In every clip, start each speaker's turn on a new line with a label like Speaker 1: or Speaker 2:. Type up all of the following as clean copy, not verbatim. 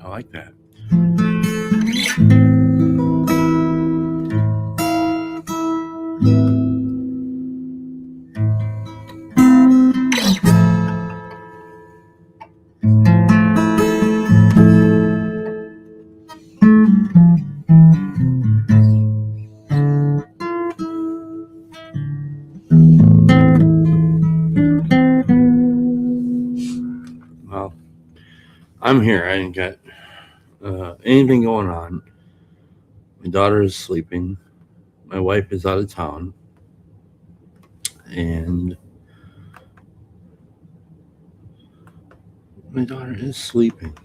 Speaker 1: I like that. Well, I'm here. I ain't got anything going on. My daughter is sleeping. My wife is out of town. And my daughter is sleeping.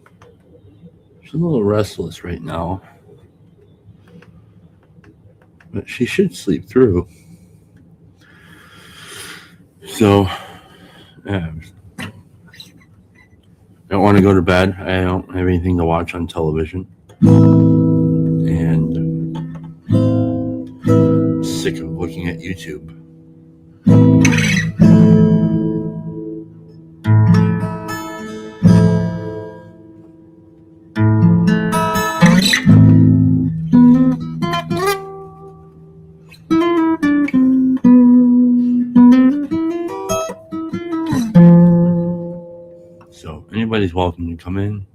Speaker 1: She's a little restless right now. But she should sleep through. So, I don't want to go to bed. I don't have anything to watch on television. And I'm sick of looking at YouTube. So anybody's welcome to come in.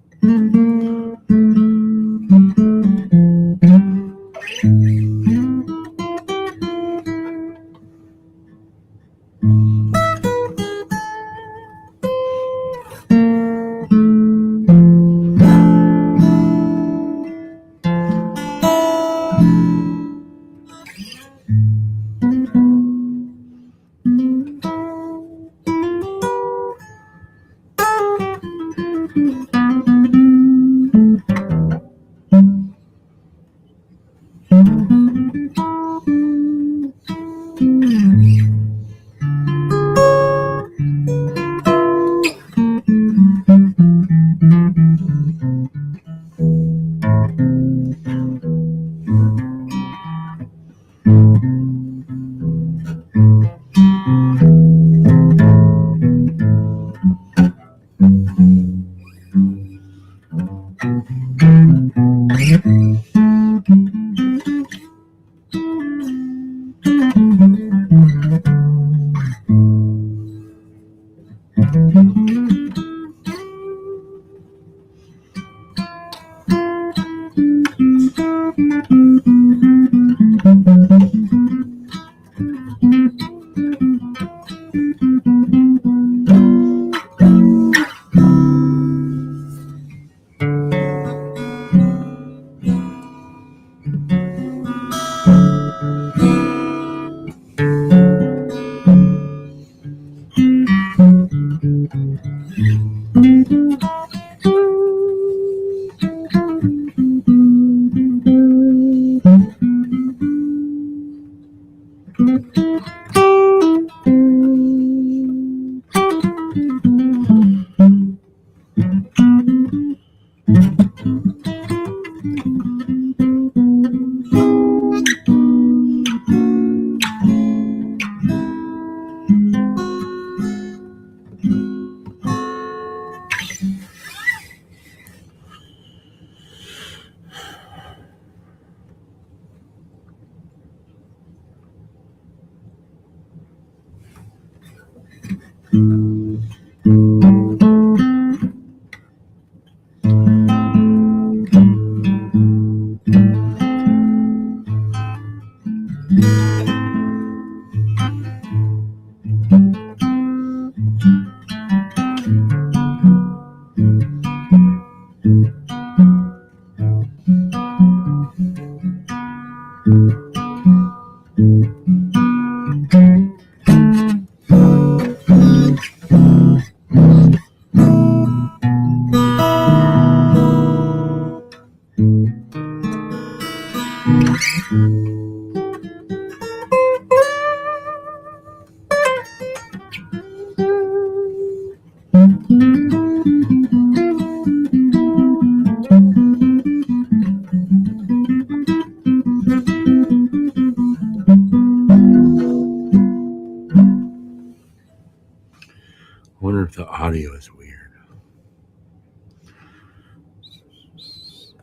Speaker 1: I wonder if the audio is weird.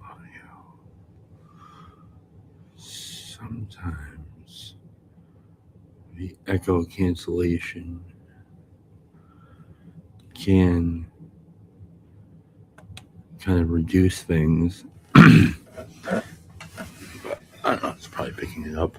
Speaker 1: Audio. Sometimes the echo cancellation can kind of reduce things. But I don't know, it's probably picking it up.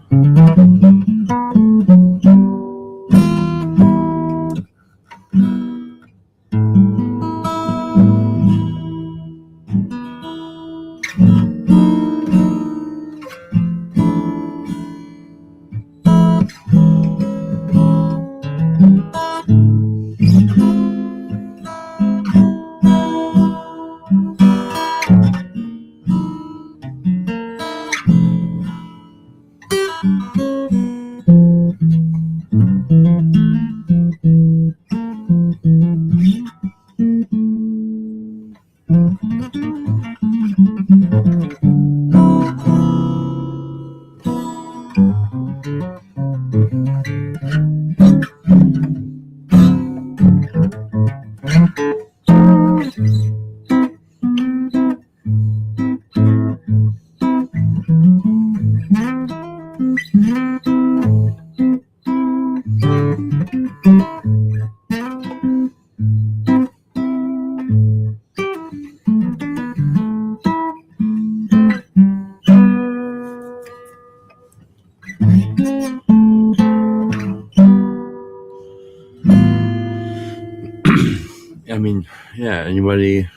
Speaker 1: I mean, yeah, anybody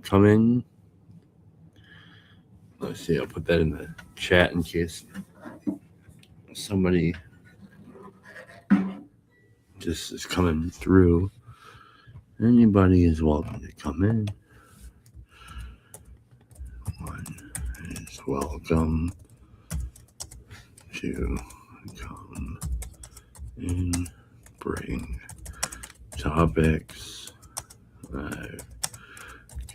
Speaker 1: come in? Let's see, I'll put that in the chat in case somebody just is coming through. Anybody is welcome to come in. One is welcome to come in, bring topics. I've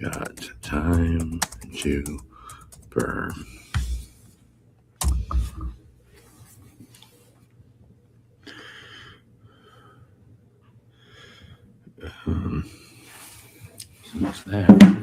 Speaker 1: got time to burn. So what's that?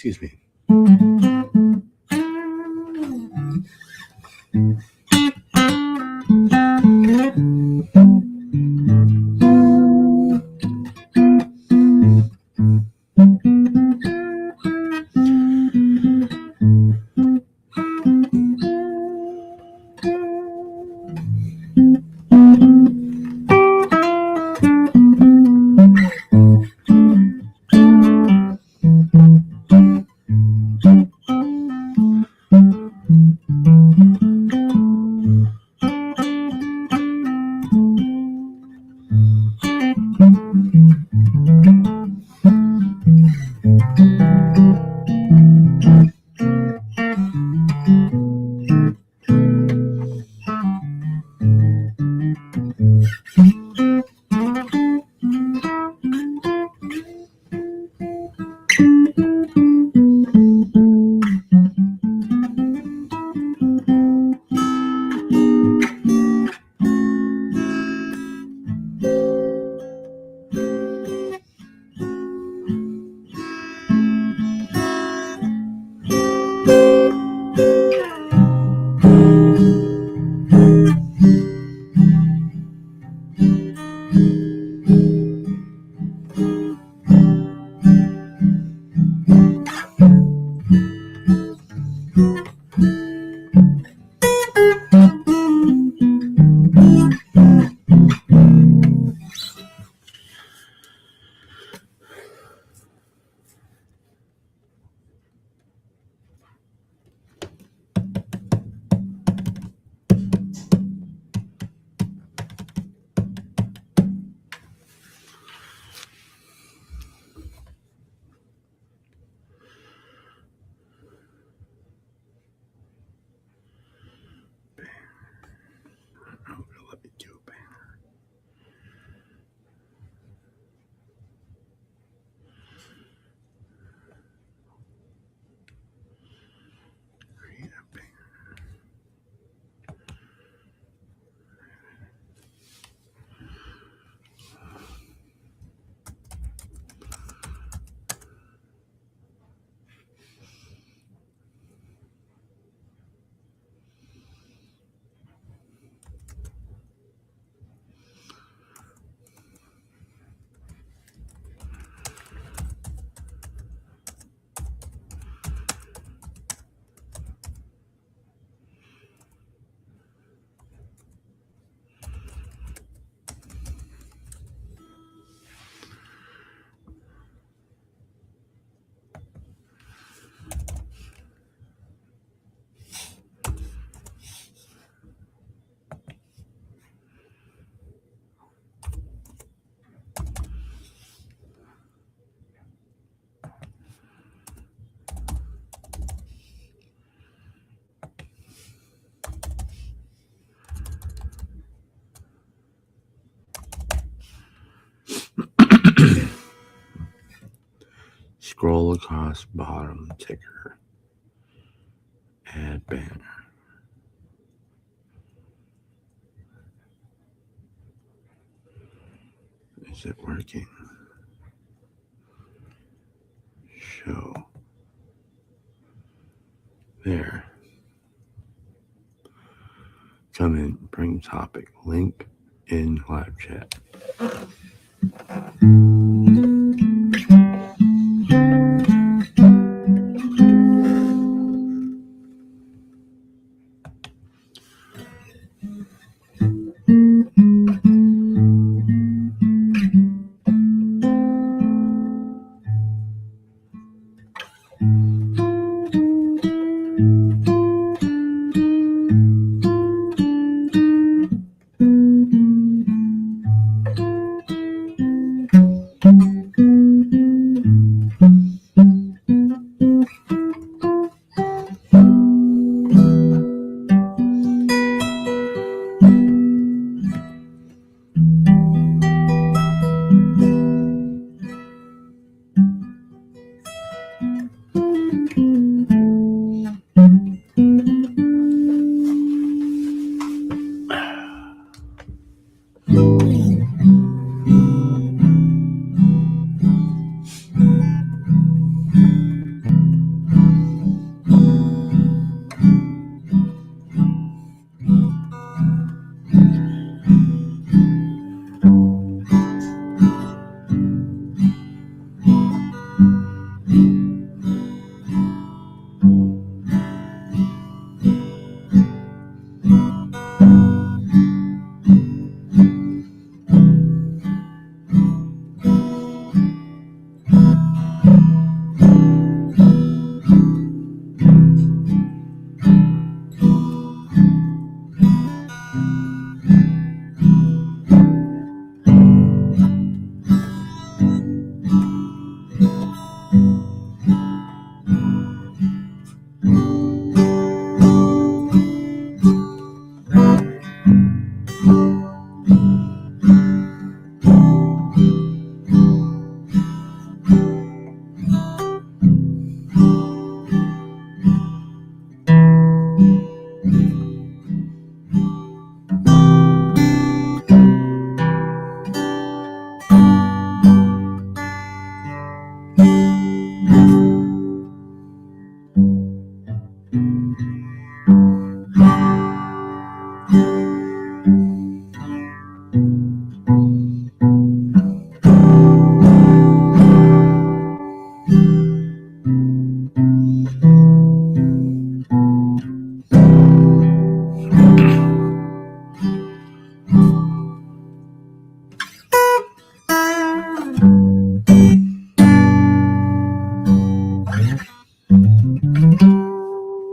Speaker 1: Excuse me. Scroll across bottom ticker. Add banner. Is it working? Show. There. Come in, bring topic, link in live chat.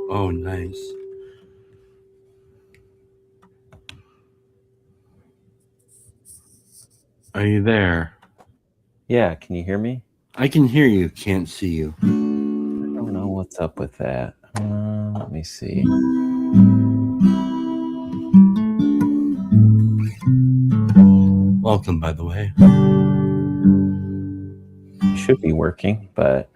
Speaker 1: Oh, nice. Are you there?
Speaker 2: Yeah, can you hear me?
Speaker 1: I can hear you, can't see you.
Speaker 2: I don't know what's up with that. Let me see.
Speaker 1: Welcome, by the way.
Speaker 2: It should be working, but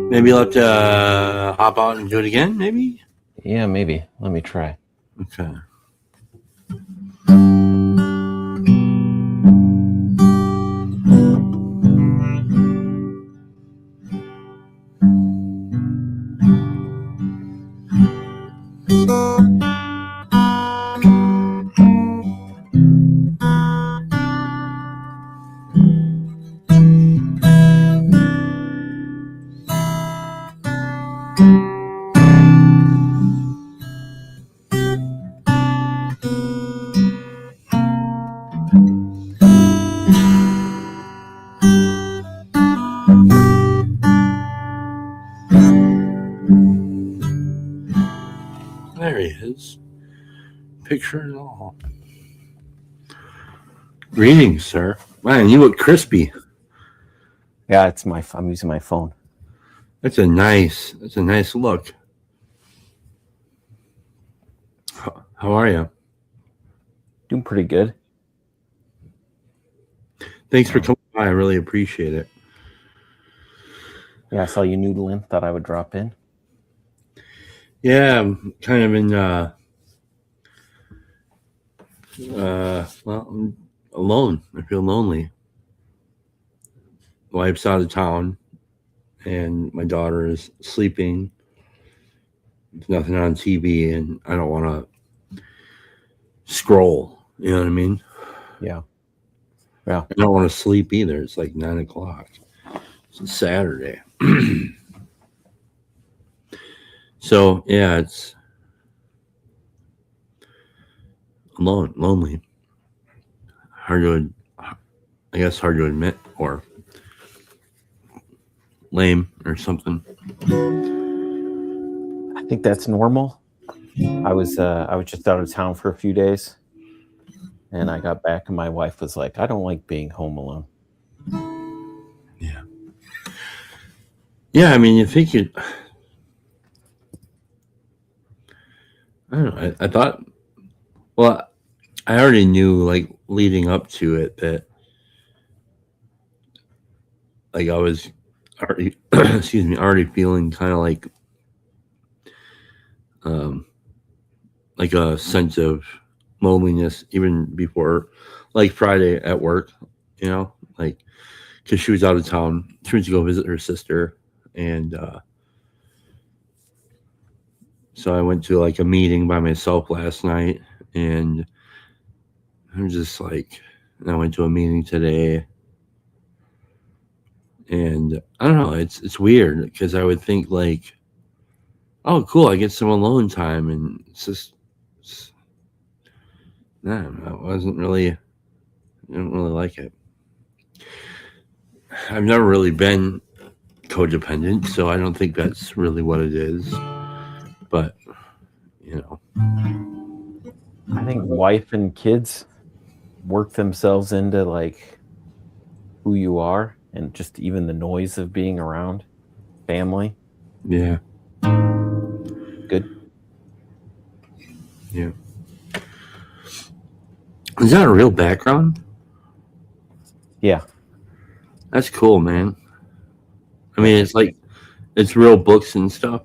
Speaker 1: Maybe you'll have to hop out and do it again, maybe?
Speaker 2: yeah, maybe. Let me try.
Speaker 1: Okay. There he is. Picture and all. Greetings, sir. Man, you look crispy.
Speaker 2: Yeah, I'm using my phone.
Speaker 1: That's a nice look. How are you?
Speaker 2: Doing pretty good.
Speaker 1: Thanks for coming by. I really appreciate it.
Speaker 2: Yeah, I saw you noodling. Thought I would drop in.
Speaker 1: Yeah, I'm kind of in. Well, I'm alone. I feel lonely. Wife's out of town, and my daughter is sleeping. There's nothing on TV, and I don't want to scroll. You know what I mean?
Speaker 2: Yeah.
Speaker 1: I don't want to sleep either. It's like 9 o'clock. It's a Saturday. So yeah, it's lonely. Hard to, I guess, hard to admit, or lame, or something.
Speaker 2: I think that's normal. I was just out of town for a few days, and I got back, and my wife was like, "I don't like being home alone."
Speaker 1: Yeah. Yeah, I mean, you think it. I don't know. I thought. Well, I already knew, like, leading up to it, that, like, I was already, excuse me, already feeling kind of um, like a sense of loneliness even before, like, Friday at work. You know, like, because she was out of town. She went to go visit her sister, and so I went to, like, a meeting by myself last night, and I'm just like, and I went to a meeting today, and I don't know. It's weird because I would think, like, oh, cool, I get some alone time, and it's nah, I wasn't really, I didn't really like it. I've never really been codependent, so I don't think that's really what it is. But you know,
Speaker 2: I think wife and kids work themselves into like who you are, and just even the noise of being around family.
Speaker 1: yeah,
Speaker 2: Good.
Speaker 1: yeah. Is that a real background?
Speaker 2: Yeah.
Speaker 1: That's cool, man. I mean, it's like it's real books and stuff.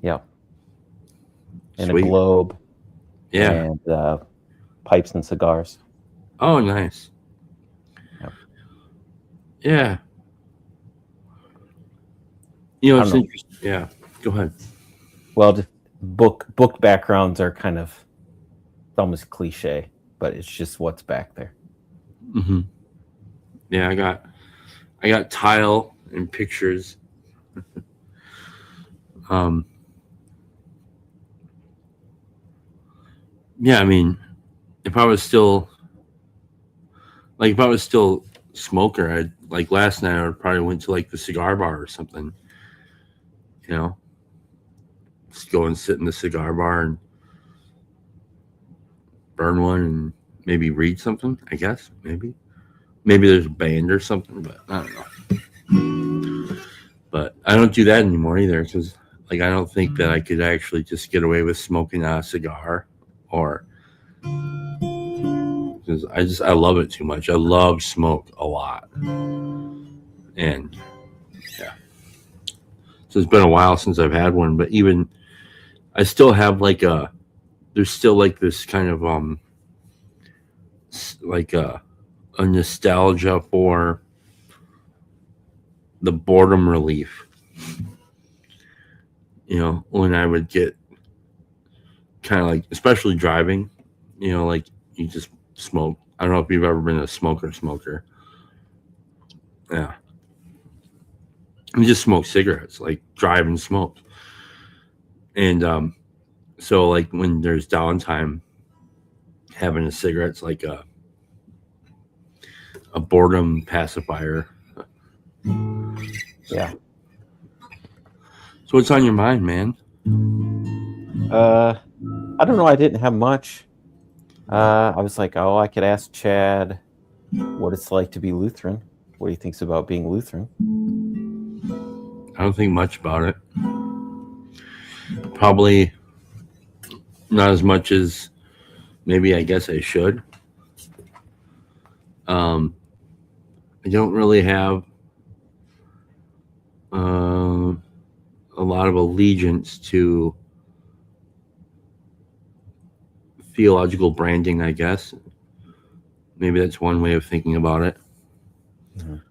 Speaker 2: Yeah. And
Speaker 1: Sweet.
Speaker 2: a globe
Speaker 1: Yeah.
Speaker 2: and pipes and cigars.
Speaker 1: Oh, nice.
Speaker 2: Yep.
Speaker 1: Yeah. You know,
Speaker 2: I
Speaker 1: it's
Speaker 2: don't know.
Speaker 1: interesting. Yeah. Go ahead.
Speaker 2: Well, just book backgrounds are kind of almost cliche, but it's just what's back there.
Speaker 1: Hmm. Yeah, I got tile and pictures. Um. Yeah, I mean, if I was still if I was still smoker, I'd like last night. I would probably went to like the cigar bar or something. You know, just go and sit in the cigar bar and burn one and maybe read something. I guess maybe there's a band or something, but I don't know. But I don't do that anymore either because, like, I don't think that I could actually just get away with smoking a cigar, or because I love it too much. I love smoke a lot, and yeah. So it's been a while since I've had one, but even I still have like there's still like this kind of like a nostalgia for the boredom relief. You know, when I would get kind of like, especially driving, you know, like you just smoke. I don't know if you've ever been a smoker. Yeah. You just smoke cigarettes, like drive and smoke. And so like when there's downtime, having a cigarette's like a boredom pacifier.
Speaker 2: Yeah.
Speaker 1: So what's on your mind, man?
Speaker 2: I don't know. I didn't have much. I was like, oh, I could ask Chad what it's like to be Lutheran, what he thinks about being Lutheran.
Speaker 1: I don't think much about it. Probably not as much as maybe I guess I should. I don't really have a lot of allegiance to theological branding, I guess. Maybe that's one way of thinking about it.
Speaker 2: Mhm.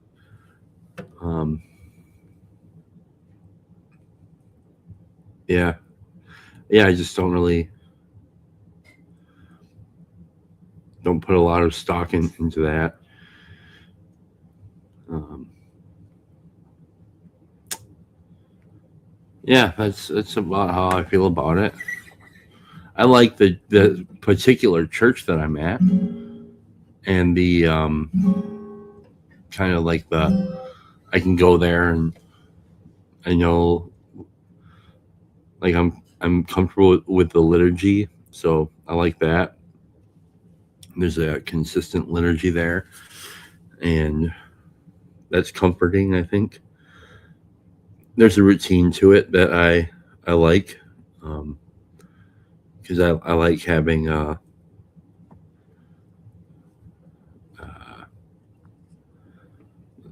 Speaker 1: Yeah, I just don't put a lot of stock into that. Yeah, that's about how I feel about it. I like the particular church that I'm at, and the kind of like I can go there and I know, like, I'm comfortable with the liturgy, so I like that. There's a consistent liturgy there, and that's comforting, I think. There's a routine to it that I like, because I like having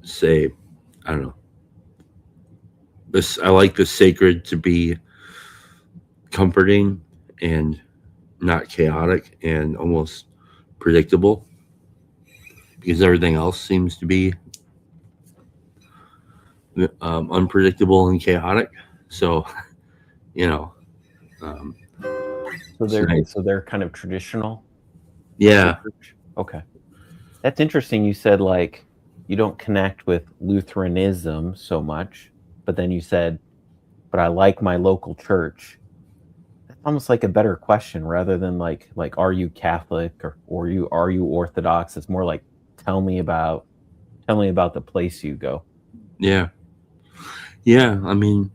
Speaker 1: say, I don't know, this I like the sacred to be comforting and not chaotic and almost predictable, because everything else seems to be unpredictable and chaotic. So, you know, um,
Speaker 2: So
Speaker 1: it's nice.
Speaker 2: they're kind of traditional.
Speaker 1: Yeah,
Speaker 2: Okay. That's interesting. You said like you don't connect with Lutheranism so much, but then you said, but I like my local church. That's almost like a better question rather than like are you Catholic or are you Orthodox? It's more like tell me about the place you go.
Speaker 1: yeah, yeah. I mean,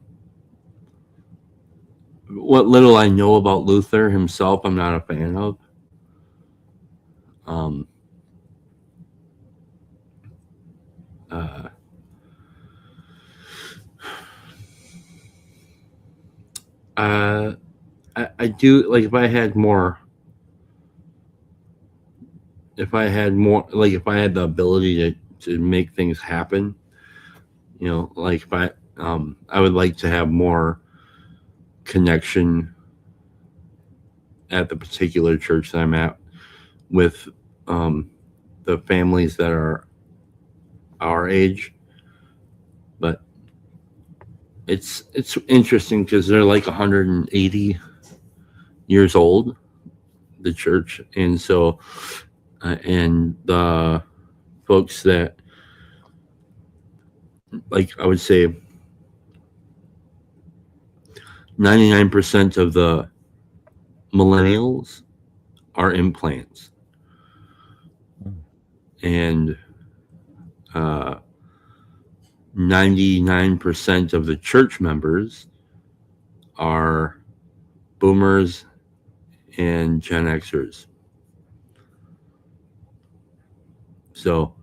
Speaker 1: what little I know about Luther himself, I'm not a fan of. Um, uh, uh, I do like, if I had the ability to make things happen, like, if I would like to have more connection at the particular church that I'm at with um, the families that are our age. But it's interesting because they're like 180 years old, the church, and so and the folks that, like, I would say 99% of the millennials are implants, and 99% of the church members are boomers and Gen Xers. So,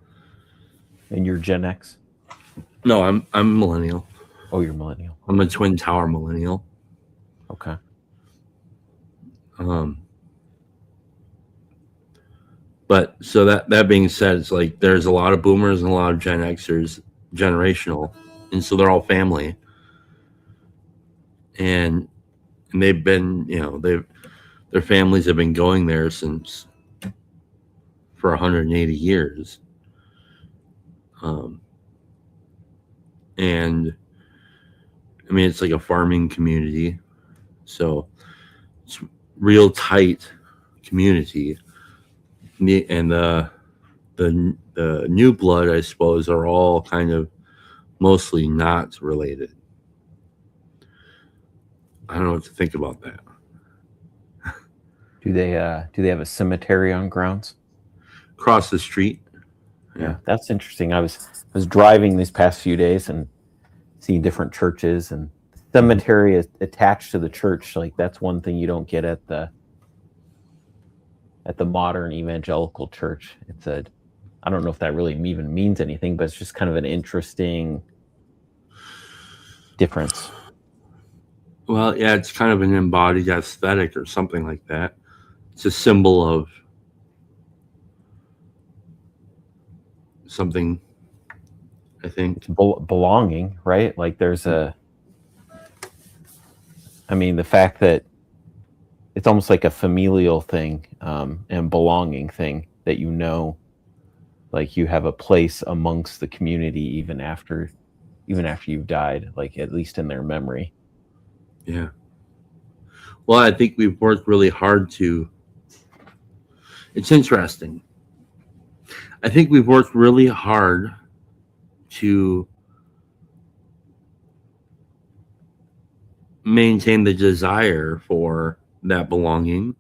Speaker 2: And you're Gen X?
Speaker 1: no, I'm millennial.
Speaker 2: Oh, you're millennial.
Speaker 1: I'm a Twin Tower millennial.
Speaker 2: Okay.
Speaker 1: But so that being said, it's like there's a lot of boomers and a lot of Gen Xers, generational, and so they're all family, and they've been, their families have been going there since for 180 years, and I mean, it's like a farming community, so it's real tight community, and the new blood, I suppose, are all kind of mostly not related. I don't know what to think about that.
Speaker 2: Do they have a cemetery on grounds?
Speaker 1: Across the street.
Speaker 2: Yeah, that's interesting. I was driving these past few days and seeing different churches, and the cemetery is attached to the church. Like that's one thing you don't get at the modern evangelical church. I don't know if that really even means anything, but it's just kind of an interesting difference.
Speaker 1: Well, yeah, it's kind of an embodied aesthetic or something like that. It's a symbol of something. I think.
Speaker 2: Belonging, right? Like there's the fact that it's almost like a familial thing, and belonging thing that like you have a place amongst the community even after you've died, like at least in their memory.
Speaker 1: Yeah. Well, I think we've worked really hard to. It's interesting. I think we've worked really hard to maintain the desire for that belonging.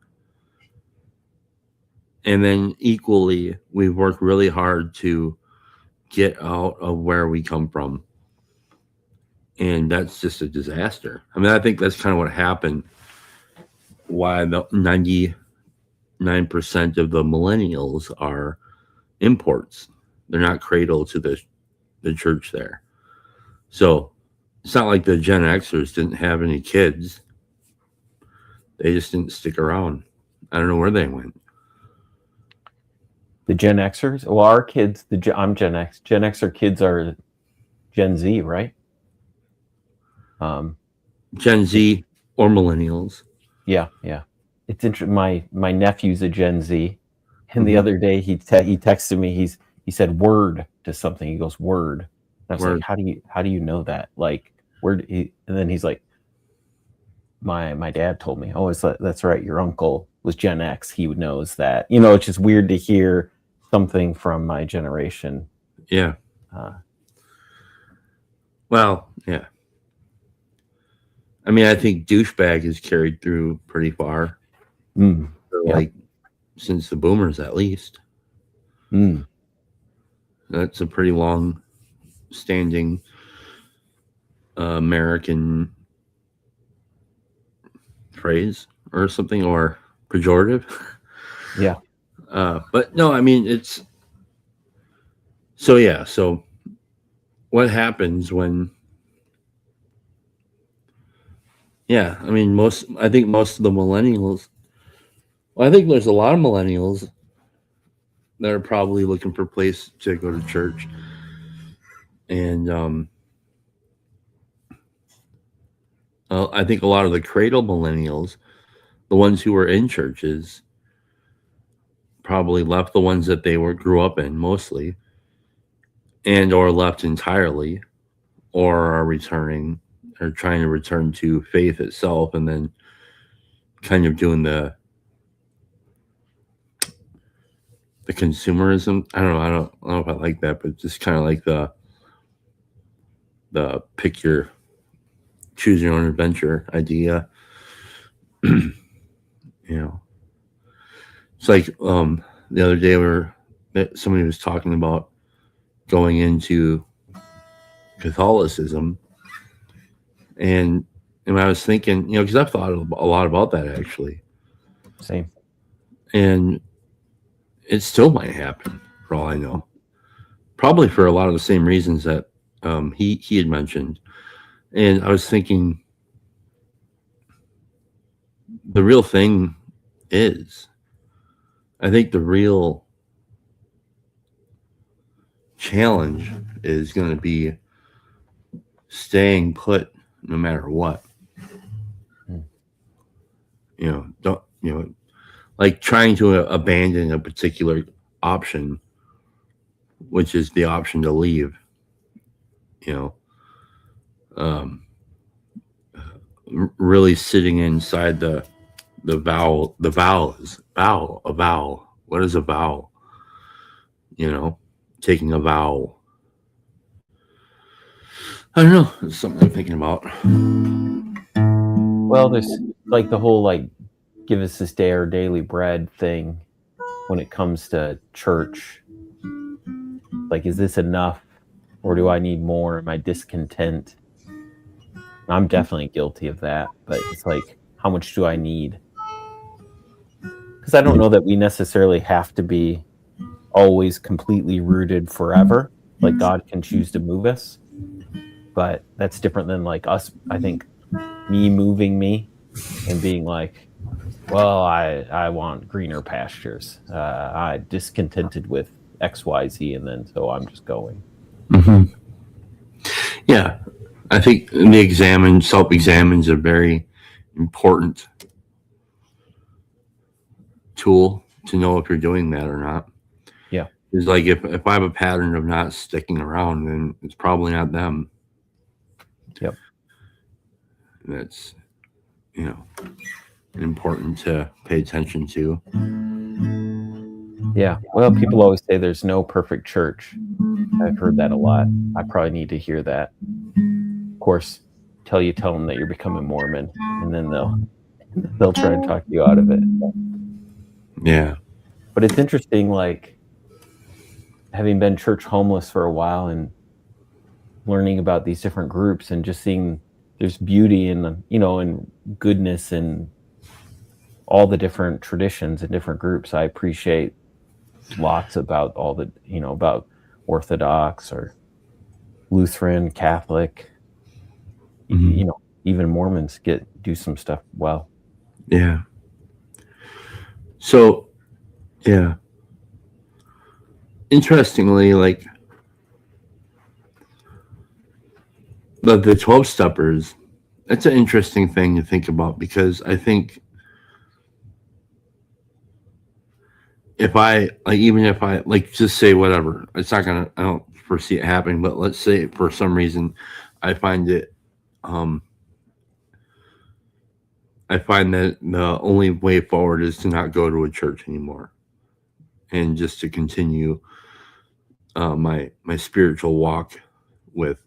Speaker 1: And then equally, we've worked really hard to get out of where we come from. And that's just a disaster. I mean, I think that's kind of what happened. Why the 99% of the millennials are imports. They're not cradled to the church there. So it's not like the Gen Xers didn't have any kids. They just didn't stick around. I don't know where they went.
Speaker 2: The Gen Xers? Well, our kids, I'm Gen X. Gen Xer kids are Gen Z, right?
Speaker 1: Gen Z or millennials.
Speaker 2: Yeah. It's interesting. My nephew's a Gen Z, and the other day he texted me. He said word to something. He goes word. And I was like, how do you know that? Like word? And then he's like, my dad told me. Oh, that's right. Your uncle was Gen X. He knows that. It's just weird to hear something from my generation.
Speaker 1: Yeah. Well, yeah. I mean, I think douchebag is carried through pretty far. Like since the boomers, at least. That's a pretty long standing American phrase or something, or pejorative.
Speaker 2: Yeah.
Speaker 1: But no, I mean, it's so what happens when I think most of the millennials, I think there's a lot of millennials that are probably looking for a place to go to church. And I think a lot of the cradle millennials, the ones who were in churches, probably left the ones that they grew up in mostly, and or left entirely, or are returning or trying to return to faith itself, and then kind of doing the consumerism. I don't know if I like that, but just kind of like the choose your own adventure idea. It's like the other day somebody was talking about going into Catholicism, and I was thinking, because I've thought a lot about that actually.
Speaker 2: Same.
Speaker 1: And it still might happen for all I know. Probably for a lot of the same reasons that he had mentioned. And I was thinking, the real thing is, I think the real challenge is going to be staying put no matter what. Like trying to abandon a particular option, which is the option to leave. Really sitting inside the vow. The vow is a vow. What is a vow? Taking a vow. I don't know. It's something I'm thinking about.
Speaker 2: Well, there's like the whole give us this day our daily bread thing when it comes to church. Like, is this enough, or do I need more? Am I discontent? I'm definitely guilty of that, but it's like, how much do I need? Because I don't know that we necessarily have to be always completely rooted forever. Like, God can choose to move us, but that's different than like us. I think me moving me and being like, well, I want greener pastures. I'm discontented with XYZ, and then so I'm just going.
Speaker 1: Mm-hmm. Yeah, I think the self-examine is a very important tool to know if you're doing that or not.
Speaker 2: Yeah.
Speaker 1: It's like if I have a pattern of not sticking around, then it's probably not them.
Speaker 2: Yep.
Speaker 1: That's, important to pay attention to.
Speaker 2: Yeah. Well, people always say there's no perfect church. I've heard that a lot. I probably need to hear that. Of course, tell them that you're becoming Mormon, and then they'll try and talk you out of it.
Speaker 1: Yeah.
Speaker 2: But it's interesting, like having been church homeless for a while and learning about these different groups and just seeing there's beauty in, and goodness in all the different traditions and different groups. I appreciate lots about all the, about Orthodox or Lutheran, Catholic,
Speaker 1: Mm-hmm.
Speaker 2: Even Mormons do some stuff well.
Speaker 1: Yeah. So, yeah. Interestingly, like the 12-steppers, that's an interesting thing to think about, because I think if I just say whatever, it's not gonna, I don't foresee it happening, but let's say for some reason I find that the only way forward is to not go to a church anymore, and just to continue my spiritual walk with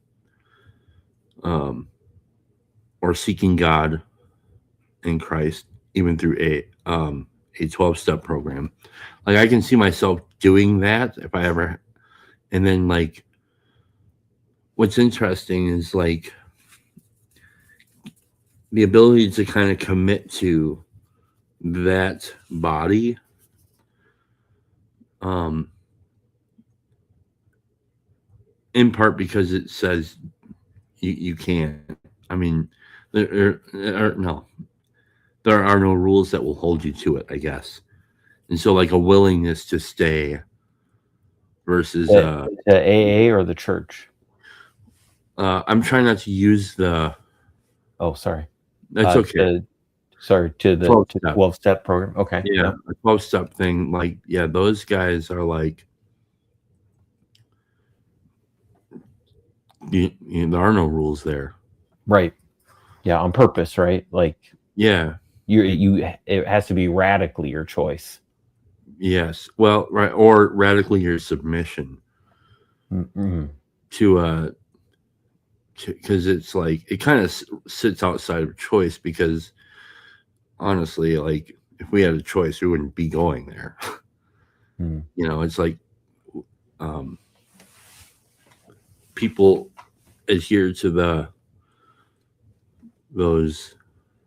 Speaker 1: or seeking God in Christ, even through a 12-step program. Like, I can see myself doing that if I ever, and then like what's interesting is like the ability to kind of commit to that body, in part because it says you can't. I mean, there are no rules that will hold you to it, I guess. And so like a willingness to stay versus
Speaker 2: The AA or the church?
Speaker 1: I'm trying not to use the.
Speaker 2: Oh, sorry.
Speaker 1: That's okay.
Speaker 2: To the 12-step program. Okay.
Speaker 1: Yeah, a 12-step thing. Like, yeah, those guys are like, there are no rules there.
Speaker 2: Right. Yeah, on purpose, right? Like,
Speaker 1: yeah,
Speaker 2: it has to be radically your choice.
Speaker 1: Yes. Well, right, or radically your submission to because it's like it kind of sits outside of choice, because honestly, like if we had a choice, we wouldn't be going there. It's like people adhere to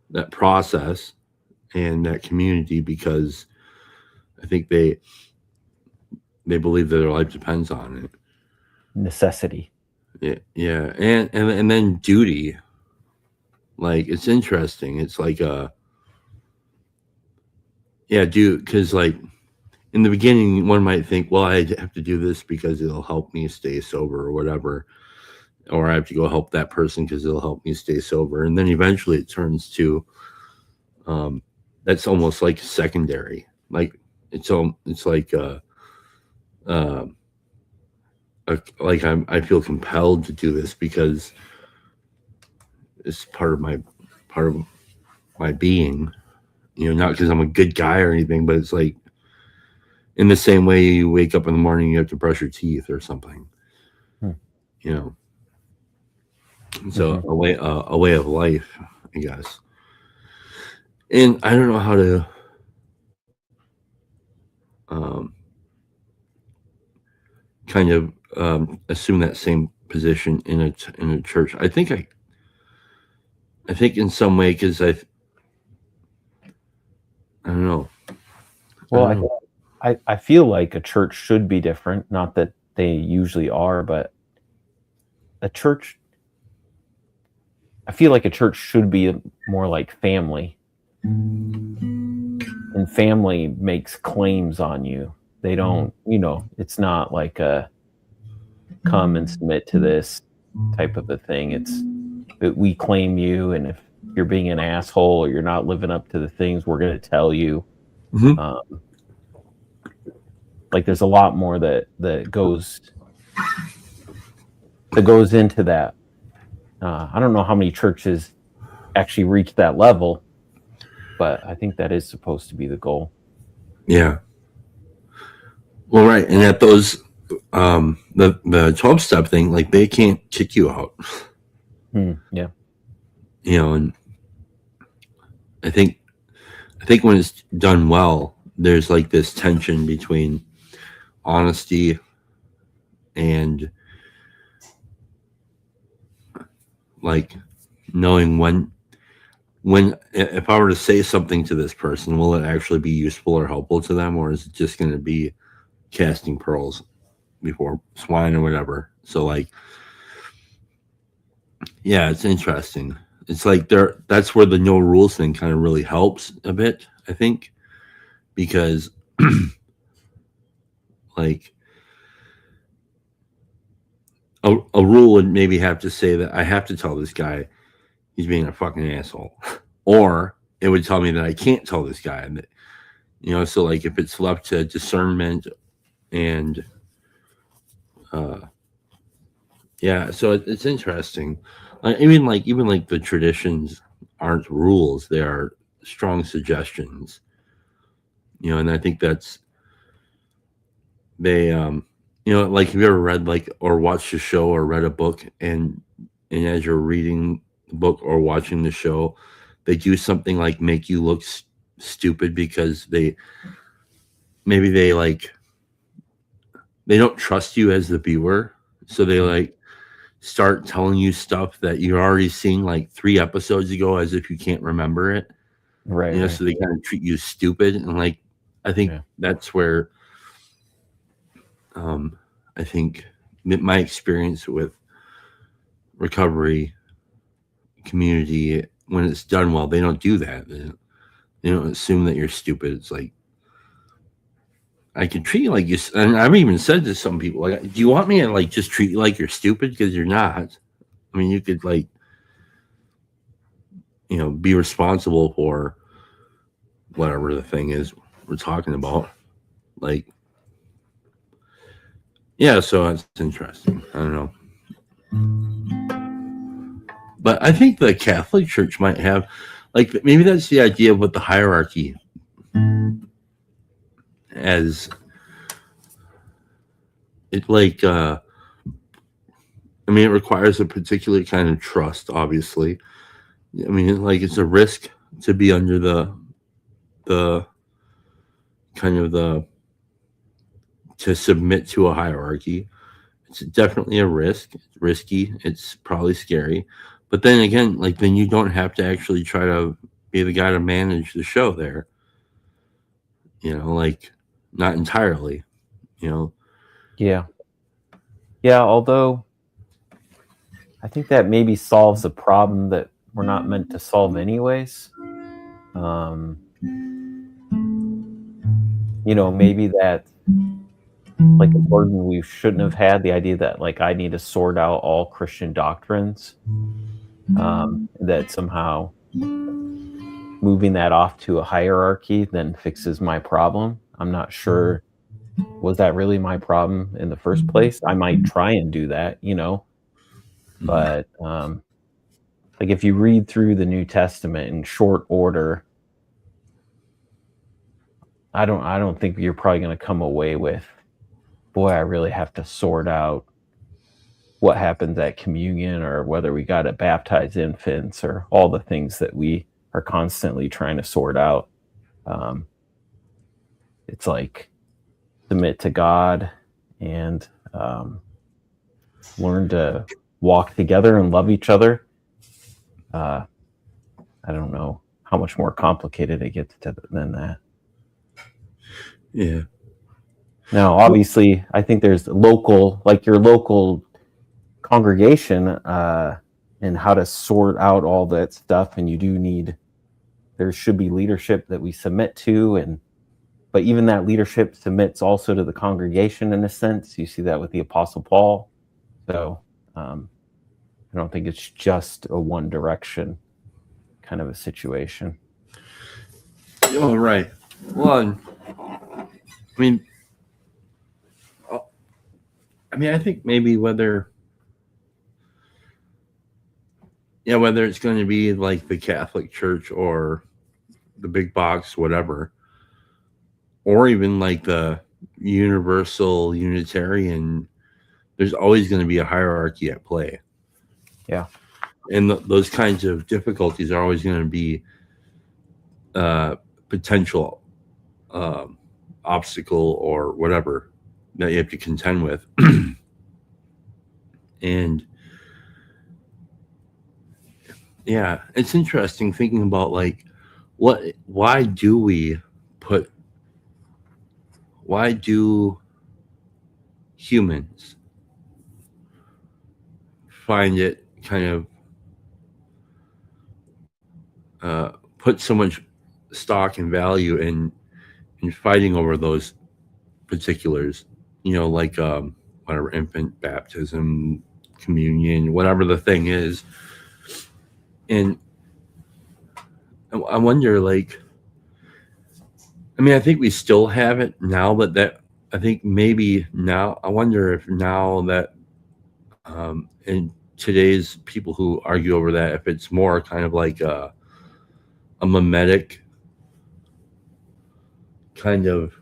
Speaker 1: that process and that community because I think they believe that their life depends on it.
Speaker 2: Necessity.
Speaker 1: Yeah, and then duty. Like, it's interesting. It's like because like in the beginning, one might think, well, I have to do this because it'll help me stay sober or whatever, or I have to go help that person because it'll help me stay sober, and then eventually it turns to that's almost like secondary. Like it's like like I feel compelled to do this because it's part of my being, not because I'm a good guy or anything, but it's like in the same way you wake up in the morning, you have to brush your teeth or something, so a way of life, I guess. And I don't know how to kind of assume that same position in a church. I think in some way, because I don't know.
Speaker 2: Well, I feel like a church should be different. Not that they usually are, but a church, I feel like a church should be more like family. And family makes claims on you. They don't, it's not like a come and submit to this type of a thing. It's that we claim you, and if you're being an asshole or you're not living up to the things, we're going to tell you.
Speaker 1: Mm-hmm.
Speaker 2: Like there's a lot more that goes into that. I don't know how many churches actually reach that level, but I think that is supposed to be the goal.
Speaker 1: Yeah. Well, right, and at those the 12-step thing, like they can't kick you out.
Speaker 2: Yeah.
Speaker 1: And I think when it's done well, there's like this tension between honesty and like knowing when if I were to say something to this person, will it actually be useful or helpful to them, or is it just going to be casting pearls before swine or whatever? So like, yeah, it's interesting. It's like that's where the no rules thing kind of really helps a bit, I think, because like a rule would maybe have to say that I have to tell this guy he's being a fucking asshole, or it would tell me that I can't tell this guy. And so like if it's left to discernment and yeah, so it's interesting. Even like the traditions aren't rules; they are strong suggestions. And I think that's they like have you ever read like or watched a show or read a book, and as you're reading the book or watching the show, they do something like make you look stupid because they don't trust you as the viewer, so they like start telling you stuff that you're already seeing like 3 episodes ago as if you can't remember it.
Speaker 2: Right. Right.
Speaker 1: So they kind of treat you stupid, and like I think that's where I think my experience with recovery community, when it's done well, they don't do that. They don't assume that you're stupid. It's like, I can treat you like you, and I've even said to some people, like, do you want me to like just treat you like you're stupid? Because you're not. I mean, you could like, be responsible for whatever the thing is we're talking about. Like, yeah, so it's interesting. I don't know. But I think the Catholic Church might have, like, maybe that's the idea of what the hierarchy as it like I mean, it requires a particular kind of trust, obviously. I mean, it's a risk to be under the kind of to submit to a hierarchy. It's definitely a risk. It's risky. It's probably scary. But then again, like, then you don't have to actually try to be the guy to manage the show there. Like, not entirely,
Speaker 2: Yeah. Yeah, although I think that maybe solves a problem that we're not meant to solve anyways. Maybe that like a burden we shouldn't have had, the idea that like I need to sort out all Christian doctrines, that somehow moving that off to a hierarchy then fixes my problem. I'm not sure. Was that really my problem in the first place? I might try and do that, but like if you read through the New Testament in short order, I don't think you're probably going to come away with, boy, I really have to sort out what happens at communion, or whether we got to baptize infants, or all the things that we are constantly trying to sort out. It's like submit to God and learn to walk together and love each other. I don't know how much more complicated it gets than that.
Speaker 1: Yeah.
Speaker 2: Now, obviously, I think there's local, like your local congregation, and how to sort out all that stuff. And there should be leadership that we submit to, and but even that leadership submits also to the congregation in a sense. You see that with the Apostle Paul. So I don't think it's just a one direction kind of a situation.
Speaker 1: Oh, right. Well, I think maybe whether it's going to be like the Catholic Church or the big box, whatever, or even like the universal Unitarian, there's always going to be a hierarchy at play.
Speaker 2: Yeah.
Speaker 1: And those kinds of difficulties are always going to be potential obstacle or whatever that you have to contend with. And yeah, it's interesting thinking about like why do humans find it kind of put so much stock and value in fighting over those particulars, like whatever, infant baptism, communion, whatever the thing is. And I wonder, like, I think we still have it now, but I think maybe now, I wonder if now that in today's people who argue over that, if it's more kind of like a mimetic kind of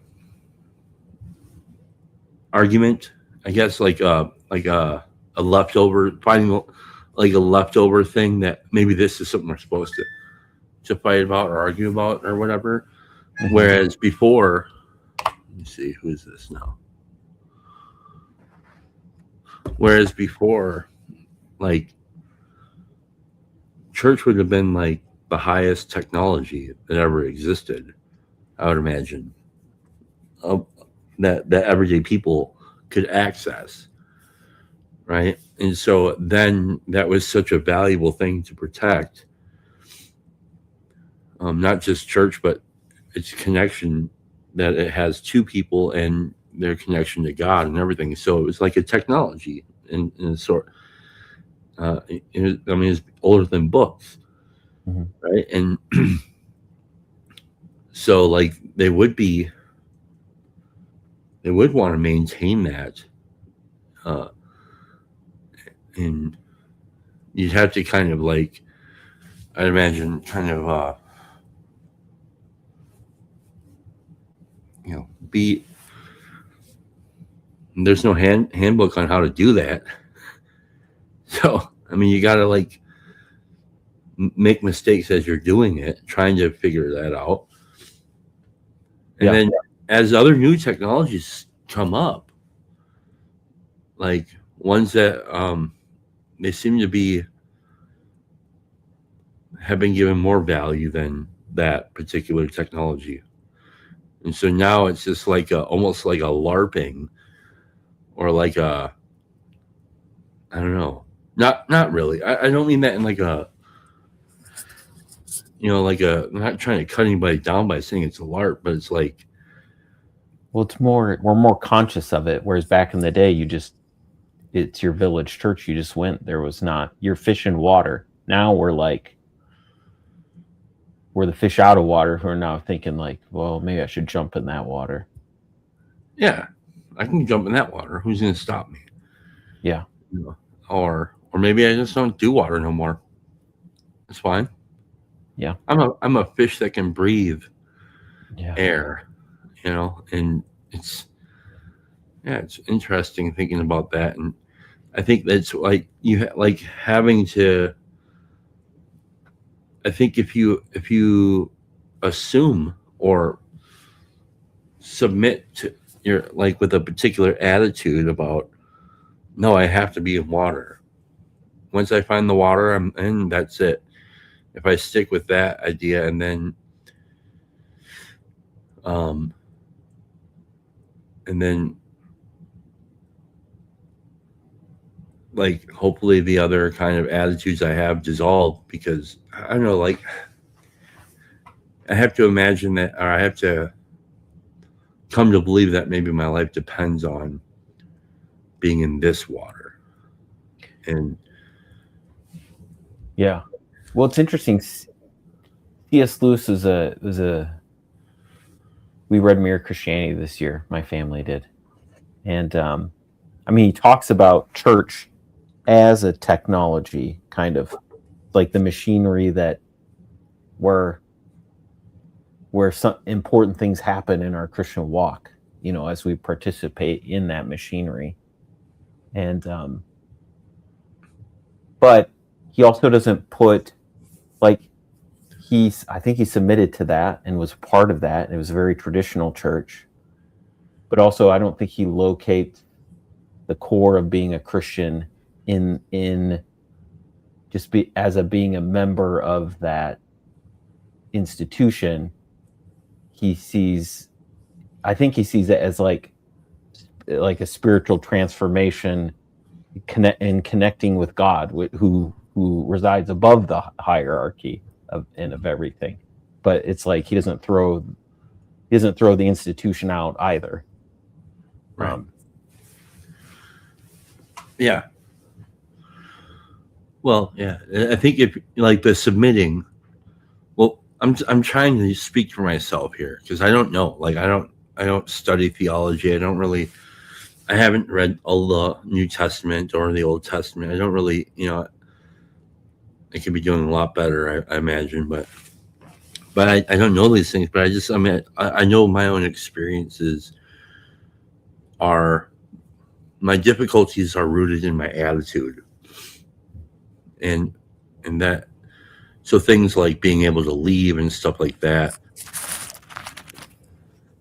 Speaker 1: argument, I guess, like a leftover, finding like a leftover thing that maybe this is something we're supposed to fight about or argue about or whatever. Mm-hmm. Whereas before, let me see, who is this now? Whereas before, like, church would have been like the highest technology that ever existed, I would imagine, that everyday people could access, right? And so then that was such a valuable thing to protect, not just church, but its connection that it has to people and their connection to God and everything. So it was like a technology in a sort. It's older than books, mm-hmm. right? And so like they would want to maintain that, and you'd have to kind of like, I'd imagine, kind of be. There's no handbook on how to do that. So, you got to like make mistakes as you're doing it, trying to figure that out. And then as other new technologies come up, like ones that they seem to have been given more value than that particular technology. And so now it's just like almost like a LARPing, or like I don't know. Not really. I don't mean that in like a, I'm not trying to cut anybody down by saying it's a LARP, but it's like,
Speaker 2: well, we're more conscious of it. Whereas back in the day, it's your village church. You just went. There was not, you're fish in water. Now we're the fish out of water who are now thinking like, well, maybe I should jump in that water.
Speaker 1: Yeah, I can jump in that water. Who's going to stop me?
Speaker 2: Yeah.
Speaker 1: Or maybe I just don't do water no more. It's fine.
Speaker 2: Yeah.
Speaker 1: I'm a fish that can breathe air, and it's interesting thinking about that. And I think that's like having to, I think if you assume or submit to your, like, with a particular attitude about, no, I have to be in water. Once I find the water, I'm in, that's it. If I stick with that idea, and then like hopefully the other kind of attitudes I have dissolve, because I don't know, like I have to imagine that, or I have to come to believe that maybe my life depends on being in this water. And
Speaker 2: Yeah. Well, it's interesting. C.S. Lewis was we read Mere Christianity this year. My family did. And I mean, he talks about church as a technology, kind of like the machinery that where some important things happen in our Christian walk, you know, as we participate in that machinery. And but he also doesn't put, like, I think he submitted to that and was part of that. It was a very traditional church. But also I don't think he locates the core of being a Christian in just being a member of that institution. I think he sees it as like a spiritual transformation, connecting with God, who resides above the hierarchy of everything. But it's like he doesn't throw the institution out either.
Speaker 1: right. Yeah. Well, yeah. I think if like the submitting, well, I'm trying to speak for myself here because I don't know. Like I don't study theology. I haven't read all the New Testament or the Old Testament. I don't really, I could be doing a lot better, I imagine, but I don't know these things. But I know my own experiences my difficulties are rooted in my attitude, and that, so things like being able to leave and stuff like that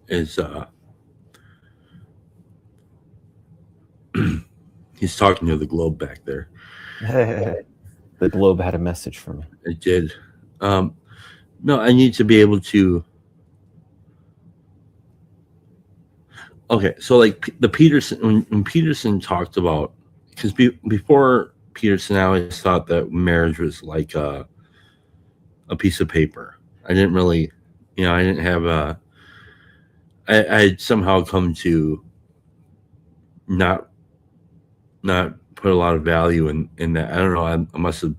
Speaker 1: is he's talking to the globe back there.
Speaker 2: The globe had a message for me.
Speaker 1: It did. No, I need to be able to. Okay, so like the Peterson, when Peterson talked about, because before Peterson, I always thought that marriage was like a piece of paper. I didn't really, I didn't have I had somehow come to not put a lot of value in that. I don't know. I must have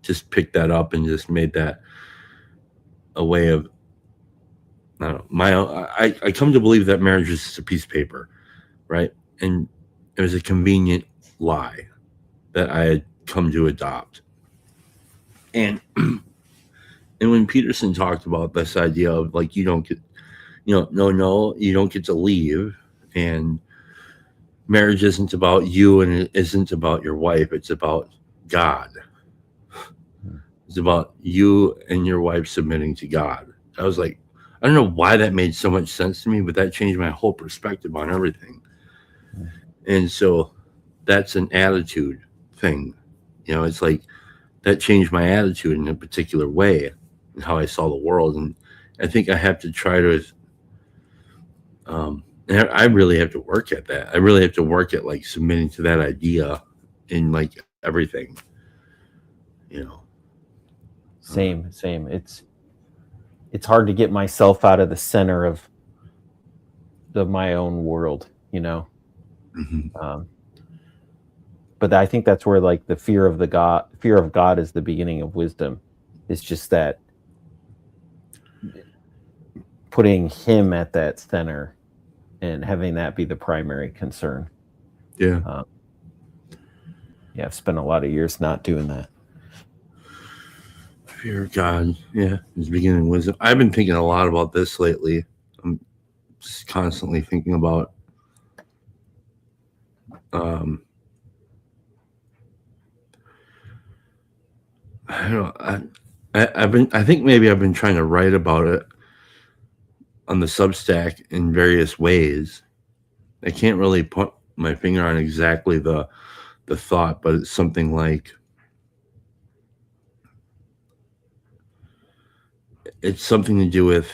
Speaker 1: just picked that up and just made that a way of, I don't know, my own. I come to believe that marriage is just a piece of paper, right? And it was a convenient lie that I had come to adopt. And and when Peterson talked about this idea of like you don't get, you don't get to leave, and marriage isn't about you and it isn't about your wife, it's about God. It's about you and your wife submitting to God. I was like, I don't know why that made so much sense to me, but that changed my whole perspective on everything. And so that's an attitude thing. It's like that changed my attitude in a particular way and how I saw the world. And I think I have to try to, and I really have to work at that. I really have to work at like submitting to that idea in like everything,
Speaker 2: Same. It's hard to get myself out of the center of my own world,
Speaker 1: Mm-hmm.
Speaker 2: But I think that's where like the fear of God is the beginning of wisdom. It's just that putting Him at that center and having that be the primary concern.
Speaker 1: Yeah.
Speaker 2: I've spent a lot of years not doing that.
Speaker 1: Fear of God, yeah, is beginning wisdom. I've been thinking a lot about this lately. I'm just constantly thinking about I don't know. I think maybe I've been trying to write about it on the Substack in various ways. I can't really put my finger on exactly the thought, but it's something like it's something to do with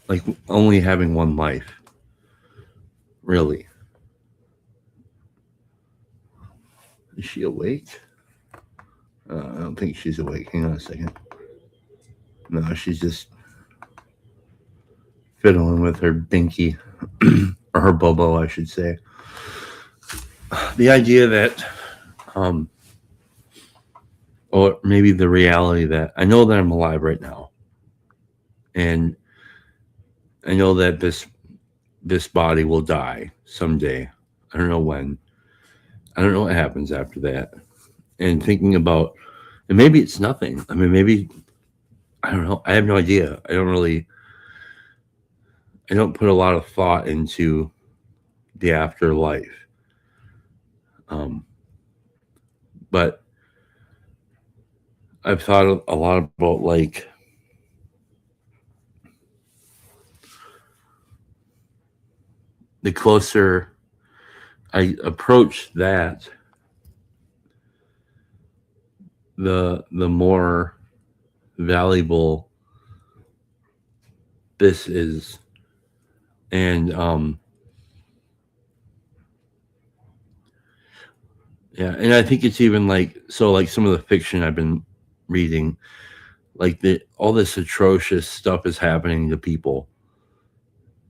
Speaker 1: like only having one life, really. Is she awake? I don't think she's awake. Hang on a second. No, she's just fiddling with her binky or her bobo, I should say. The idea that, um, or maybe the reality that I know that I'm alive right now, and I know that this body will die someday. I don't know when. I don't know what happens after that. And thinking about, and maybe it's nothing. I mean, maybe I don't know. I have no idea. I don't put a lot of thought into the afterlife. Um, but I've thought a lot about like the closer I approach that, the more valuable this is. And yeah, and I think it's even like so like some of the fiction I've been reading, like the all this atrocious stuff is happening to people,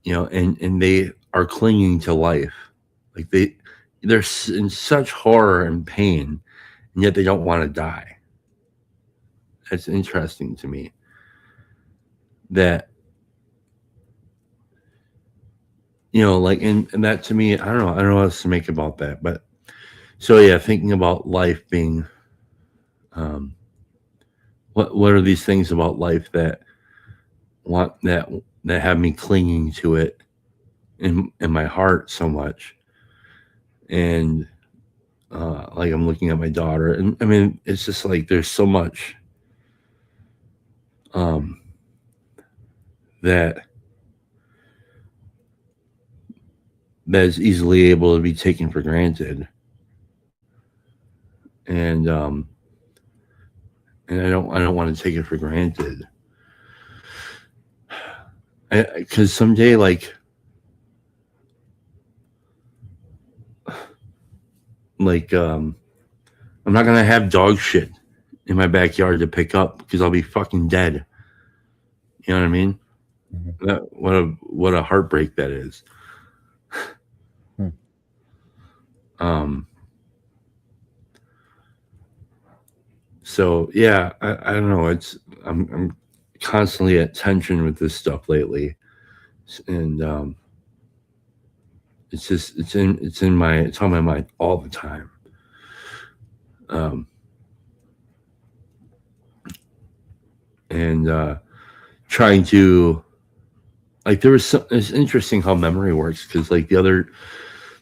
Speaker 1: and they are clinging to life. Like they're in such horror and pain, and yet they don't want to die. That's interesting to me. That like and that to me, I don't know what else to make about that. But so yeah, thinking about life being, um, what are these things about life that want that have me clinging to it in my heart so much, and like I'm looking at my daughter, and I mean it's just like there's so much um, that that is easily able to be taken for granted, and I don't want to take it for granted, because someday like I'm not gonna have dog shit in my backyard to pick up because I'll be fucking dead. You know what I mean?
Speaker 2: Mhm.
Speaker 1: What a heartbreak that is.
Speaker 2: Hmm.
Speaker 1: Um. So yeah, I don't know. I'm constantly at tension with this stuff lately, and it's just it's on my mind all the time. Um, and trying to like it's interesting how memory works because like the other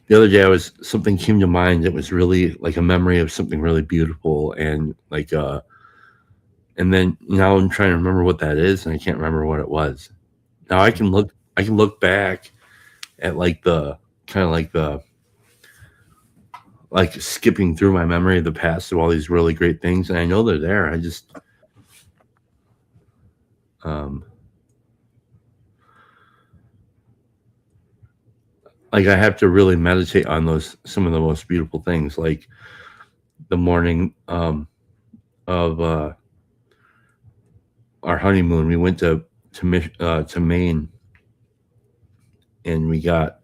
Speaker 1: day I was something came to mind that was really like a memory of something really beautiful and like and then now I'm trying to remember what that is and I can't remember what it was. Now I can look back at like the kind of like skipping through my memory of the past of all these really great things and I know they're there. I just um like I have to really meditate on those some of the most beautiful things like the morning of our honeymoon. We went to Maine and we got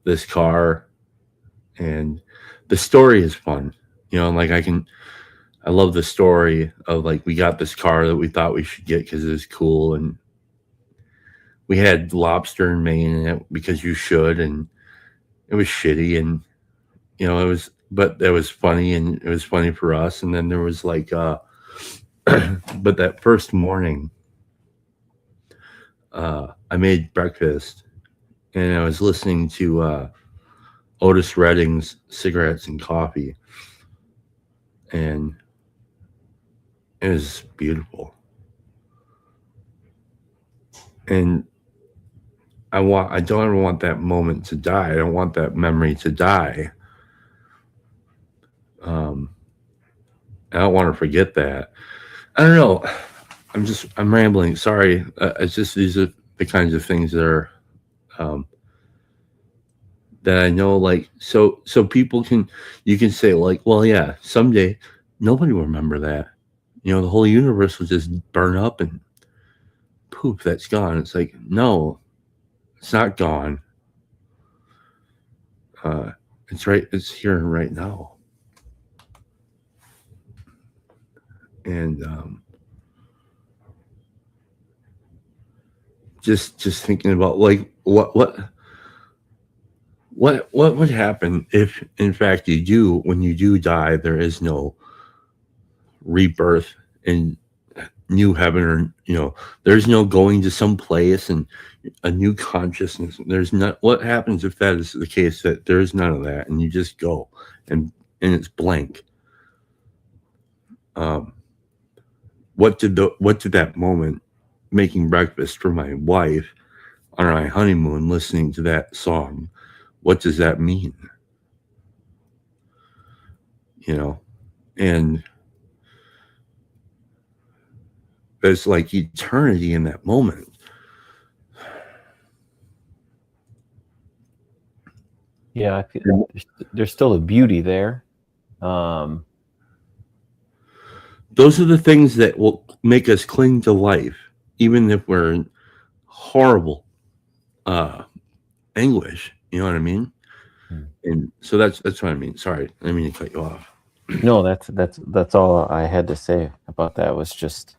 Speaker 1: this car and the story is fun. Like I love the story of like we got this car that we thought we should get because it was cool and we had lobster in Maine in it because you should and it was shitty and it was but that was funny and it was funny for us and then there was like but that first morning I made breakfast and I was listening to Otis Redding's Cigarettes and Coffee, and it was beautiful. And I don't ever want that moment to die. I don't want that memory to die. Um, I don't want to forget that. I don't know. I'm rambling. Sorry. It's just these are the kinds of things um, that I know. Like so people can you can say like, well, yeah, someday nobody will remember that. The whole universe will just burn up and poof, that's gone. It's like, no, it's not gone. It's here right now. And just thinking about like what would happen if in fact when you do die, there is no rebirth in new heaven, or there's no going to some place and a new consciousness. There's not. What happens if that is the case, that there's none of that and you just go and it's blank? What did that moment, making breakfast for my wife on my honeymoon, listening to that song, what does that mean? And there's like eternity in that moment.
Speaker 2: Yeah, I feel there's still a beauty there.
Speaker 1: Those are the things that will make us cling to life, even if we're in horrible anguish. You know what I mean? And so that's what I mean. Sorry, I didn't mean to cut you off.
Speaker 2: No, that's all I had to say about that. Was just,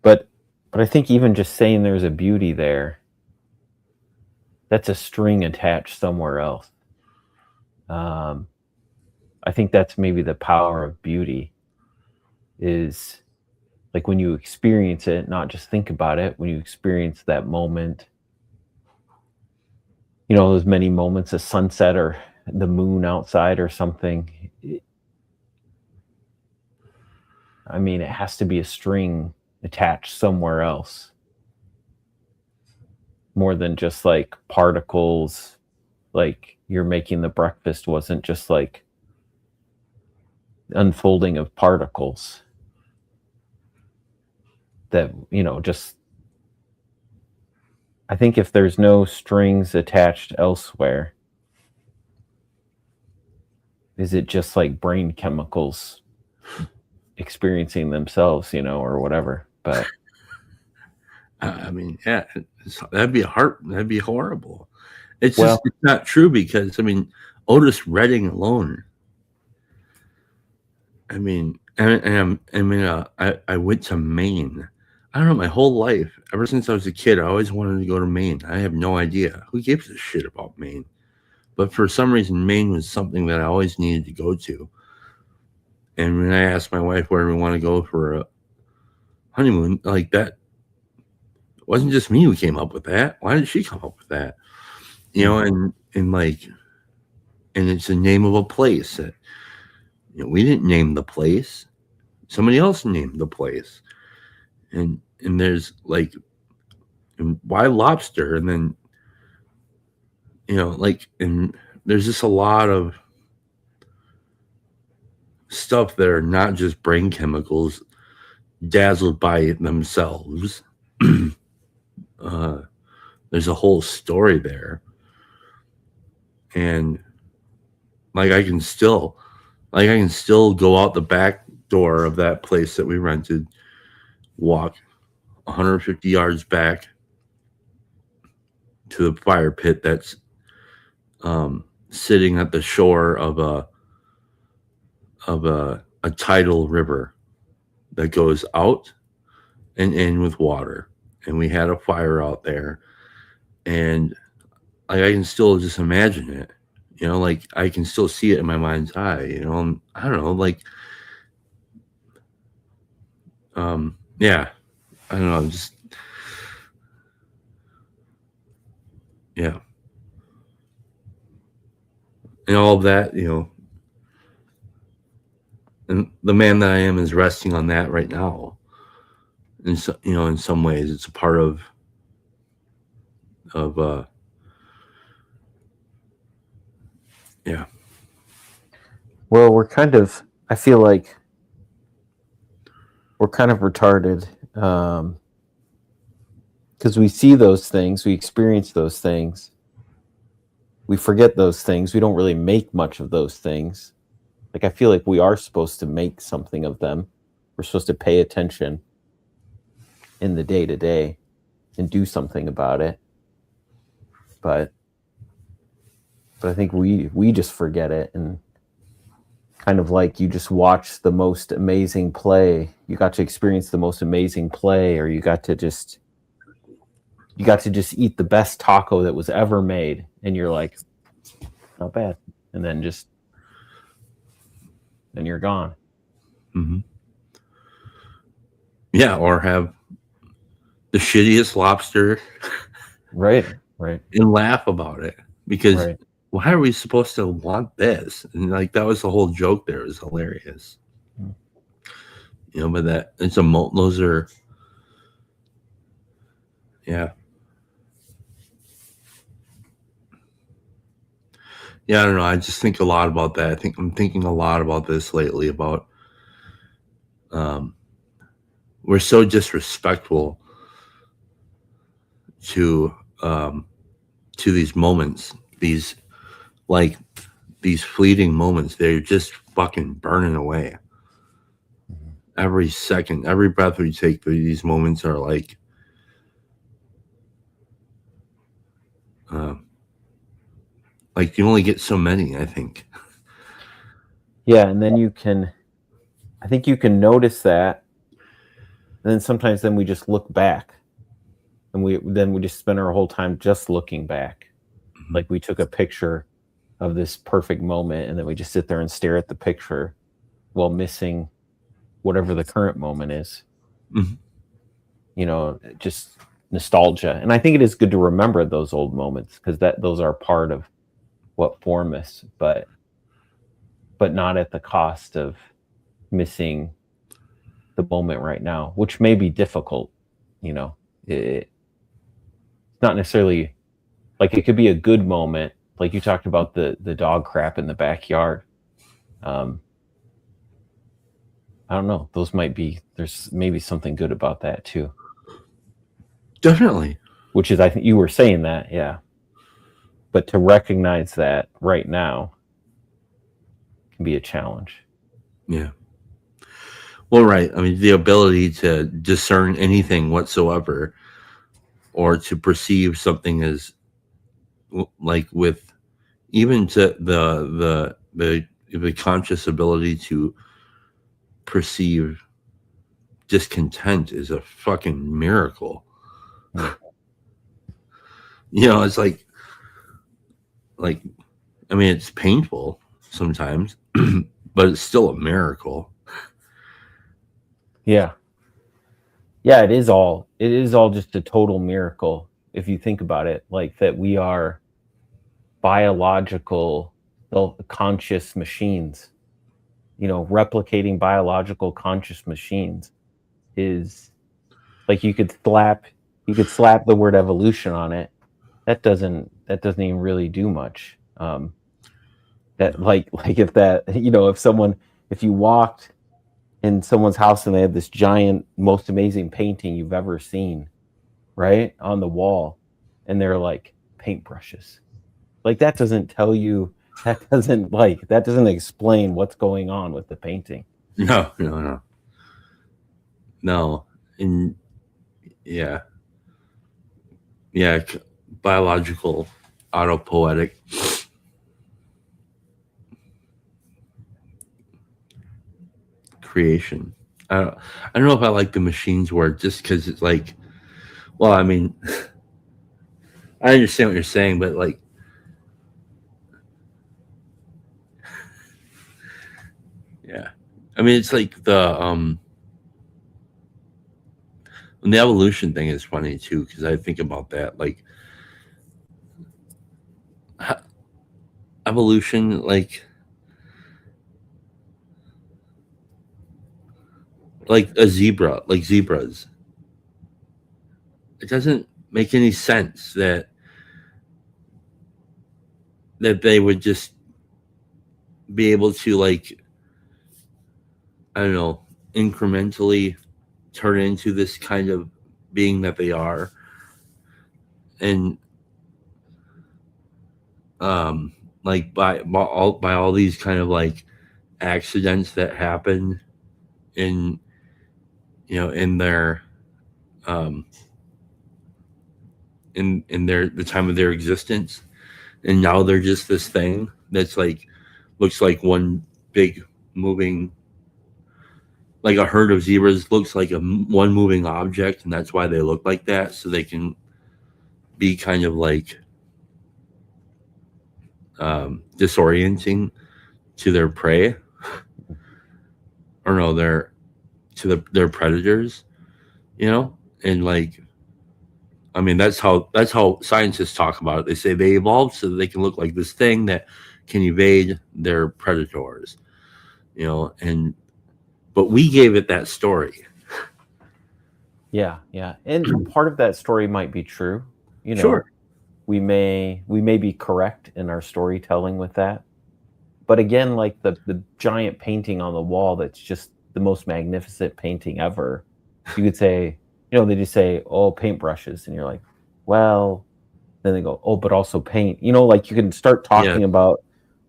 Speaker 2: but I think even just saying there's a beauty there, that's a string attached somewhere else. I think that's maybe the power of beauty, is like when you experience it, not just think about it, when you experience that moment, those many moments, a sunset or the moon outside or something. I mean, it has to be a string attached somewhere else, more than just like particles. Like you're making the breakfast wasn't just like unfolding of particles that, just, I think if there's no strings attached elsewhere, is it just like brain chemicals experiencing themselves, or whatever? But
Speaker 1: I mean, yeah, that'd be horrible. It's just it's not true, because I mean, Otis Redding alone. I mean, I went to Maine. I don't know, my whole life, ever since I was a kid, I always wanted to go to Maine. I have no idea who gives a shit about Maine, but for some reason, Maine was something that I always needed to go to. And when I asked my wife where we want to go for a honeymoon, like that, it wasn't just me who came up with that. Why did she come up with that? And it's the name of a place that we didn't name the place. Somebody else named the place. And there's like, why lobster? And then, and there's just a lot of stuff that are not just brain chemicals dazzled by themselves. There's a whole story there. And like I can still go out the back door of that place that we rented, walk 150 yards back to the fire pit that's sitting at the shore of a tidal river that goes out and in with water. And we had a fire out there, and like I can still just imagine it, like I can still see it in my mind's eye, and I don't know, like, yeah, I don't know, just, yeah, and all of that, and the man that I am is resting on that right now. And so, in some ways, it's a part of yeah.
Speaker 2: Well, I feel like we're kind of retarded, because we see those things, we experience those things, we forget those things, we don't really make much of those things. Like I feel like we are supposed to make something of them. We're supposed to pay attention. in the day to day and do something about it. But I think we just forget it, and kind of like you just watched the most amazing play. You got to experience the most amazing play, or you got to just eat the best taco that was ever made, and you're like, not bad, and then you're gone.
Speaker 1: Mm-hmm. Yeah, or have the shittiest lobster,
Speaker 2: Right.
Speaker 1: and laugh about it, because
Speaker 2: Right.
Speaker 1: why are we supposed to want this? And like that was the whole joke there. It was hilarious. But that it's those are, yeah. Yeah, I don't know. I just think a lot about that. I think I'm thinking a lot about this lately about we're so disrespectful to these moments, these fleeting moments. They're just fucking burning away. Every second, every breath we take, these moments are like you only get so many, I think.
Speaker 2: Yeah, and then I think you can notice that, and then sometimes we just look back, and we just spend our whole time just looking back.
Speaker 1: Mm-hmm.
Speaker 2: Like we took a picture of this perfect moment, and then we just sit there and stare at the picture while missing whatever the current moment is.
Speaker 1: Mm-hmm.
Speaker 2: Just nostalgia. And I think it is good to remember those old moments, because those are part of what form us, but not at the cost of missing the moment right now, which may be difficult. It's not necessarily like, it could be a good moment, like you talked about the dog crap in the backyard. I don't know, there's maybe something good about that too.
Speaker 1: Definitely.
Speaker 2: Which is, I think you were saying that, yeah. But to recognize that right now can be a challenge.
Speaker 1: Yeah. Well, right. I mean, the ability to discern anything whatsoever, or to perceive something as like with even to the conscious ability to perceive discontent is a fucking miracle. It's like I mean, it's painful sometimes, but it's still a miracle.
Speaker 2: Yeah, it is all just a total miracle if you think about it, like that we are biological conscious machines. Replicating biological conscious machines is like, you could slap the word evolution on it. That doesn't even really do much. That like if you walked in someone's house and they had this giant, most amazing painting you've ever seen, right, on the wall, and they're like paintbrushes, like that doesn't tell you, that doesn't explain what's going on with the painting.
Speaker 1: No. And yeah, biological, autopoetic creation. I don't know if I like the machines word, just because it's like, well, I mean, I understand what you're saying, but like, yeah, I mean, it's like the evolution thing is funny too, because I think about that, like evolution, like a zebra, like zebras. It doesn't make any sense that they would just be able to, like, I don't know, incrementally turn into this kind of being that they are. And like by all these kind of like accidents that happen in in their um, in the time of their existence, and now they're just this thing that's like looks like one big moving, like a herd of zebras looks like one moving object, and that's why they look like that, so they can be kind of like disorienting to their prey, or no, their predators, and like, I mean, that's how scientists talk about it. They say they evolved so that they can look like this thing that can evade their predators, and but we gave it that story.
Speaker 2: Yeah, and part of that story might be true.
Speaker 1: Sure.
Speaker 2: We may be correct in our storytelling with that, but again, like the giant painting on the wall, that's just the most magnificent painting ever. You could say, they just say, oh, paintbrushes, and you're like, well, then they go, oh, but also paint. Like you can start talking about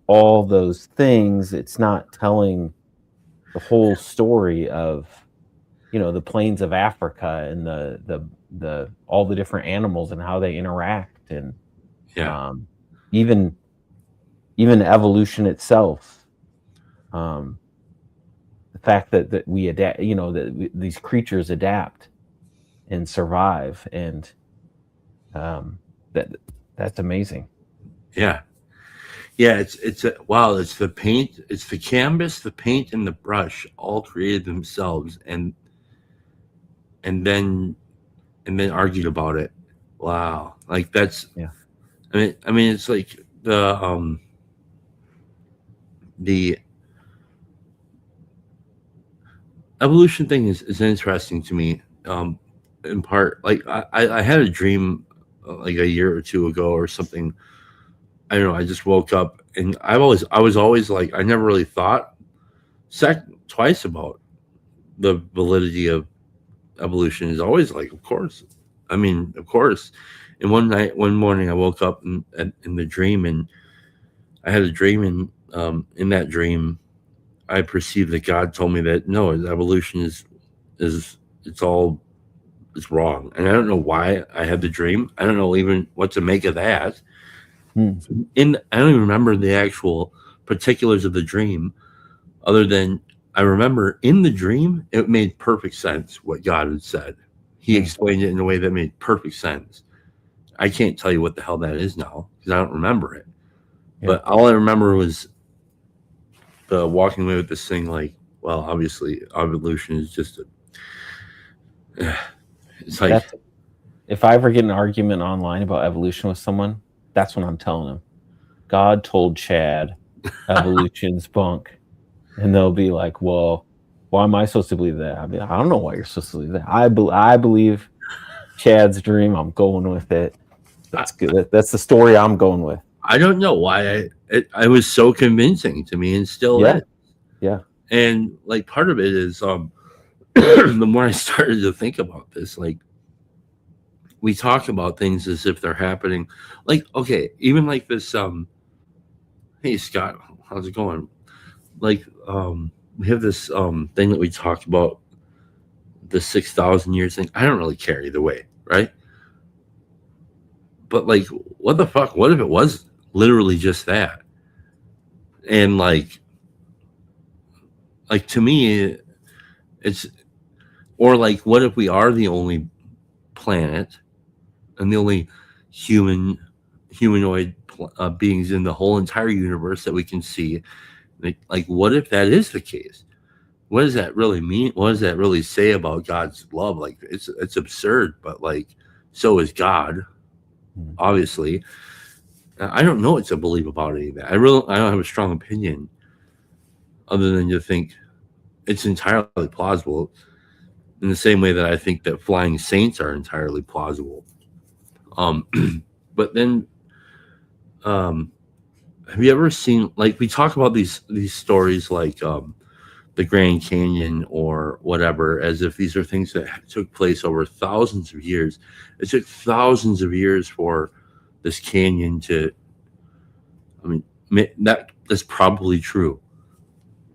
Speaker 2: all those things. It's not telling the whole story of, the plains of Africa and the all the different animals and how they interact, and even evolution itself. The fact that we adapt, these creatures adapt and survive, and that's amazing.
Speaker 1: Yeah, it's wow. It's the paint, it's the canvas, the paint, and the brush all created themselves, and then argued about it. Wow, like that's I mean, it's like the evolution thing is interesting to me. In part, like I had a dream like a year or two ago or something. I don't know. I just woke up, and I was always like, I never really thought twice about the validity of evolution. Is always like, of course. I mean, of course. And one morning, I woke up in the dream, and I had a dream, and in that dream, I perceived that God told me that no, evolution is it's wrong, and I don't know why I had the dream. I don't know even what to make of that. I don't even remember the actual particulars of the dream, other than I remember in the dream it made perfect sense what God had said. He explained it in a way that made perfect sense. I can't tell you what the hell that is now because I don't remember it. But all I remember was the walking away with this thing like, well, obviously evolution is just it's like,
Speaker 2: if I ever get an argument online about evolution with someone, that's when I'm telling them, God told Chad evolution's bunk. And they'll be like, well, why am I supposed to believe that? I mean, I don't know why you're supposed to believe that. I believe Chad's dream. I'm going with it. That's good. That's the story I'm going with.
Speaker 1: I don't know why I was so convincing to me, and still is.
Speaker 2: Yeah.
Speaker 1: And like part of it is the more I started to think about this, like we talk about things as if they're happening. Like, okay, even like this hey Scott, how's it going? Like we have this thing that we talked about, the 6,000 years thing. I don't really care either way, right? But like, what the fuck? What if it was literally just that? And like to me, it's, or like, what if we are the only planet and the only humanoid beings in the whole entire universe that we can see? Like, what if that is the case? What does that really mean? What does that really say about God's love? Like, it's absurd, but like, so is God, obviously. I don't know what to believe about any of that. I don't have a strong opinion other than to think it's entirely plausible, in the same way that I think that flying saints are entirely plausible. But then, have you ever seen, like, we talk about these stories like the Grand Canyon or whatever, as if these are things that took place over thousands of years. It took thousands of years for this canyon to, I mean, that's probably true.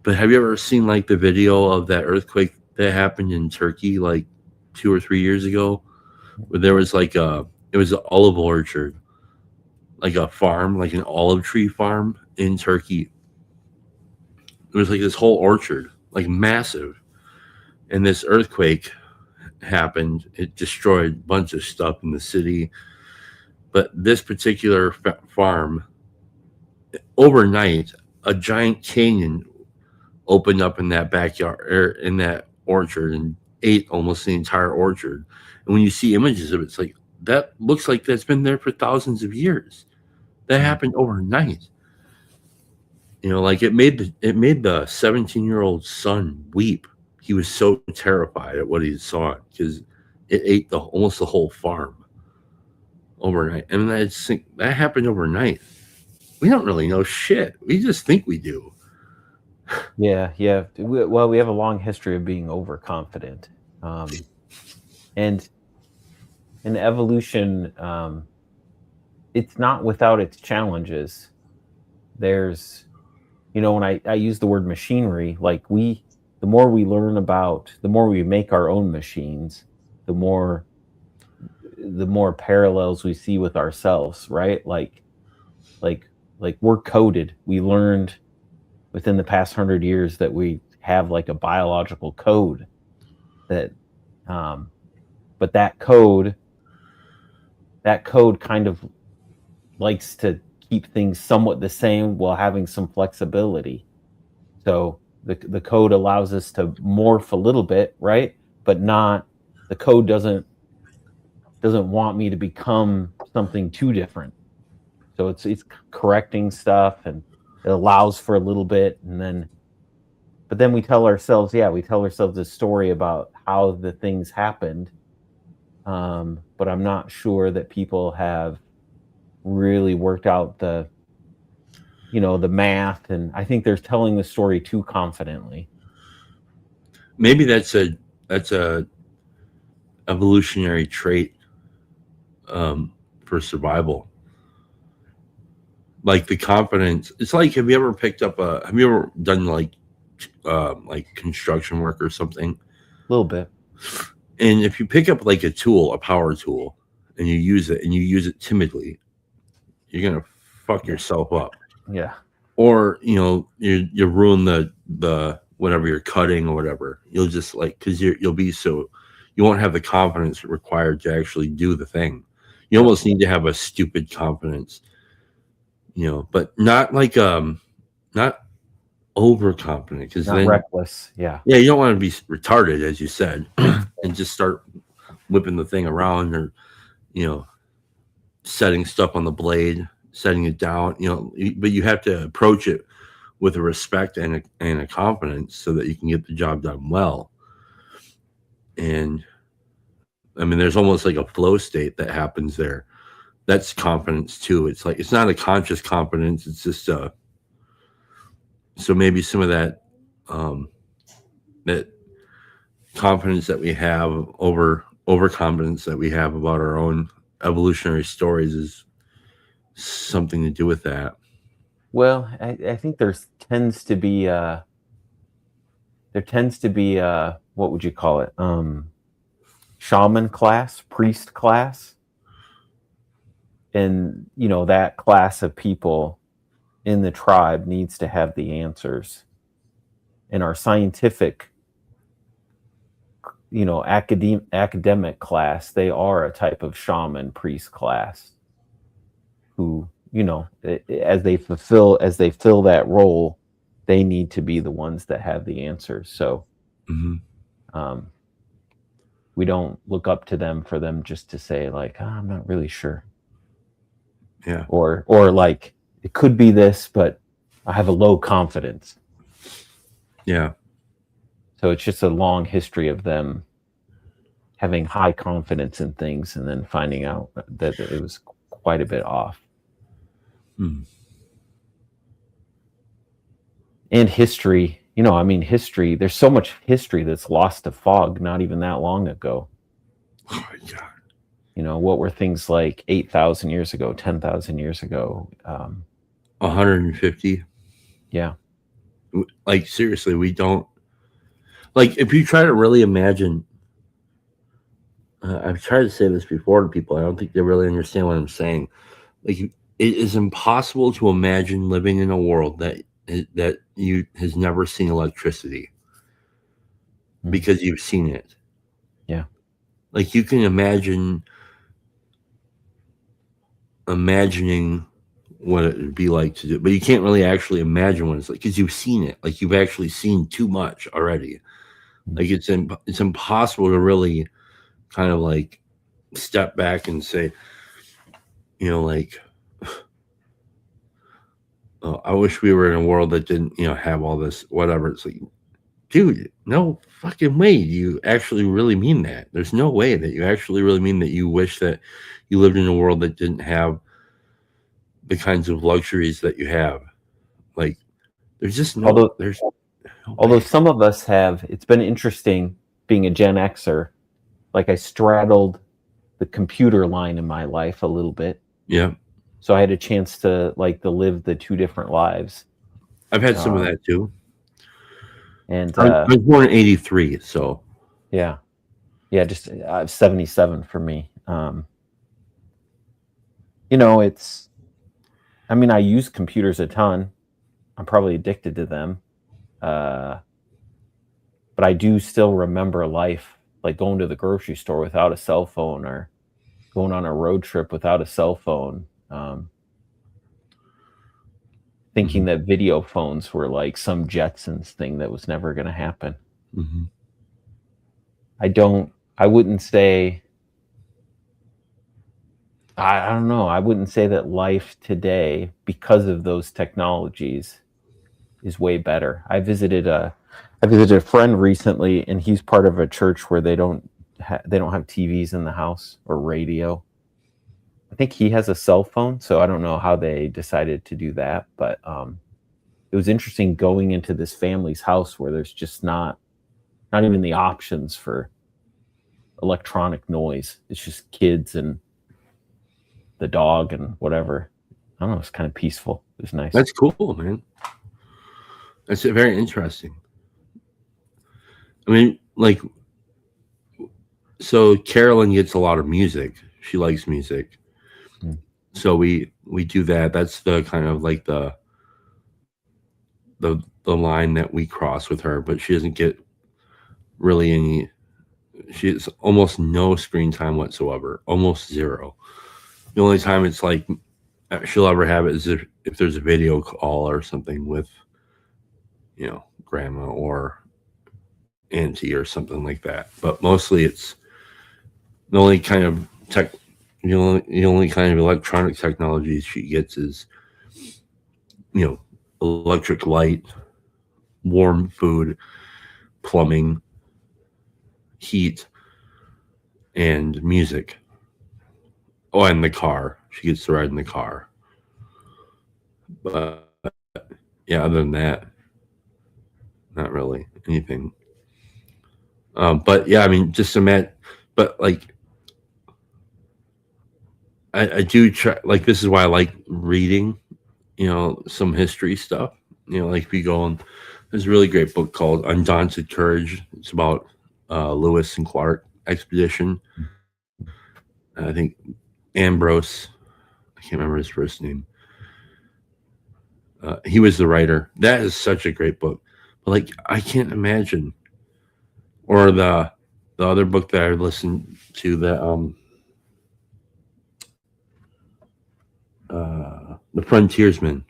Speaker 1: But have you ever seen like the video of that earthquake that happened in Turkey like 2 or 3 years ago, where there was like it was an olive orchard, like a farm, like an olive tree farm in Turkey. It was like this whole orchard, like massive. And this earthquake happened. It destroyed a bunch of stuff in the city. But this particular farm, overnight, a giant canyon opened up in that backyard, in that orchard, and ate almost the entire orchard. And when you see images of it, it's like that looks like that's been there for thousands of years. That happened overnight. Like it made the 17-year-old son weep. He was so terrified at what he saw because it ate almost the whole farm overnight. And that happened overnight. We don't really know shit. We just think we do.
Speaker 2: Yeah. We have a long history of being overconfident, and in evolution, it's not without its challenges. There's, when I use the word machinery, like the more we learn about, the more we make our own machines, the more parallels we see with ourselves, right? Like we're coded. We learned within the past 100 years that we have like a biological code that, but that code kind of likes to keep things somewhat the same while having some flexibility. So the code allows us to morph a little bit, right? But the code doesn't want me to become something too different. So it's correcting stuff, and it allows for a little bit, but then we tell ourselves this story about how the things happened. But I'm not sure that people have really worked out the math, and I think they're telling the story too confidently.
Speaker 1: Maybe that's a evolutionary trait for survival. Like the confidence. It's like, have you ever done like construction work or something?
Speaker 2: A little bit.
Speaker 1: And if you pick up like a tool, a power tool, and you use it timidly, you're gonna fuck yourself up.
Speaker 2: Yeah.
Speaker 1: Or you ruin the whatever you're cutting or whatever. You'll just because you won't have the confidence required to actually do the thing. You almost need to have a stupid confidence, but not not overconfident, because then
Speaker 2: reckless. Yeah,
Speaker 1: you don't want to be retarded, as you said, and just start whipping the thing around, or setting stuff on the blade, setting it down, but you have to approach it with a respect and a confidence so that you can get the job done well. And I mean, there's almost like a flow state that happens there. That's confidence too. It's like, it's not a conscious confidence. It's just so maybe some of that that confidence that we have, overconfidence that we have about our own evolutionary stories, is something to do with that.
Speaker 2: Well, I think there tends to be what would you call it? Shaman class, priest class. And that class of people in the tribe needs to have the answers. In our scientific, academic class, they are a type of shaman priest class who, as they fill that role, they need to be the ones that have the answers. So we don't look up to them for them just to say like, I'm not really sure.
Speaker 1: Yeah.
Speaker 2: Or like, it could be this, but I have a low confidence.
Speaker 1: Yeah.
Speaker 2: So it's just a long history of them having high confidence in things and then finding out that it was quite a bit off. And history, history, there's so much history that's lost to fog not even that long ago.
Speaker 1: Oh my God.
Speaker 2: What were things like 8,000 years ago, 10,000 years ago?
Speaker 1: 150.
Speaker 2: Yeah.
Speaker 1: Like, seriously, we don't, like, if you try to really imagine I've tried to say this before to people. I don't think they really understand what I'm saying. Like, it is impossible to imagine living in a world that you has never seen electricity because you've seen it.
Speaker 2: Yeah.
Speaker 1: Like, you can imagining what it would be like to do, but you can't really actually imagine what it's like because you've seen it. Like, you've actually seen too much already. Like, it's impossible to really kind of like step back and say, like, oh, I wish we were in a world that didn't, have all this whatever. It's like, dude, no fucking way. Do you actually really mean that? There's no way that you actually really mean that you wish that you lived in a world that didn't have the kinds of luxuries that you have. Like, there's just no.
Speaker 2: Although some of us have, it's been interesting being a Gen Xer. Like, I straddled the computer line in my life a little bit.
Speaker 1: Yeah.
Speaker 2: So I had a chance to live the two different lives.
Speaker 1: I've had some of that too.
Speaker 2: And
Speaker 1: I was born in '83, so
Speaker 2: yeah, just 77 for me. It's. I mean, I use computers a ton. I'm probably addicted to them. But I do still remember life, like going to the grocery store without a cell phone or going on a road trip without a cell phone. Thinking that video phones were like some Jetsons thing that was never going to happen.
Speaker 1: Mm-hmm.
Speaker 2: I wouldn't say, I don't know. I wouldn't say that life today, because of those technologies, is way better. I visited a friend recently, and he's part of a church where they don't have TVs in the house or radio. I think he has a cell phone, so I don't know how they decided to do that. But it was interesting going into this family's house where there's just not even the options for electronic noise. It's just kids and the dog and whatever. I don't know. It's kind of peaceful. It was nice.
Speaker 1: That's cool, man. That's very interesting. I mean, like, so Carolyn gets a lot of music. She likes music. So we do that. That's the kind of like the line that we cross with her, but she doesn't get really any. She has almost no screen time whatsoever, almost zero. The only time it's like she'll ever have it is if there's a video call or something with, grandma or auntie or something like that. But mostly it's the only kind of the only kind of electronic technology she gets is, electric light, warm food, plumbing, heat, and music. Oh, and the car. She gets to ride in the car. But yeah, other than that, not really anything. But yeah, I mean, just imagine. But like, I do try. Like, this is why I like reading. Some history stuff. Like if you go on, there's a really great book called Undaunted Courage. It's about Lewis and Clark expedition. I think Ambrose, I can't remember his first name. He was the writer. That is such a great book. But like, I can't imagine. Or the other book that I listened to, The Frontiersman.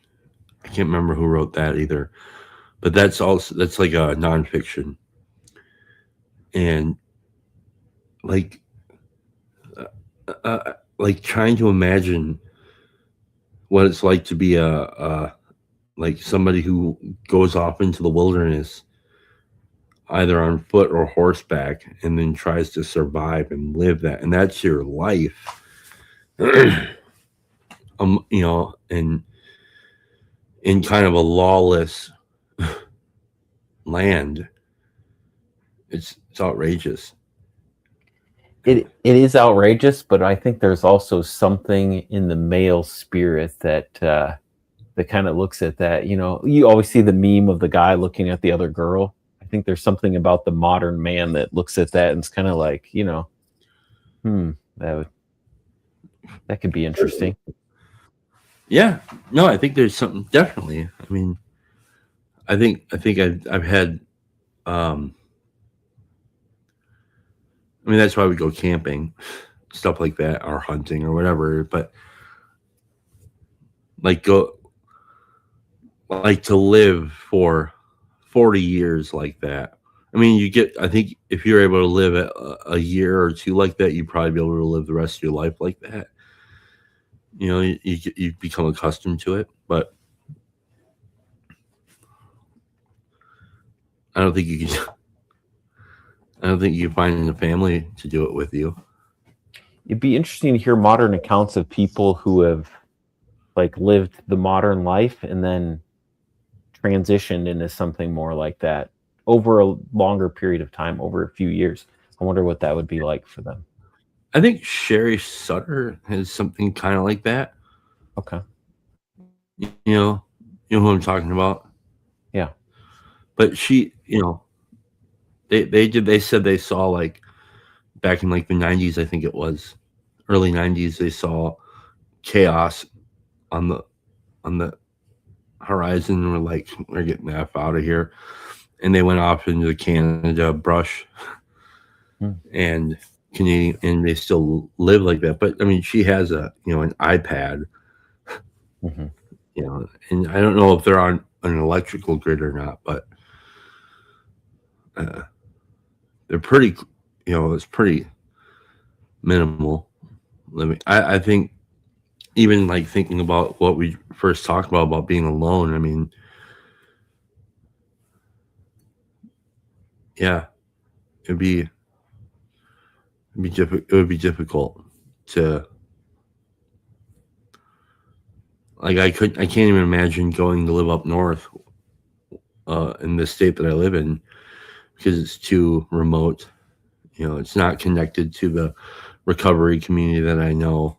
Speaker 1: I can't remember who wrote that either, but that's like a nonfiction, and like trying to imagine what it's like to be like somebody who goes off into the wilderness, either on foot or horseback, and then tries to survive and live that, and that's your life. And in kind of a lawless land, it's outrageous.
Speaker 2: It is outrageous, but I think there's also something in the male spirit that kind of looks at that. You always see the meme of the guy looking at the other girl. I think there's something about the modern man that looks at that and it's kind of like, That could be interesting.
Speaker 1: Yeah, no, I think there's something definitely. I mean, I think I've had. I mean, that's why we go camping, stuff like that, or hunting or whatever. But like to live for 40 years like that. I mean, I think if you're able to live a year or two like that, you'd probably be able to live the rest of your life like that. You know, you become accustomed to it. But I don't think you can. I don't think you can find a family to do it with you.
Speaker 2: It'd be interesting to hear modern accounts of people who have like lived the modern life and then transitioned into something more like that over a longer period of time, over a few years. I wonder what that would be like for them.
Speaker 1: I think Sherry Sutter has something kind of like that.
Speaker 2: Okay.
Speaker 1: You know who I'm talking about.
Speaker 2: Yeah.
Speaker 1: But she, they said they saw like back in like the 90s, I think it was early 90s, they saw chaos on the horizon and were like, we're getting the F out of here. And they went off into the Canada brush and Canadian, and they still live like that. But I mean, she has an iPad, and I don't know if they're on an electrical grid or not, but they're pretty, it's pretty minimal living. I think even like thinking about what we first talked about being alone. I mean, yeah, it would be difficult to like. I can't even imagine going to live up north in the state that I live in because it's too remote. It's not connected to the recovery community that I know.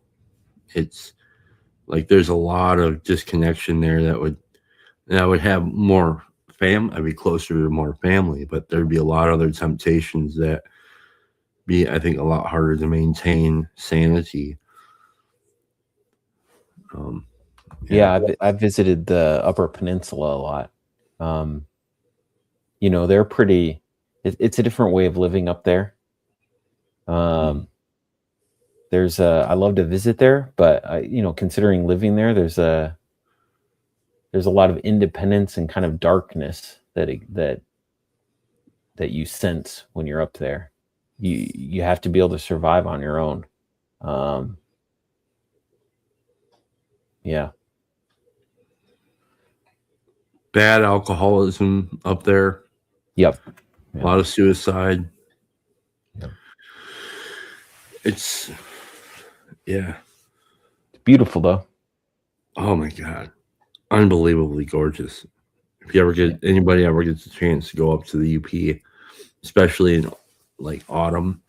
Speaker 1: It's like there's a lot of disconnection there that would have more I'd be closer to more family, but there'd be a lot of other temptations that be, I think, a lot harder to maintain sanity.
Speaker 2: I've visited the Upper Peninsula a lot. They're pretty. It's a different way of living up there. I love to visit there, but considering living there, there's a lot of independence and kind of darkness that you sense when you're up there. You have to be able to survive on your own. Yeah.
Speaker 1: Bad alcoholism up there.
Speaker 2: Yep.
Speaker 1: A lot of suicide.
Speaker 2: Yep.
Speaker 1: It's
Speaker 2: beautiful though.
Speaker 1: Oh my God. Unbelievably gorgeous. If anybody ever gets a chance to go up to the UP, especially in like autumn,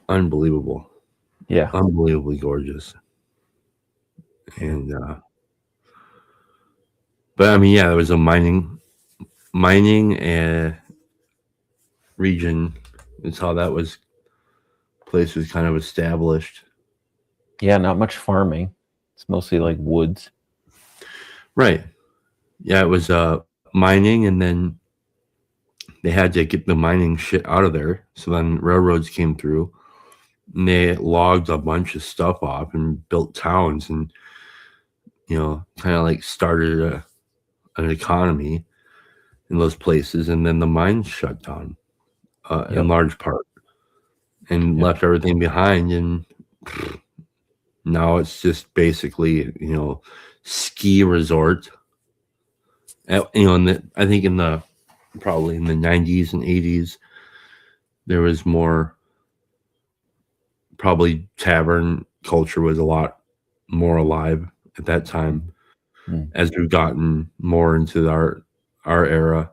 Speaker 1: unbelievable.
Speaker 2: Yeah.
Speaker 1: Unbelievably gorgeous. And but I mean, yeah, there was a mining region. That's how that place was kind of established.
Speaker 2: Yeah, not much farming. It's mostly like woods.
Speaker 1: Right. Yeah, it was mining, and then they had to get the mining shit out of there. So then railroads came through, and they logged a bunch of stuff off and built towns, and kind of like started an economy in those places. And then the mines shut down in large part, and left everything behind. And now it's just basically ski resort. I think probably in the 90s and 80s, there was more, probably tavern culture was a lot more alive at that time. As we've gotten more into our era,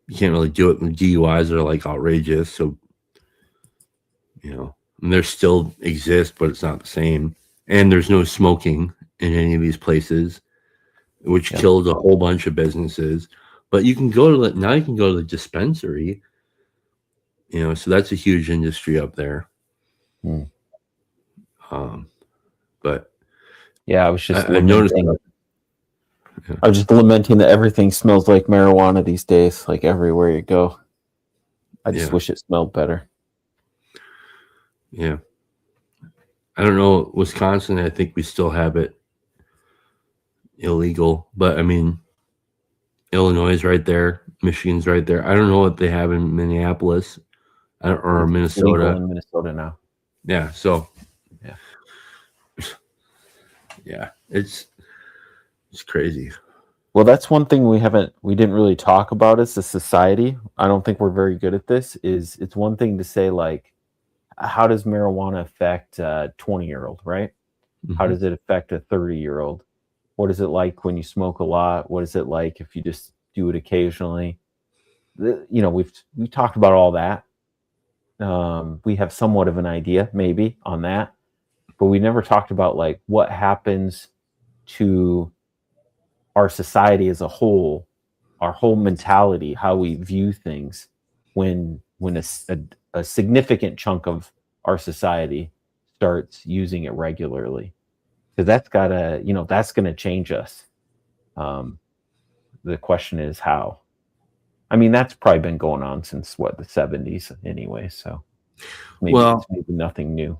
Speaker 1: you can't really do it. The DUIs are like outrageous. So, and they still exist, but it's not the same. And there's no smoking in any of these places, which killed a whole bunch of businesses. But you can go to the dispensary, so that's a huge industry up there. But
Speaker 2: Yeah, I was just
Speaker 1: I've noticed
Speaker 2: lamenting.
Speaker 1: that.
Speaker 2: I was just lamenting that everything smells like marijuana these days, like everywhere you go. I just wish it smelled better.
Speaker 1: Yeah. I don't know, Wisconsin, I think we still have it illegal, but I mean, Illinois is right there, Michigan's right there. I don't know what they have in Minneapolis or
Speaker 2: It's
Speaker 1: Minnesota.
Speaker 2: legal in Minnesota now.
Speaker 1: Yeah, so
Speaker 2: Yeah.
Speaker 1: yeah, it's crazy.
Speaker 2: Well, that's one thing we didn't really talk about as a society. I don't think we're very good at this. Is it's one thing to say like, how does marijuana affect a 20-year-old, right? How does it affect a 30-year-old? What is it like when you smoke a lot? What is it like if you just do it occasionally? We've talked about all that. We have somewhat of an idea, maybe, on that, but we never talked about like what happens to our society as a whole, our whole mentality, how we view things when a significant chunk of our society starts using it regularly. Because that's gonna change us. The question is how. I mean, that's probably been going on since what, the 70s anyway. So it's maybe nothing new.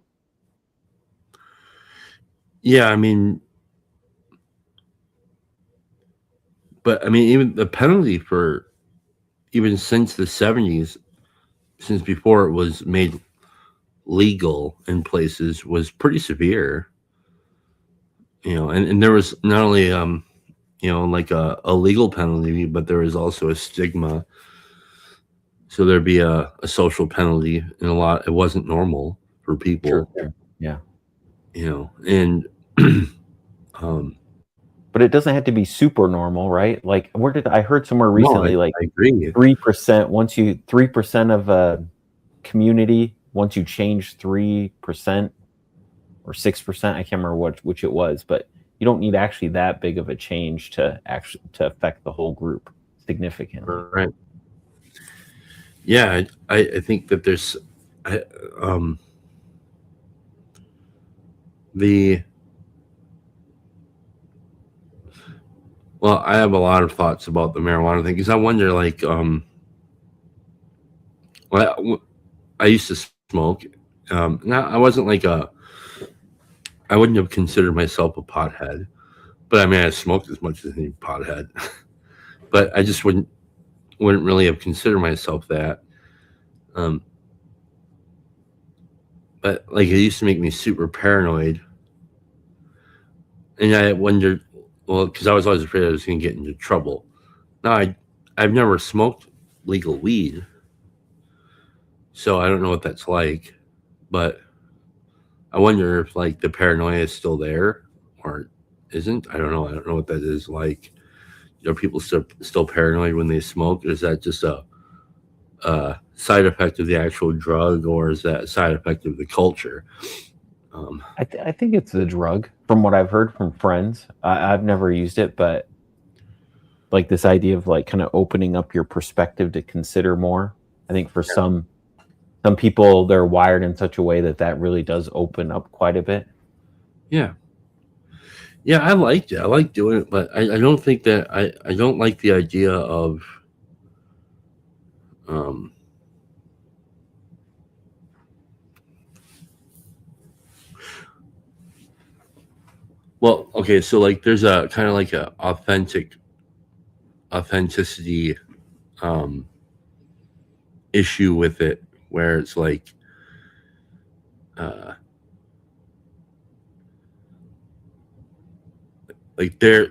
Speaker 1: Yeah, I mean, but I mean, even the penalty for even since the 70s, since before it was made legal in places, was pretty severe. And there was not only like a legal penalty, but there was also a stigma. So there'd be a social penalty, and it wasn't normal for people.
Speaker 2: Sure. Yeah.
Speaker 1: And
Speaker 2: but it doesn't have to be super normal, right? Like, I heard somewhere recently,
Speaker 1: I agree.
Speaker 2: 3%, 3% of a community, once you change 3% or 6%, I can't remember which it was, but you don't need actually that big of a change to affect the whole group significantly.
Speaker 1: Right. Yeah, I think that there's well, I have a lot of thoughts about the marijuana thing because I wonder, like, well, I used to smoke. Now I wasn't like I wouldn't have considered myself a pothead, but I mean, I smoked as much as any pothead, but I just wouldn't really have considered myself that. But like, it used to make me super paranoid, and I wondered, well, because I was always afraid I was going to get into trouble. Now I've never smoked legal weed, so I don't know what that's like, but I wonder if like the paranoia is still there or isn't. I don't know. I don't know what that is like. Are people still paranoid when they smoke? Is that just a side effect of the actual drug, or is that a side effect of the culture?
Speaker 2: I think it's the drug, from what I've heard from friends. I've never used it, but like this idea of like kind of opening up your perspective to consider more. I think for some people, they're wired in such a way that really does open up quite a bit.
Speaker 1: Yeah. Yeah, I liked it. I like doing it, but I don't think that I don't like the idea of well, okay, so like there's a kind of like a authenticity issue with it where it's like they're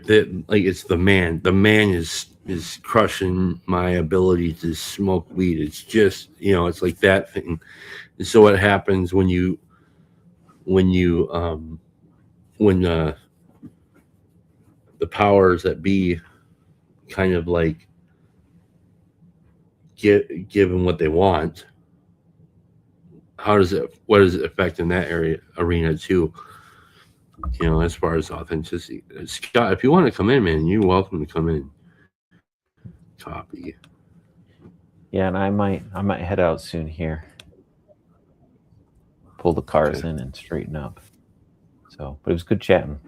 Speaker 1: like it's the man is crushing my ability to smoke weed. It's just it's like that thing. And so what happens when the powers that be kind of like give them what they want, what does it affect in that arena too, as far as authenticity? Scott, if you want to come in, man, you're welcome to come in. Copy.
Speaker 2: Yeah, and I might head out soon here. pull the cars
Speaker 1: Okay.
Speaker 2: in and straighten up. So, but it was good chatting.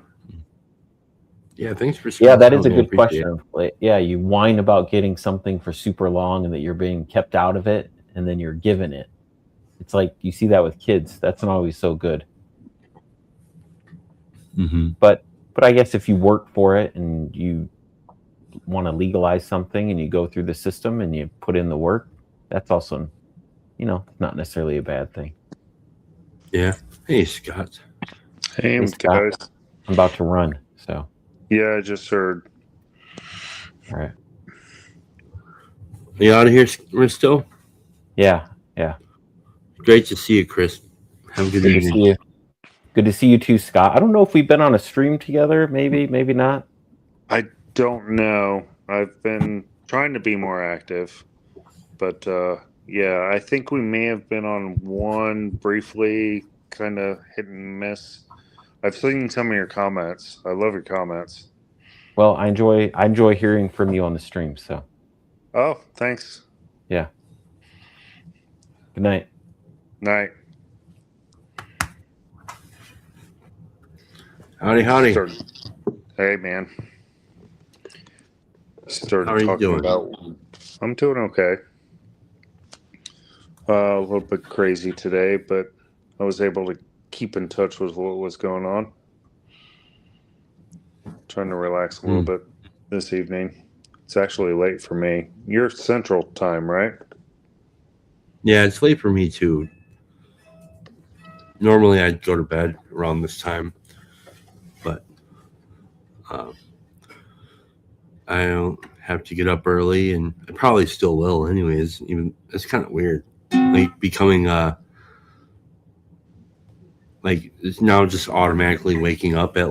Speaker 1: Yeah, thanks for
Speaker 2: Yeah, that
Speaker 1: speaking
Speaker 2: is
Speaker 1: with
Speaker 2: a
Speaker 1: me. I
Speaker 2: good
Speaker 1: appreciate
Speaker 2: question. Like, yeah, you whine about getting something for super long and that you're being kept out of it, and then you're given it. It's like you see that with kids. That's not always so good.
Speaker 1: it. Mm-hmm.
Speaker 2: But I guess if you work for it and you want to legalize something and you go through the system and you put in the work, that's also, not necessarily a bad thing.
Speaker 1: Yeah. Hey, Scott.
Speaker 3: Hey,
Speaker 2: Hey, Scott,
Speaker 3: guys.
Speaker 2: I'm about to run. So,
Speaker 3: Yeah, I just heard.
Speaker 2: all right.
Speaker 1: Are you out of here, still?
Speaker 2: Yeah.
Speaker 1: Great to see you, Chris. Have a good
Speaker 2: Good to
Speaker 1: evening.
Speaker 2: see you. Good to see you too, Scott. I don't know if we've been on a stream together. Maybe not.
Speaker 3: I don't know. I've been trying to be more active, but yeah, I think we may have been on one briefly, kind of hit and miss. I've seen some of your comments. I love your comments.
Speaker 2: Well, I enjoy hearing from you on the stream. So,
Speaker 3: Oh, thanks.
Speaker 2: yeah. Good night.
Speaker 3: Night.
Speaker 1: Howdy.
Speaker 3: Hey, man. Started
Speaker 1: How are you
Speaker 3: talking
Speaker 1: doing?
Speaker 3: about. I'm doing okay. A little bit crazy today, but I was able to keep in touch with what was going on. Trying to relax a little bit this evening. It's actually late for me. You're Central Time, right?
Speaker 1: Yeah, it's late for me too. Normally, I'd go to bed around this time, but I don't have to get up early, and I probably still will, anyways. Even it's kind of weird, like becoming like it's now just automatically waking up at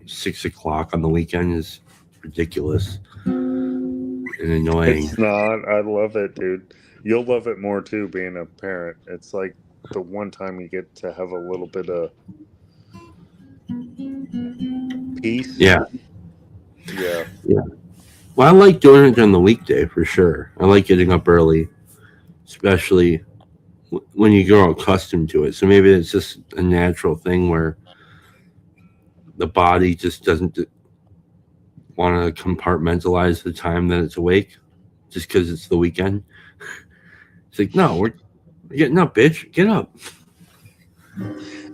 Speaker 1: 6 o'clock on the weekend is ridiculous and annoying.
Speaker 3: It's not. I love it, dude. You'll love it more too, being a parent. It's like the one time you get to have a little bit of peace.
Speaker 1: Yeah.
Speaker 3: Yeah.
Speaker 1: Well, I like doing it during the weekday for sure. I like getting up early, especially when you grow accustomed to it. So maybe it's just a natural thing where the body just doesn't want to compartmentalize the time that it's awake just because it's the weekend. It's like, no, we're getting up, bitch. Get up.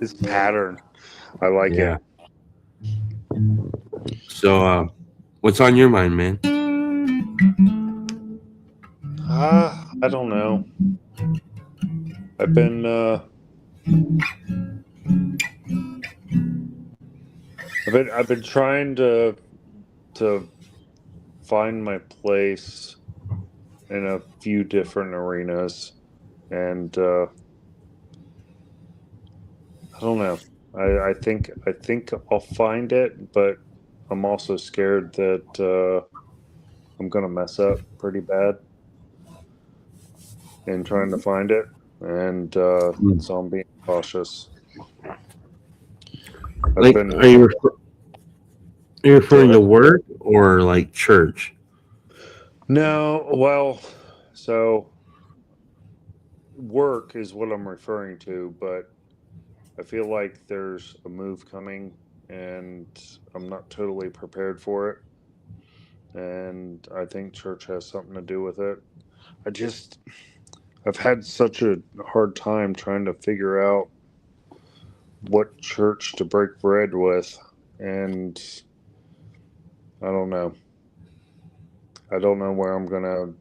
Speaker 3: It's pattern. I like it.
Speaker 1: So, what's on your mind, man?
Speaker 3: I don't know. I've been I've been trying to find my place in a few different arenas, and I don't know. I think I'll find it, but I'm also scared that I'm gonna mess up pretty bad in trying to find it, and so I'm being cautious.
Speaker 1: Like, are you referring to work or like church?
Speaker 3: No, well, so work is what I'm referring to, but I feel like there's a move coming and I'm not totally prepared for it. And I think church has something to do with it. I've had such a hard time trying to figure out what church to break bread with. And I don't know. I don't know where I'm going to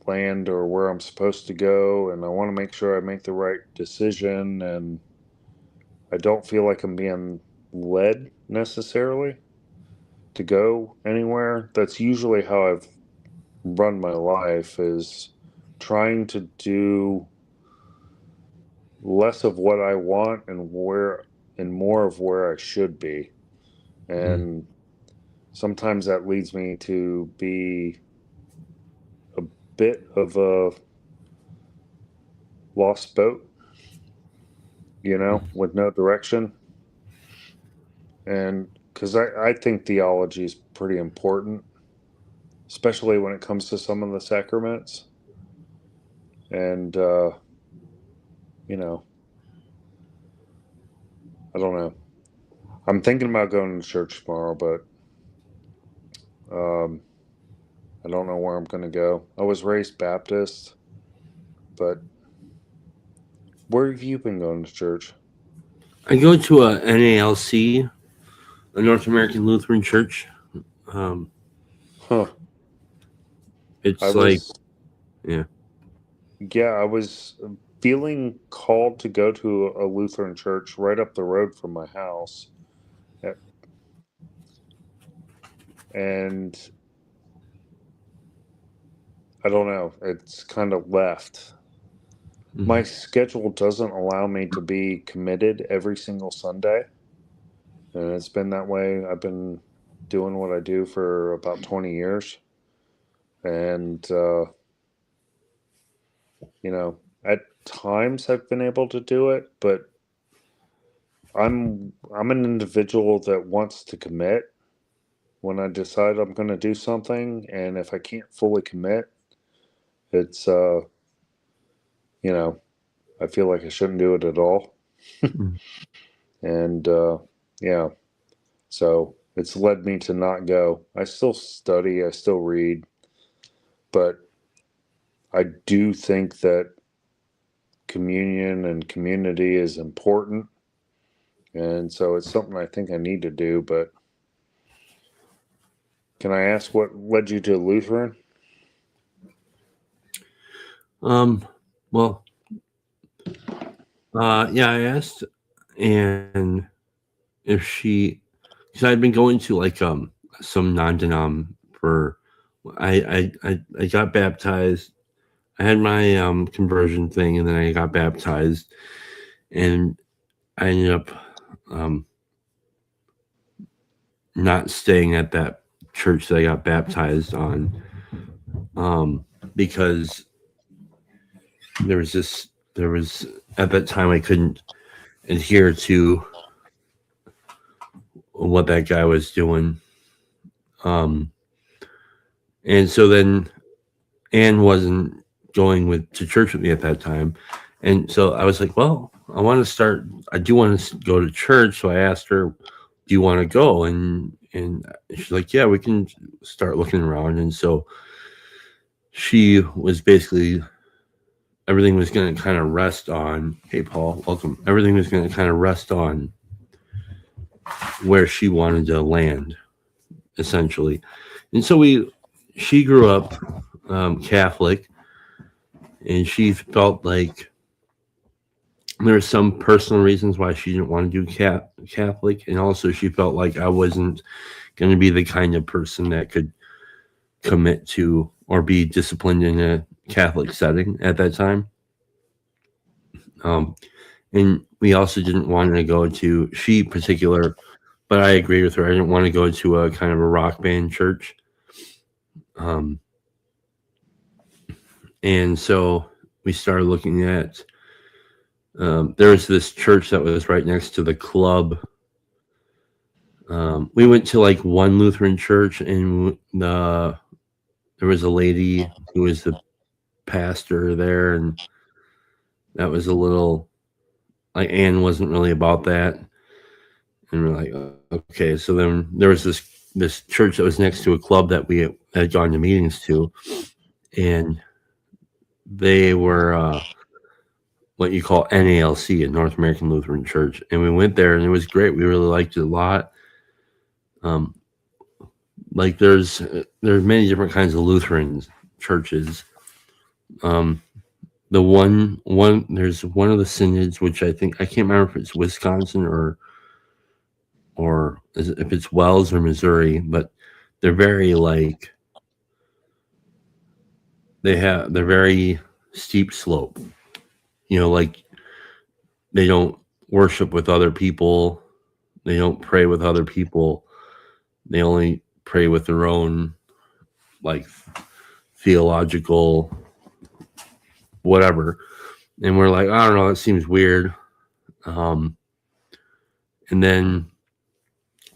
Speaker 3: land or where I'm supposed to go. And I want to make sure I make the right decision. And I don't feel like I'm being led necessarily to go anywhere. That's usually how I've run my life, is trying to do less of what I want and more of where I should be. And sometimes that leads me to be a bit of a lost boat, with no direction. And because I think theology is pretty important, especially when it comes to some of the sacraments. And, I don't know. I'm thinking about going to church tomorrow, but I don't know where I'm going to go. I was raised Baptist, but where have you been going to church?
Speaker 1: I go to a NALC, a North American Lutheran Church.
Speaker 3: Huh.
Speaker 1: It's
Speaker 3: I
Speaker 1: like,
Speaker 3: was,
Speaker 1: yeah.
Speaker 3: yeah, I was feeling called to go to a Lutheran church right up the road from my house. And I don't know, it's kind of left. My schedule doesn't allow me to be committed every single Sunday. And it's been that way. I've been doing what I do for about 20 years. And, at times I've been able to do it, but I'm an individual that wants to commit when I decide I'm going to do something, and if I can't fully commit, it's I feel like I shouldn't do it at all. And yeah, so it's led me to not go. I still study, I still read, but I do think that communion and community is important. And so it's something I think I need to do, but can I ask what led you to Lutheran?
Speaker 1: Well, yeah, I asked, and if because I'd been going to like some non-denom for, I got baptized. I had my conversion thing, and then I got baptized, and I ended up not staying at that church that I got baptized on, because there was at that time I couldn't adhere to what that guy was doing, and so then Anne wasn't going to church with me at that time, and so I was like, well, I do want to go to church. So I asked her, do you want to go? And she's like, yeah, we can start looking around. And so she was basically, everything was going to kind of rest on, hey, Paul, welcome. Everything was going to kind of rest on where she wanted to land, essentially. And so she grew up Catholic, and she felt like there were some personal reasons why she didn't want to do Catholic, and also she felt like I wasn't going to be the kind of person that could commit to or be disciplined in a Catholic setting at that time. And we also didn't want to go to, but I agree with her. I didn't want to go to a kind of a rock band church. And so we started looking at, there was this church that was right next to the club. We went to like one Lutheran church, and there was a lady who was the pastor there, and that was a little, like, Anne wasn't really about that. And we're like, okay. So then there was this church that was next to a club that we had gone to meetings to, and they were what you call NALC, a North American Lutheran Church. And we went there, and it was great. We really liked it a lot. Like there's many different kinds of Lutheran churches. The one there's one of the synods, which I can't remember if it's Wisconsin or if it's Wells or Missouri, but they're very they're very steep slope. Like they don't worship with other people. They don't pray with other people. They only pray with their own, like, theological whatever. And we're like, I don't know, that seems weird. And then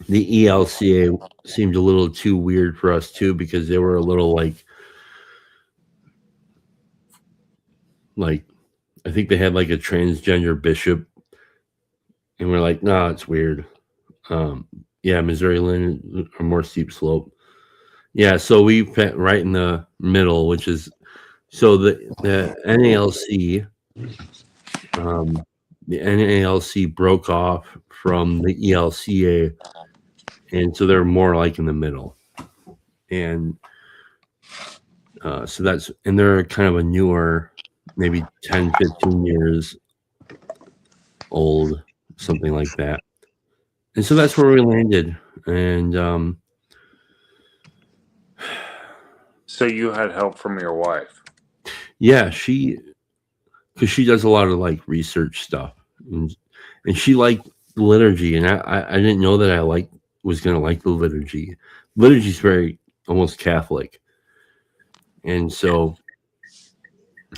Speaker 1: the ELCA seemed a little too weird for us too, because they were a little like I think they had like a transgender bishop and we're like, no, it's weird. Yeah, Missouri Lynn, a more steep slope. Yeah, so we fit right in the middle, which is so the NALC, the NALC broke off from the ELCA, and so they're more like in the middle, and so that's, and they're kind of a newer, maybe 10, 15 years old, something like that. And so that's where we landed. And
Speaker 3: So you had help from your wife.
Speaker 1: yeah, because she does a lot of like research stuff, and she liked liturgy, and I didn't know that I was gonna like the liturgy. Liturgy is very almost Catholic, and so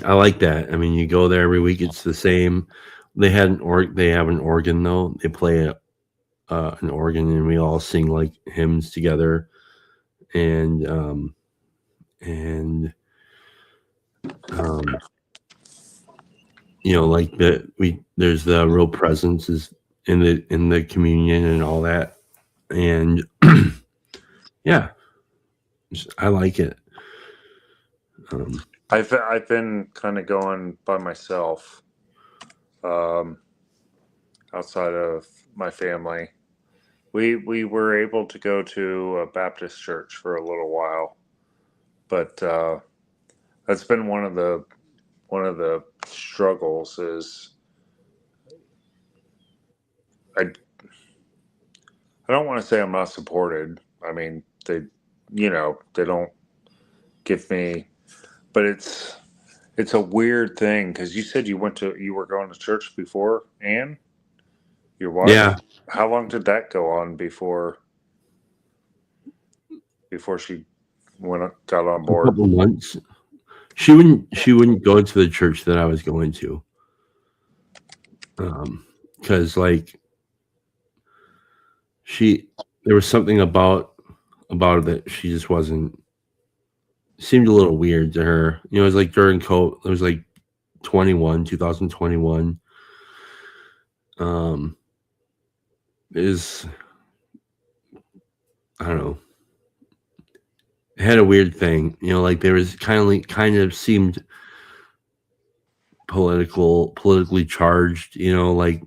Speaker 1: I like that. I mean, you go there every week; it's the same. They have an organ though. They play an organ, and we all sing like hymns together, and and like there's the real presence is in the communion and all that, and yeah, I like it.
Speaker 3: I've been kind of going by myself, outside of my family. We were able to go to a Baptist church for a little while, but that's been one of the struggles. Is I don't want to say I'm not supported. I mean, they don't give me, but it's a weird thing because you said you were going to church before, Anne, your wife.
Speaker 1: Yeah,
Speaker 3: How long did that go on before she got on
Speaker 1: a
Speaker 3: board?
Speaker 1: couple months. She wouldn't go to the church that I was going to, because like there was something about it that she just wasn't, seemed a little weird to her. It was like during COVID. It was like 2021. Is I don't know. It had a weird thing, like there was kind of seemed politically charged. Like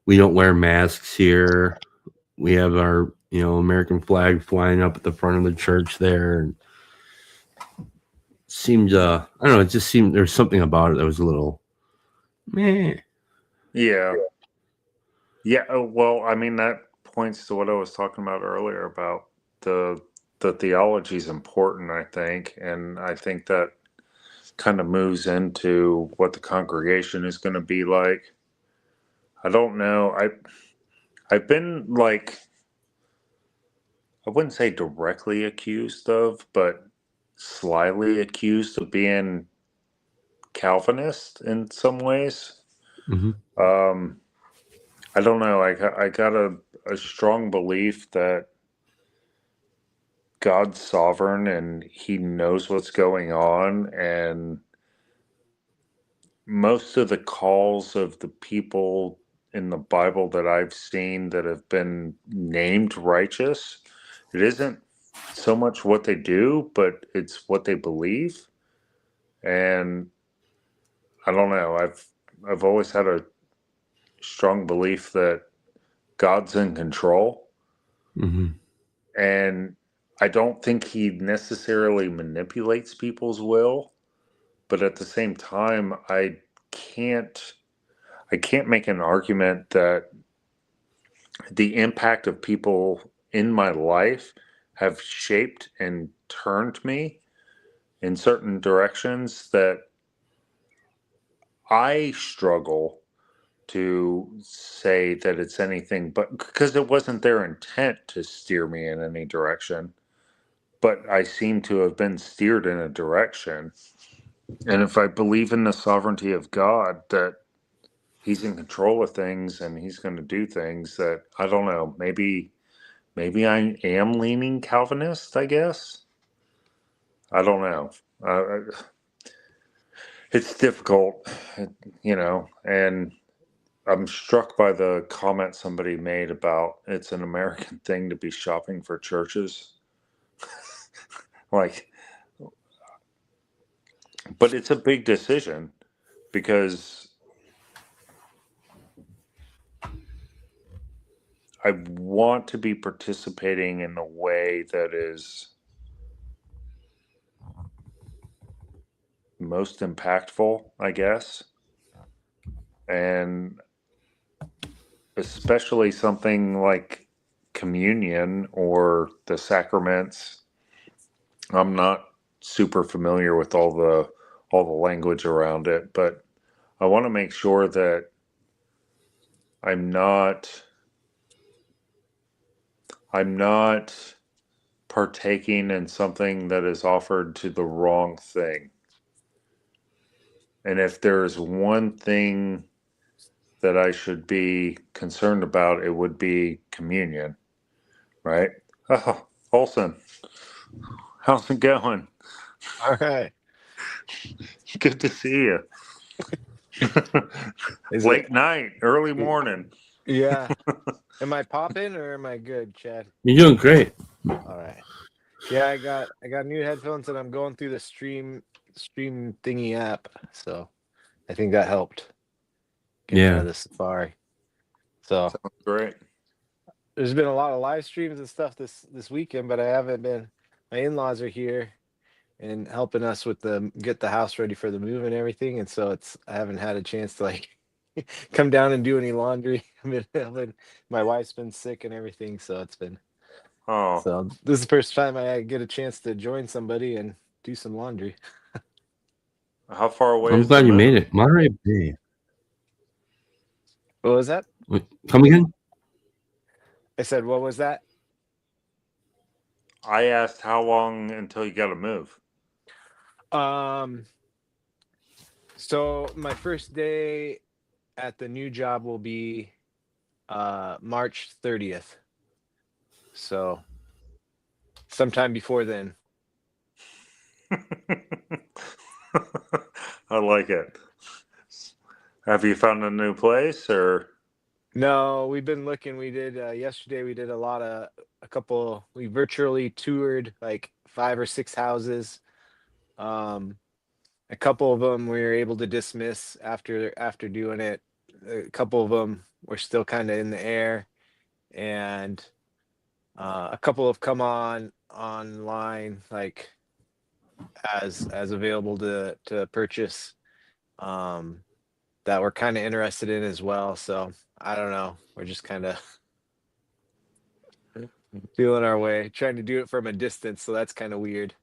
Speaker 1: we don't wear masks here. We have our American flag flying up at the front of the church there, and seemed I don't know. It just seemed there was something about it that was a little meh.
Speaker 3: Yeah. Yeah. Well, I mean, that points to what I was talking about earlier about the theology is important, I think, and I think that kind of moves into what the congregation is going to be like. I don't know. I've been like, I wouldn't say directly accused of, but slyly accused of being Calvinist in some ways.
Speaker 1: Mm-hmm.
Speaker 3: I don't know. I got a strong belief that God's sovereign and He knows what's going on, and most of the calls of the people in the Bible that I've seen that have been named righteous, it isn't so much what they do, but it's what they believe. And I don't know. I've always had a strong belief that God's in control,
Speaker 1: Mm-hmm.
Speaker 3: and I don't think He necessarily manipulates people's will, but at the same time, can't I can't make an argument that the impact of people in my life have shaped and turned me in certain directions that I struggle to say that it's anything but, because it wasn't their intent to steer me in any direction, but I seem to have been steered in a direction. And if I believe in the sovereignty of God, that He's in control of things and He's going to do things, that I don't know, maybe I am leaning Calvinist, I guess. I don't know. It's difficult, and I'm struck by the comment somebody made about it's an American thing to be shopping for churches. Like, but it's a big decision because I want to be participating in a way that is most impactful, I guess. And especially something like communion or the sacraments. I'm not super familiar with all the language around it, but I want to make sure that I'm not partaking in something that is offered to the wrong thing. And if there's one thing that I should be concerned about, it would be communion, right? Oh, Olson, how's it going?
Speaker 4: All right.
Speaker 3: Good to see you.
Speaker 4: Is
Speaker 3: Late
Speaker 4: it?
Speaker 3: night, early morning.
Speaker 4: Yeah. Am I popping or am I good, Chad?
Speaker 1: You're doing great.
Speaker 4: All right. Yeah, I got new headphones and I'm going through the stream thingy app, so I think that helped getting out
Speaker 1: Yeah.
Speaker 4: of the Safari. So
Speaker 3: Great.
Speaker 4: there's been a lot of live streams and stuff this weekend, but I haven't been. My in-laws are here and helping us with get the house ready for the move and everything, and so I haven't had a chance to like come down and do any laundry. My wife's been sick and everything, so it's been.
Speaker 3: Oh,
Speaker 4: So this is the first time I get a chance to join somebody and do some laundry.
Speaker 3: how far away
Speaker 1: I'm
Speaker 3: is the
Speaker 1: glad you
Speaker 3: move?
Speaker 1: made it. Monterey Bay.
Speaker 4: What was that?
Speaker 1: Wait, come again?
Speaker 4: I said, what was that?
Speaker 3: I asked how long until you got to move.
Speaker 4: So my first day at the new job will be March 30th. So sometime before then.
Speaker 3: I like it. Have you found a new place or?
Speaker 4: No, we've been looking. We did yesterday. We did we virtually toured like 5 or 6 houses. A couple of them we were able to dismiss after doing it. A couple of them were still kind of in the air, and a couple have come online like as available to purchase, that we're kind of interested in as well. So I don't know. We're just kind of feeling our way, trying to do it from a distance. So that's kind of weird.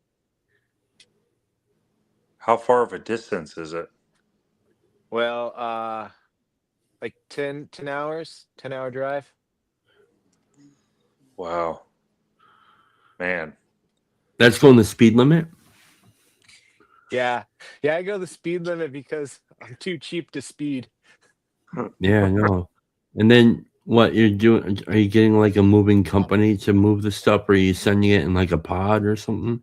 Speaker 3: How far of a distance is it?
Speaker 4: Well, like 10 hours, 10-hour drive.
Speaker 3: Wow. Man.
Speaker 1: That's going the speed limit?
Speaker 4: Yeah. I go the speed limit because I'm too cheap to speed.
Speaker 1: Yeah, I know. And then what you're doing? Are you getting like a moving company to move the stuff, or are you sending it in like a pod or something?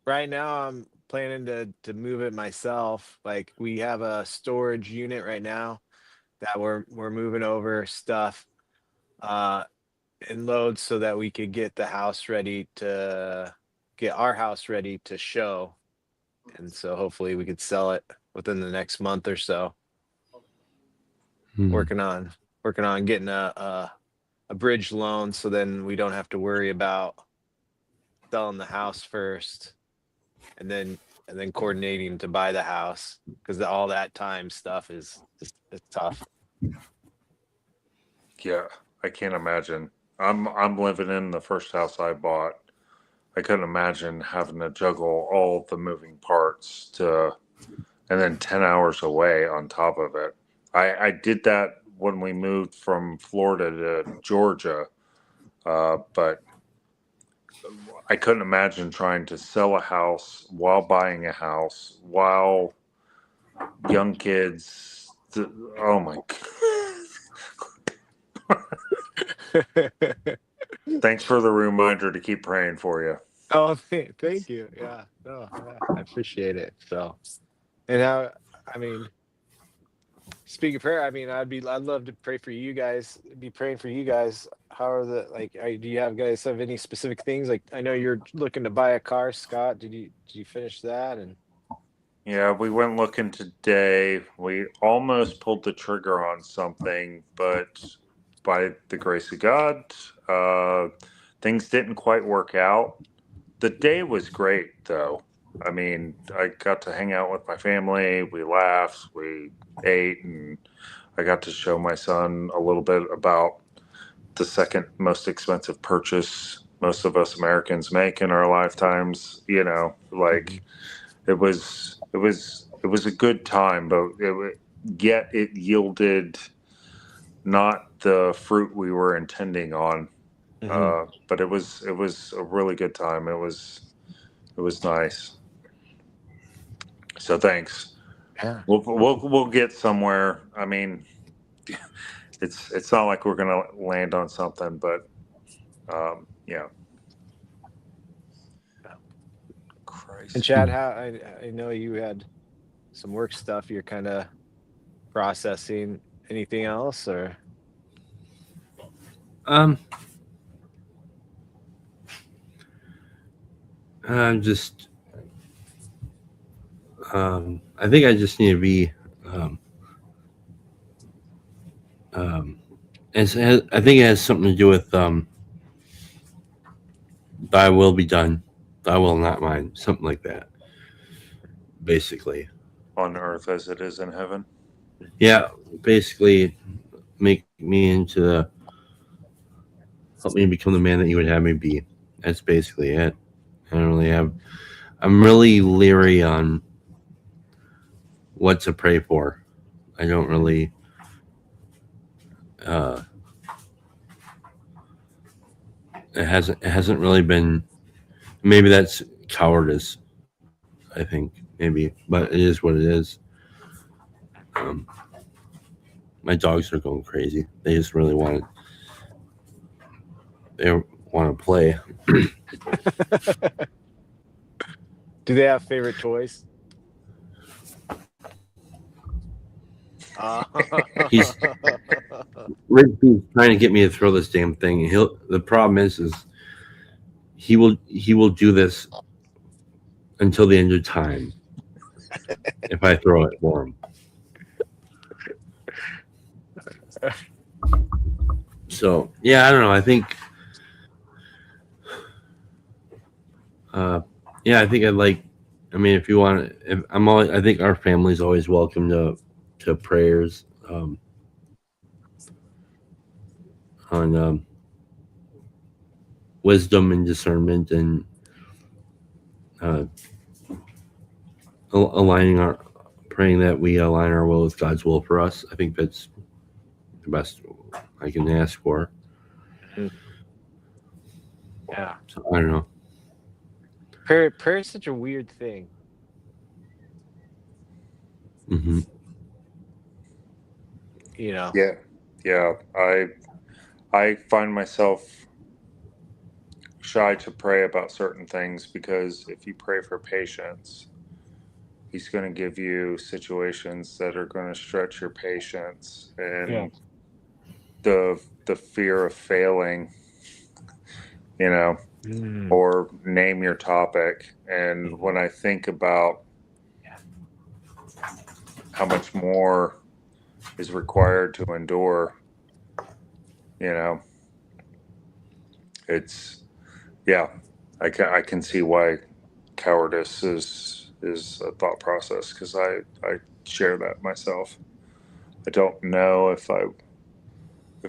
Speaker 4: Right now I'm planning to move it myself. Like we have a storage unit right now that we're moving over stuff in loads so that we could get our house ready to show. And so hopefully we could sell it within the next month or so. Working on getting a bridge loan, so then we don't have to worry about selling the house first and then coordinating to buy the house, because all that time stuff is just, it's tough.
Speaker 3: Yeah, I can't imagine. I'm living in the first house I bought. I couldn't imagine having to juggle all the moving parts and then 10 hours away on top of it. I did that when we moved from Florida to Georgia, but I couldn't imagine trying to sell a house while buying a house while young kids. Oh my! Thanks for the reminder to keep praying for you.
Speaker 4: Oh, thank you. Yeah, no, yeah, I appreciate it. So, and I mean, Speaking of prayer, I mean, I'd love to pray for you guys. Be praying for you guys. How are do you have guys have any specific things? Like, I know you're looking to buy a car, Scott. Did you finish that? And
Speaker 3: Yeah, we went looking today. We almost pulled the trigger on something, but by the grace of God, things didn't quite work out. The day was great, though. I mean, I got to hang out with my family. We laughed, we ate, and I got to show my son a little bit about the second most expensive purchase most of us Americans make in our lifetimes. Like it was a good time, but yet it yielded not the fruit we were intending on. But it was a really good time. It was nice. So thanks.
Speaker 4: yeah,
Speaker 3: We'll get somewhere. I mean, it's not like we're gonna land on something, but yeah.
Speaker 4: and
Speaker 3: Christ.
Speaker 4: Chad, how I know you had some work stuff you're kind of processing. Anything else, or
Speaker 1: Um, I'm just, I think I just need to be, um, I think it has something to do with, thy will be done, thy will not mine, something like that, basically.
Speaker 3: On earth as it is in heaven.
Speaker 1: Yeah, basically make me help me become the man that you would have me be. That's basically it. I don't really have, I'm really leery on what to pray for. I don't really, it hasn't really been, maybe that's cowardice, I think, maybe, but it is what it is. Um, my dogs are going crazy. They just really they want to play.
Speaker 4: do they have favorite toys?
Speaker 1: He's Rigby's trying to get me to throw this damn thing. The problem is he will do this until the end of time if I throw it for him. So yeah, I don't know. I think, yeah, I think I'd like. I mean, if you want, if I'm always, I think our family's always welcome to prayers on wisdom and discernment and praying that we align our will with God's will for us. I think that's the best I can ask for.
Speaker 4: Yeah,
Speaker 1: So I don't know.
Speaker 4: prayer is such a weird thing.
Speaker 1: Hmm.
Speaker 3: Yeah. I find myself shy to pray about certain things because if you pray for patience, he's going to give you situations that are going to stretch your patience, and the fear of failing, or name your topic. And when I think about how much more is required to endure, it's I can see why cowardice is a thought process, because I share that myself. I don't know if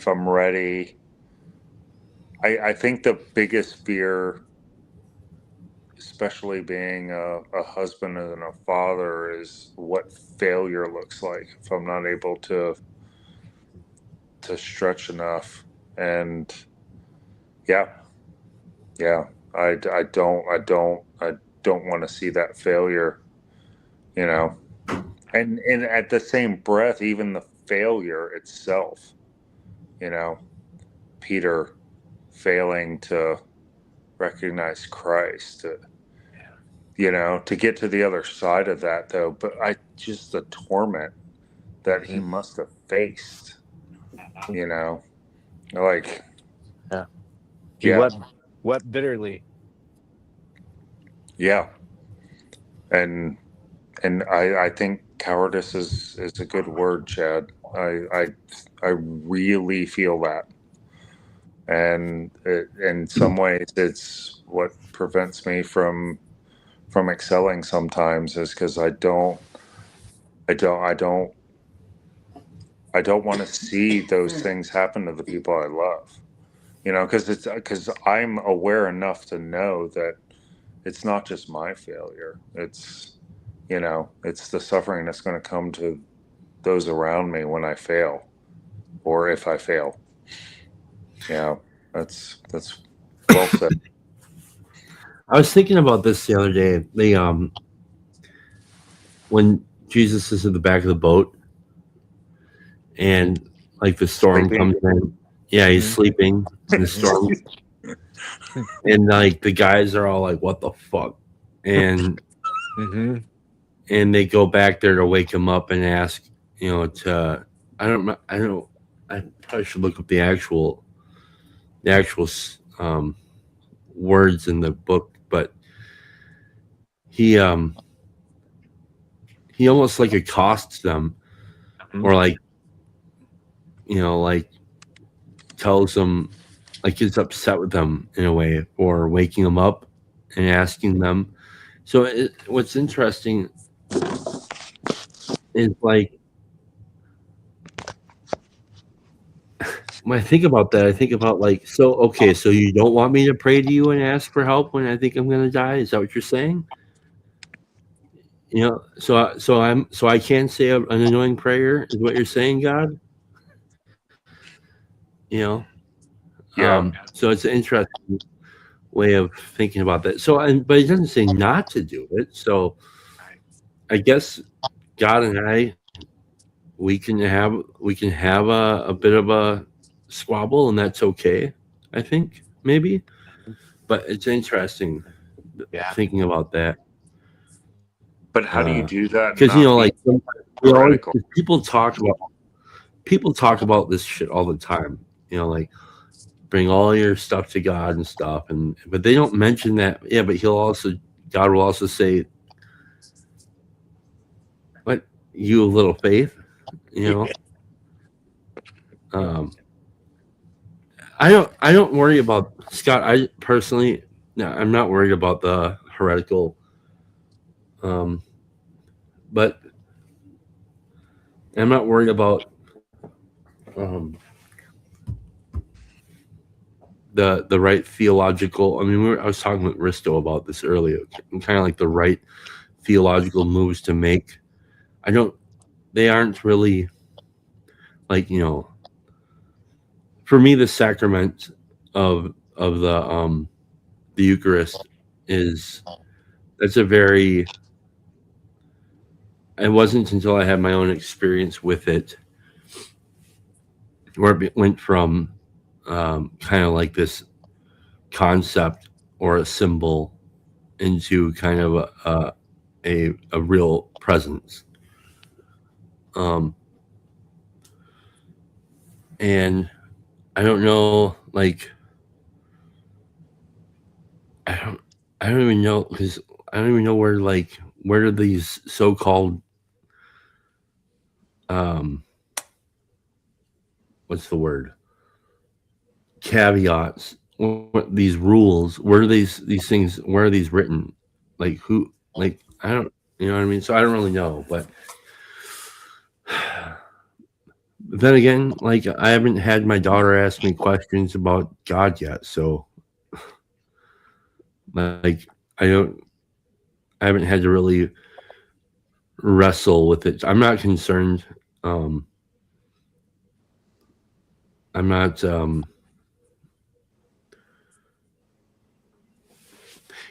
Speaker 3: I'm ready. I think the biggest fear, especially being a husband and a father, is what failure looks like if I'm not able to stretch enough. And yeah, I don't want to see that failure, and at the same breath, even the failure itself, Peter failing to recognize Christ, to get to the other side of that, though. But the torment that he must have faced, you know, like,
Speaker 4: He
Speaker 3: yeah,
Speaker 4: wept bitterly.
Speaker 3: yeah. And I think cowardice is a good word, Chad. I really feel that, and in some ways, it's what prevents me from excelling sometimes, is because I don't want to see those things happen to the people I love. You know, because I'm aware enough to know that it's not just my failure. It's, you know, it's the suffering that's going to come to those around me when I fail, or if I fail. Yeah, that's well said.
Speaker 1: I was thinking about this the other day. When Jesus is in the back of the boat and like the storm
Speaker 3: Sleeping.
Speaker 1: comes in. Yeah, he's sleeping in the storm. And like the guys are all like, "What the fuck?" And and they go back there to wake him up and ask, you know, to I probably should look up the actual words in the book, but he almost like accosts them, or like, you know, like tells them, like gets upset with them in a way for waking them up and asking them. So what's interesting is like when I think about that, I think about like, so okay, so you don't want me to pray to you and ask for help when I think I'm gonna die? Is that what you're saying? You know, so I can say an annoying prayer is what you're saying, God. You know,
Speaker 3: Yeah.
Speaker 1: so it's an interesting way of thinking about that. So, but it doesn't say not to do it. So, I guess God and I, we can have a bit of a squabble, and that's okay. I think maybe, but it's interesting thinking about that.
Speaker 3: But how do you do that?
Speaker 1: Because you know, like
Speaker 3: heretical.
Speaker 1: people talk about this shit all the time. You know, like bring all your stuff to God and stuff, but they don't mention that. Yeah, but God will also say, "What, you have little faith?" You know. I don't worry about Scott. I personally, no, I'm not worried about the heretical. But I'm not worried about the right theological. I mean, I was talking with Risto about this earlier. Kind of like the right theological moves to make. They aren't really like, you know. For me, the sacrament of the Eucharist that's a very. It wasn't until I had my own experience with it where it went from kind of like this concept or a symbol into kind of a real presence. And I don't know, like, I don't even know, because I don't even know where do these so-called what's the word, caveats, these rules, where are these things, where are these written, like who, like I don't, you know what I mean? So I don't really know, but then again, like I haven't had my daughter ask me questions about God yet, so like I haven't had to really wrestle with it. I'm not concerned. I'm not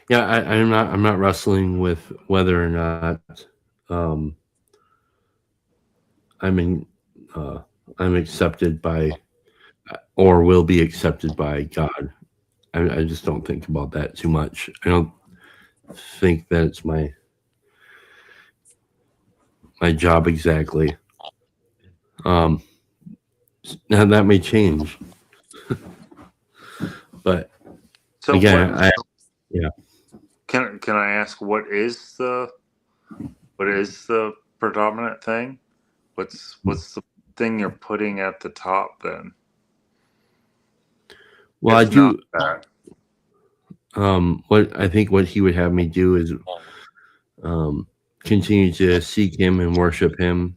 Speaker 1: yeah, I'm not wrestling with whether or not I'm accepted by or will be accepted by God. I just don't think about that too much. I don't think that it's my job exactly. Um, now that may change, but
Speaker 3: So
Speaker 1: again,
Speaker 3: what?
Speaker 1: yeah.
Speaker 3: Can I ask what is the predominant thing? What's the thing you're putting at the top then?
Speaker 1: Well, I
Speaker 3: If not
Speaker 1: do.
Speaker 3: that,
Speaker 1: What I think what he would have me do is um, continue to seek him and worship him.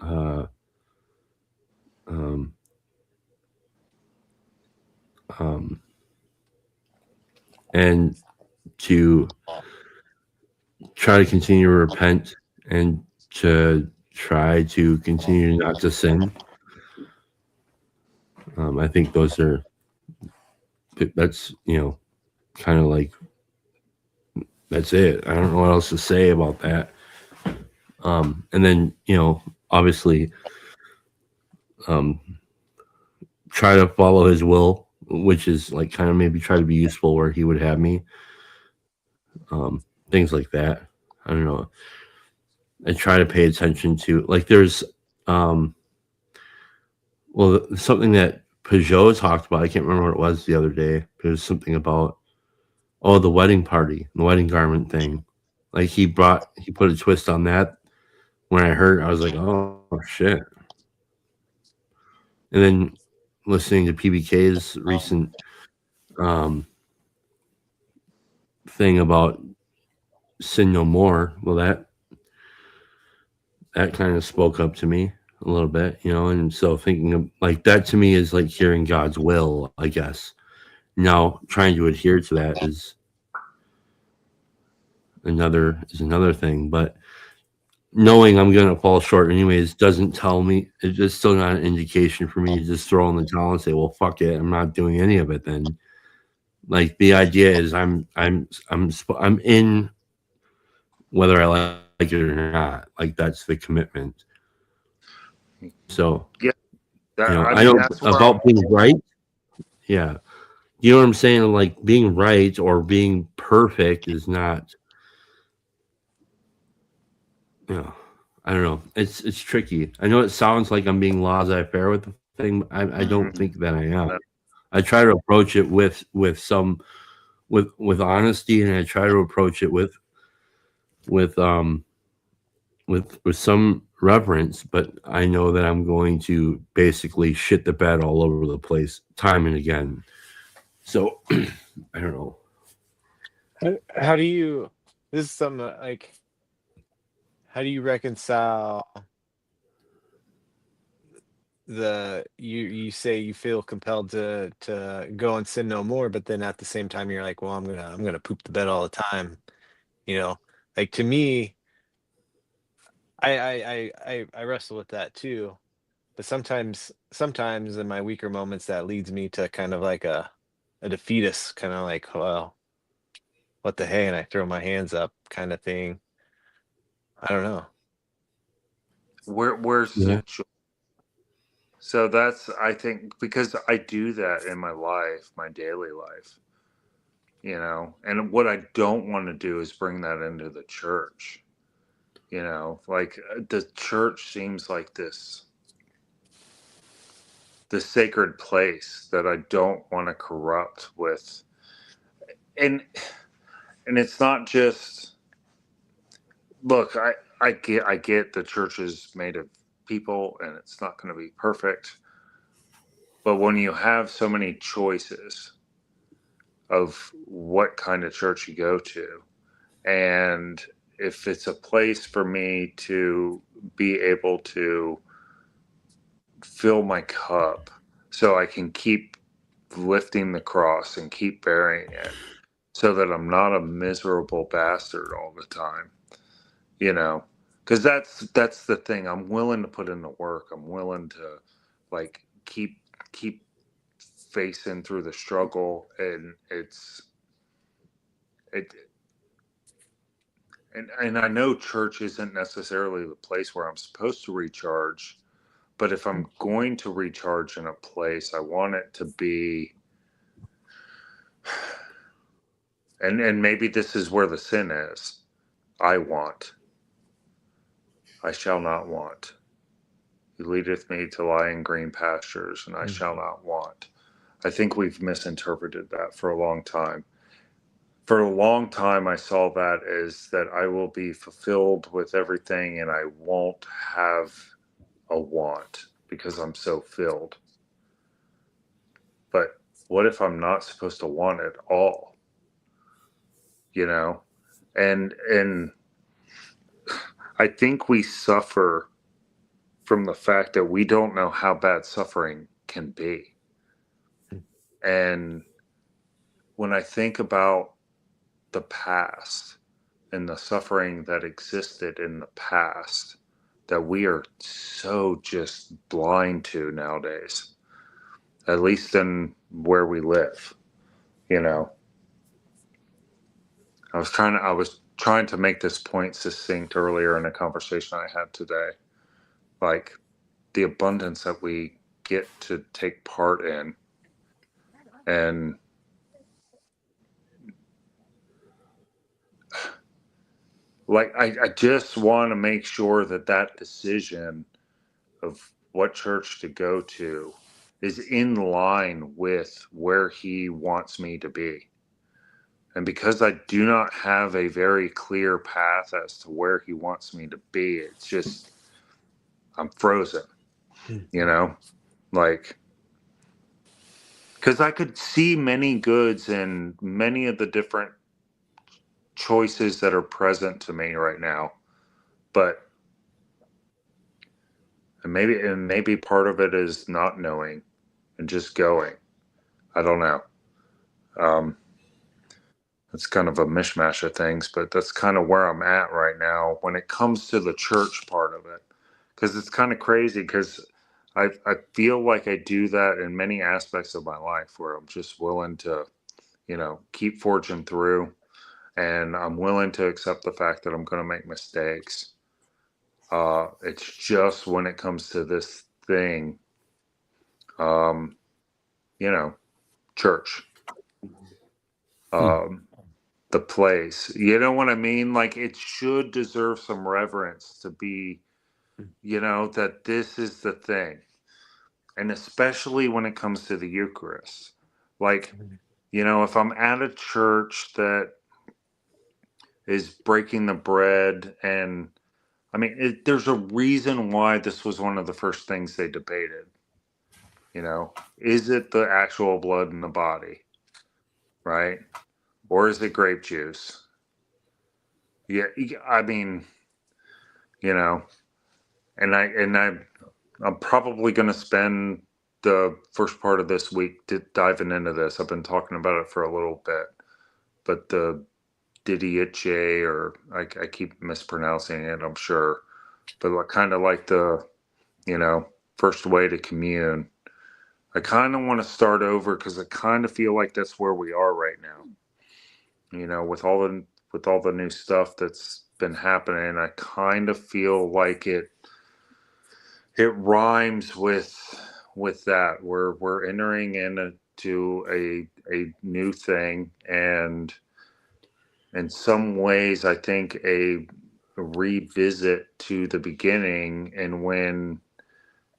Speaker 1: Uh, um, um, and to try to continue to repent and to try to continue not to sin. I think that's kind of like that's it. I don't know what else to say about that. And then obviously um, try to follow his will, which is like kind of maybe try to be useful where he would have me. Things like that. I don't know. I try to pay attention to like there's um something that Peugeot talked about. I can't remember what it was the other day. It was something about the wedding party, the wedding garment thing. Like he put a twist on that. When I heard, I was like, oh shit. And then listening to PBK's recent um thing about sin no more. Well, that kind of spoke up to me a little bit, and so thinking of like that to me is like hearing God's will, I guess. Now trying to adhere to that is another thing, but knowing I'm gonna fall short anyways doesn't tell me it's just still not an indication for me to just throw in the towel and say, well, fuck it, I'm not doing any of it then. Like the idea is I'm in whether I like it or not. Like that's the commitment. So
Speaker 3: yeah, that I
Speaker 1: I
Speaker 3: mean
Speaker 1: don't
Speaker 3: that's where
Speaker 1: about being right. Yeah, you know what I'm saying? Like being right or being perfect is not. I don't know. It's tricky. I know it sounds like I'm being laissez-faire with the thing. But I don't
Speaker 3: Mhm.
Speaker 1: think that I am. I try to approach it with some with honesty, and I try to approach it with um with some reverence. But I know that I'm going to basically shit the bed all over the place time and again. So I don't know.
Speaker 4: How do you? This is something like how do you reconcile you say you feel compelled to go and sin no more, but then at the same time you're like, well, I'm gonna poop the bed all the time, you know? Like to me, I wrestle with that too. But sometimes in my weaker moments that leads me to kind of like a defeatist, kind of like, well, what the hey, and I throw my hands up kind of thing. I don't know.
Speaker 3: where's the
Speaker 1: Yeah.
Speaker 3: so that's I think because I do that in my life, my daily life, and what I don't want to do is bring that into the church. Like the church seems like this sacred place that I don't want to corrupt with, and it's not just look. I get the church is made of people, and it's not going to be perfect. But when you have so many choices of what kind of church you go to, and if it's a place for me to be able to fill my cup so I can keep lifting the cross and keep bearing it so that I'm not a miserable bastard all the time, you know? Because that's the thing. I'm willing to put in the work. I'm willing to like keep facing through the struggle, and it and I know church isn't necessarily the place where I'm supposed to recharge, but if I'm going to recharge in a place, I want it to be, and maybe this is where the sin is. I shall not want. He leadeth me to lie in green pastures, and I shall not want. I think we've misinterpreted that for a long time. For a long time, I saw that as that I will be fulfilled with everything and I won't have a want because I'm so filled. But what if I'm not supposed to want it all? You know? And I think we suffer from the fact that we don't know how bad suffering can be. And when I think about the past and the suffering that existed in the past that we are so just blind to nowadays, at least in where we live, you know. I was trying to make this point succinct earlier in a conversation I had today. Like the abundance that we get to take part in, and like I just want to make sure that that decision of what church to go to is in line with where he wants me to be. And because I do not have a very clear path as to where he wants me to be, it's just, I'm frozen, you know, like, because I could see many goods in many of the different choices that are present to me right now. But and maybe part of it is not knowing and just going. I don't know. It's kind of a mishmash of things, but that's kind of where I'm at right now when it comes to the church part of it. Because it's kind of crazy because I feel like I do that in many aspects of my life where I'm just willing to, you know, keep forging through, and I'm willing to accept the fact that I'm going to make mistakes. It's just when it comes to this thing, you know, church. The place, you know what I mean? Like it should deserve some reverence to be, you know, that this is the thing. And especially when it comes to the Eucharist. Like, you know, if I'm at a church that is breaking the bread, and I mean, there's a reason why this was one of the first things they debated. You know, is it the actual blood in the body? Right? Or is it grape juice? Yeah, I mean, you know, and I'm probably going to spend the first part of this week diving into this. I've been talking about it for a little bit, but the Didiche, or I keep mispronouncing it, I'm sure, but kind of like the, you know, first way to commune. I kind of want to start over because I kind of feel like that's where we are right now. You know, with all the new stuff that's been happening, I kind of feel like it rhymes with that. We're entering into a new thing, and in some ways, I think a revisit to the beginning and when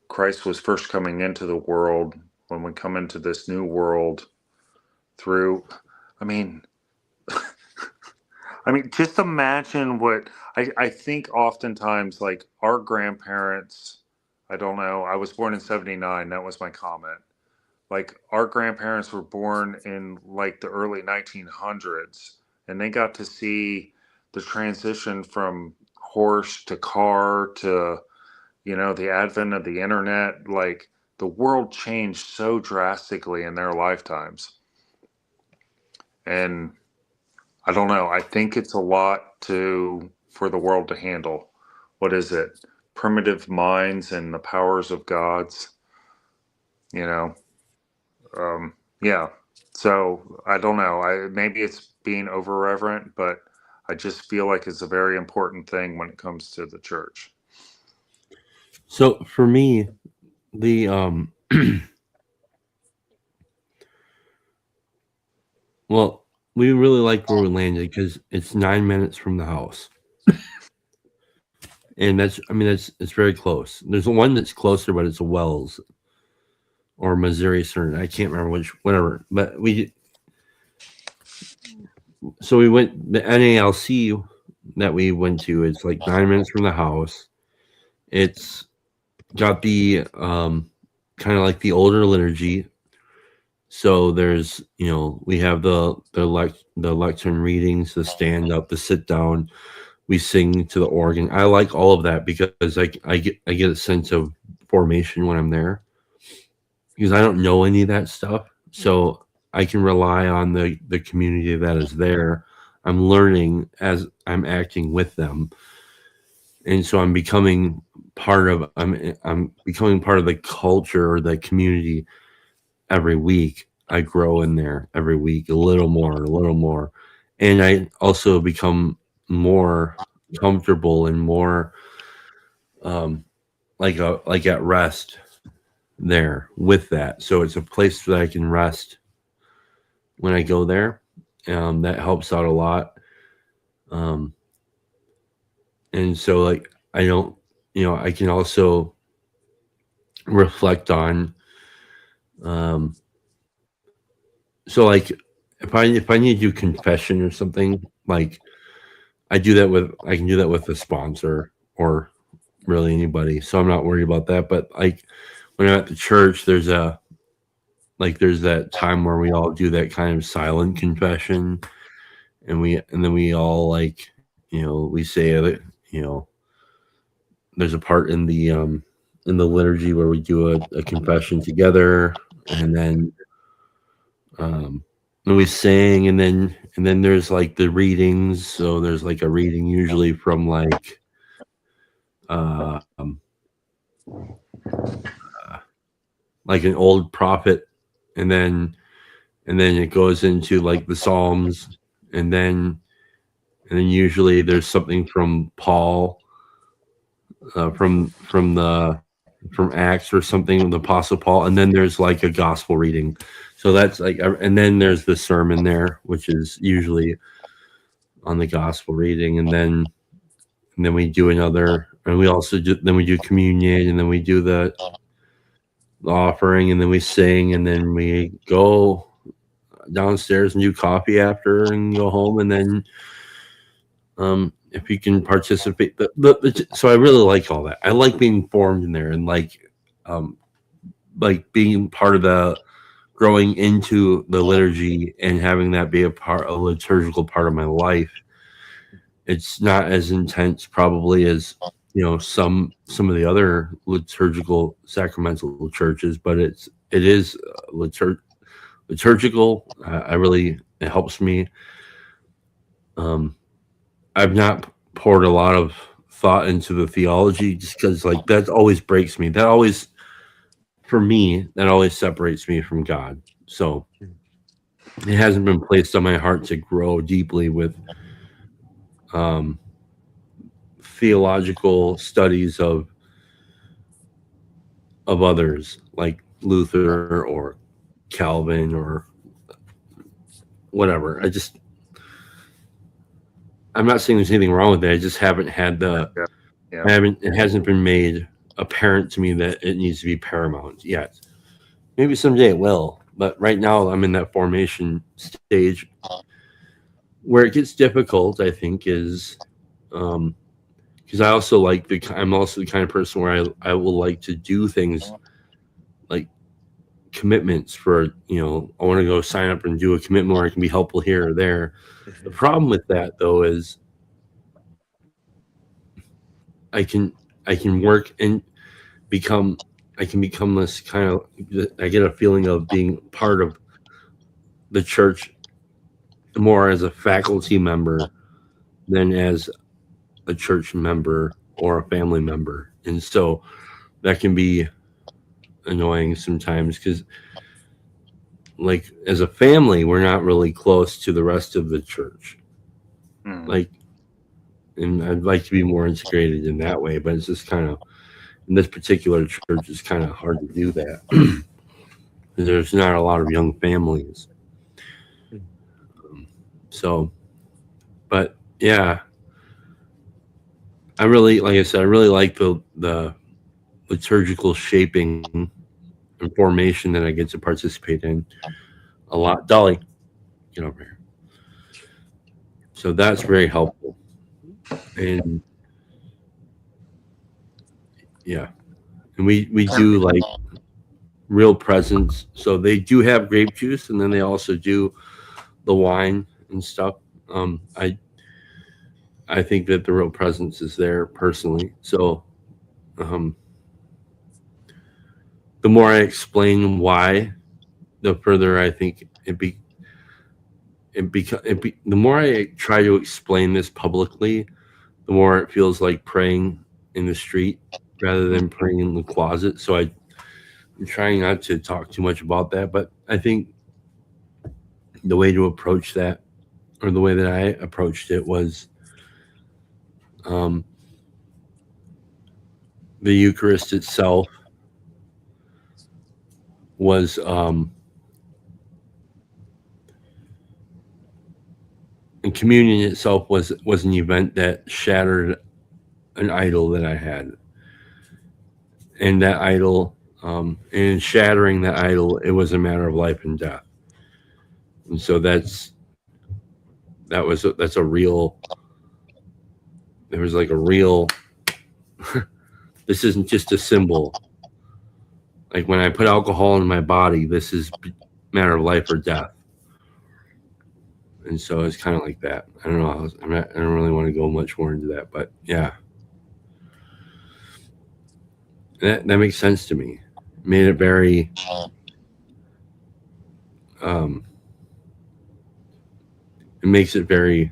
Speaker 3: Christ was first coming into the world, when we come into this new world through, I mean, just imagine what I think oftentimes, like our grandparents, I don't know, I was born in 79, that was my comment. Like our grandparents were born in like the early 1900s, and they got to see the transition from horse to car to, you know, the advent of the internet. Like the world changed so drastically in their lifetimes. And I don't know. I think it's a lot for the world to handle. What is it? Primitive minds and the powers of gods. You know. Yeah. So I don't know. Maybe it's being over reverent, but I just feel like it's a very important thing when it comes to the church.
Speaker 1: So for me, the well, we really like where we landed because it's 9 minutes from the house. and that's it's very close. There's one that's closer, but it's a Wells or Missouri Southern. I can't remember which, whatever. But we went the NALC that we went to. It's like 9 minutes from the house. It's got the kind of like the older liturgy. So there's, we have the lectern readings, the stand up, the sit down. We sing to the organ. I like all of that because I get a sense of formation when I'm there, because I don't know any of that stuff. So I can rely on the community that is there. I'm learning as I'm acting with them, and so I'm becoming part of the culture or the community every week. I grow in there every week a little more, and I also become more comfortable and more like at rest there with that. So it's a place that I can rest when I go there. That helps out a lot. And so like I don't, I can also reflect on so like if I need to do confession or something, like I can do that with a sponsor or really anybody. So I'm not worried about that. But like when I'm at the church, there's that time where we all do that kind of silent confession, and then we all like, we say that, there's a part in the liturgy where we do a confession together, and then we sing, and then there's like the readings. So there's like a reading usually from like an old prophet, and then it goes into like the Psalms, and then usually there's something from Paul, from Acts or something, the Apostle Paul, and then there's like a gospel reading. So that's like, and then there's the sermon there, which is usually on the gospel reading, and then we do another, and we also we do communion, and then we do the offering, and then we sing, and then we go downstairs and do coffee after and go home, and then if you can participate, so I really like all that. I like being formed in there, and like being part of the growing into the liturgy and having that be a liturgical part of my life. It's not as intense probably as some of the other liturgical sacramental churches, but it is liturgical. It helps me. I've not poured a lot of thought into the theology, just because like that always breaks me. That always separates me from God. So it hasn't been placed on my heart to grow deeply with theological studies of others like Luther or Calvin or whatever. I'm not saying there's anything wrong with it. I just haven't had it hasn't been made apparent to me that it needs to be paramount yet. Maybe someday it will, but right now I'm in that formation stage. Where it gets difficult, I think, is because I'm also the kind of person where I will like to do things like commitments for, I want to go sign up and do a commitment where I can be helpful here or there. The problem with that though is I can work and become this kind of, I get a feeling of being part of the church more as a faculty member than as a church member or a family member. And so that can be annoying sometimes, because like as a family, we're not really close to the rest of the church. Like, and I'd like to be more integrated in that way, but it's just kind of, in this particular church, it's kind of hard to do that. There's not a lot of young families. So, but yeah, I really, like I said, I really like the liturgical shaping and formation that I get to participate in a lot. Dolly, get over here. So that's very helpful. And yeah, and we do like real presents. So they do have grape juice, and then they also do the wine and stuff. Um, I I think that the real presence is there personally. So um, the more I explain why, the further I think the more I try to explain this publicly, the more it feels like praying in the street rather than praying in the closet. So I'm trying not to talk too much about that, but I think the way to approach that, or the way that I approached it, was um, the Eucharist itself was and communion itself was an event that shattered an idol that I had, and that idol, and in shattering that idol, it was a matter of life and death. And so that's a real. There was like a real. This isn't just a symbol. Like when I put alcohol in my body, this is a matter of life or death. And so it's kind of like that. I don't know. I don't really want to go much more into that, but yeah, that makes sense to me. Made it very. Um, it makes it very,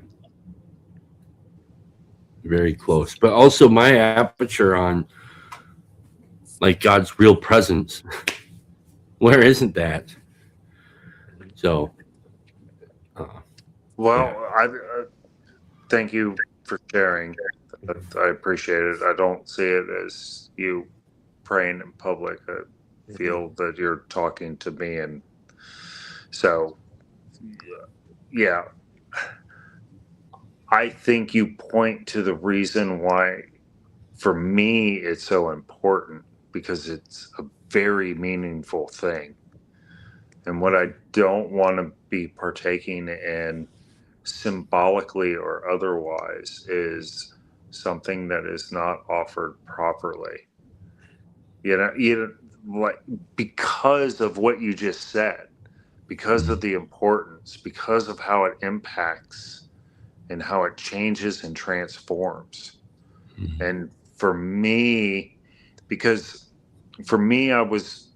Speaker 1: very close. But also my aperture on like God's real presence. Where isn't that? So,
Speaker 3: Well,
Speaker 1: yeah.
Speaker 3: thank you for sharing. I appreciate it. I don't see it as you praying in public. I feel that you're talking to me, and so yeah, I think you point to the reason why, for me, it's so important, because it's a very meaningful thing. And what I don't want to be partaking in, symbolically or otherwise, is something that is not offered properly. Like, because of what you just said, because of the importance, because of how it impacts and how it changes and transforms. And for me, because for me, I was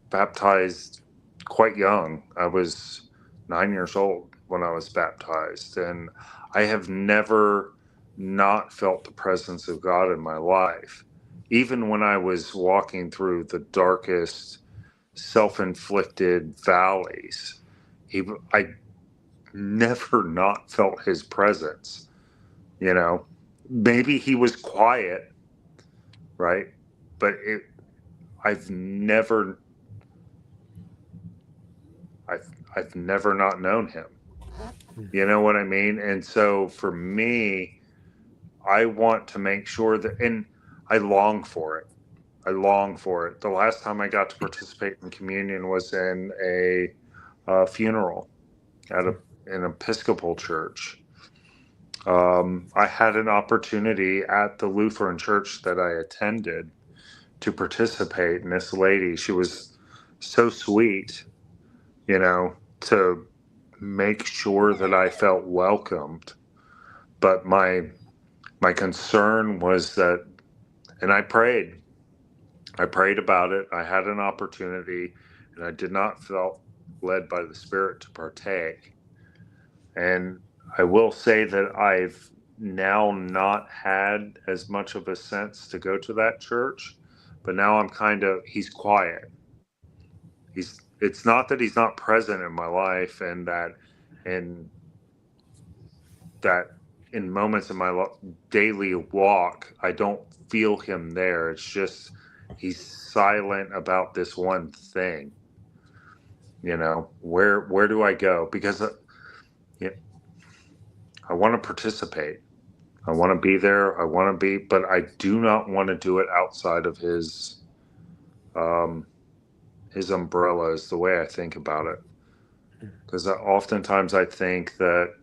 Speaker 3: baptized quite young. I was 9 years old when I was baptized, and I have never not felt the presence of God in my life. Even when I was walking through the darkest self-inflicted valleys, I never not felt his presence. Maybe he was quiet, right? But I've never, I've never not known him. You know what I mean? And so for me, I want to make sure that, and I long for it. I long for it. The last time I got to participate in communion was in a funeral at an Episcopal church. I had an opportunity at the Lutheran church that I attended to participate, and this lady, she was so sweet, to make sure that I felt welcomed. But my concern was that, and I prayed about it. I had an opportunity, and I did not feel led by the Spirit to partake. And I will say that I've now not had as much of a sense to go to that church, but now he's quiet. It's not that he's not present in my life, and that in moments in my daily walk, I don't feel him there. It's just he's silent about this one thing. Where do I go? Because I want to participate. I want to be there. I want to be, but I do not want to do it outside of his umbrella is the way I think about it. Because oftentimes I think that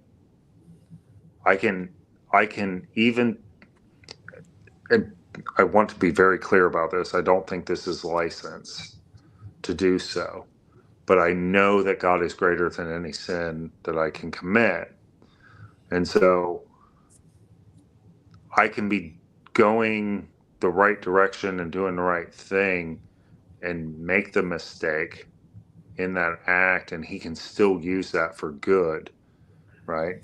Speaker 3: I can even, and I want to be very clear about this. I don't think this is license to do so, but I know that God is greater than any sin that I can commit. And so I can be going the right direction and doing the right thing and make the mistake in that act, and he can still use that for good, right?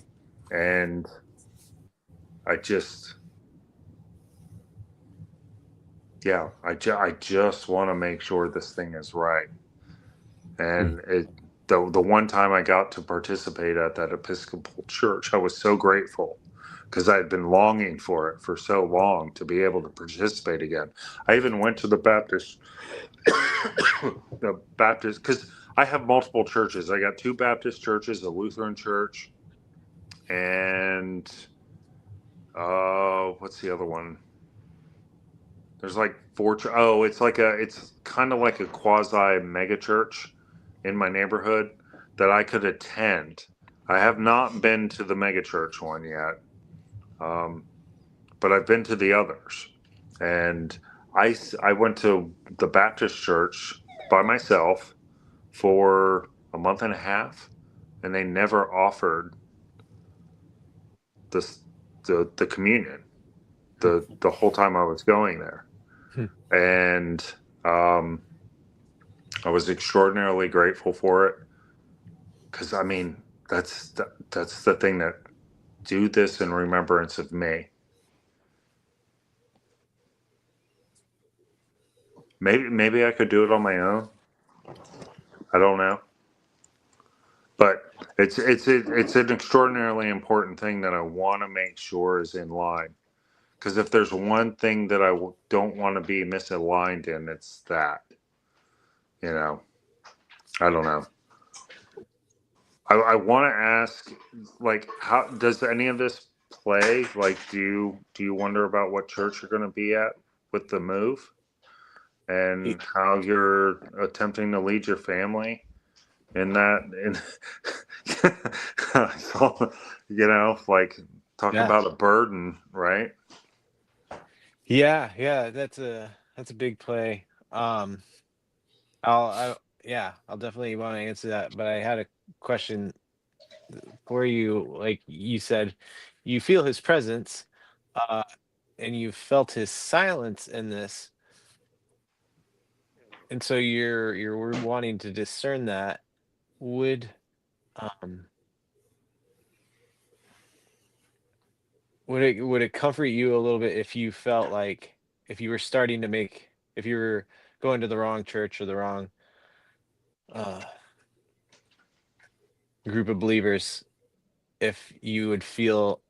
Speaker 3: And I just, yeah, I just want to make sure this thing is right. And the one time I got to participate at that Episcopal church, I was so grateful because I had been longing for it for so long to be able to participate again. I even went to the Baptist, because I have multiple churches. I got 2 Baptist churches, a Lutheran church, and what's the other one? There's like 4. It's kind of like a quasi mega church in my neighborhood that I could attend. I have not been to the mega church one yet, but I've been to the others. And I went to the Baptist church by myself for a month and a half, and they never offered the communion the whole time I was going there. And I was extraordinarily grateful for it, because I mean that's the thing, that do this in remembrance of me. Maybe I could do it on my own. I don't know, but it's an extraordinarily important thing that I want to make sure is in line. Because if there's one thing that I don't want to be misaligned in, it's that. You know, I don't know. I want to ask, like, how does any of this play? Like, do you wonder about what church you're going to be at with the move, and how you're attempting to lead your family in that? Like, talk about a burden, right?
Speaker 4: Yeah, that's a big play. I'll definitely want to answer that, but I had a question for you. Like you said, you feel his presence, and you felt his silence in this, and so you're wanting to discern that. Would um would it comfort you a little bit if you felt like, if you were starting to make, if you were going to the wrong church or the wrong uh group of believers, if you would feel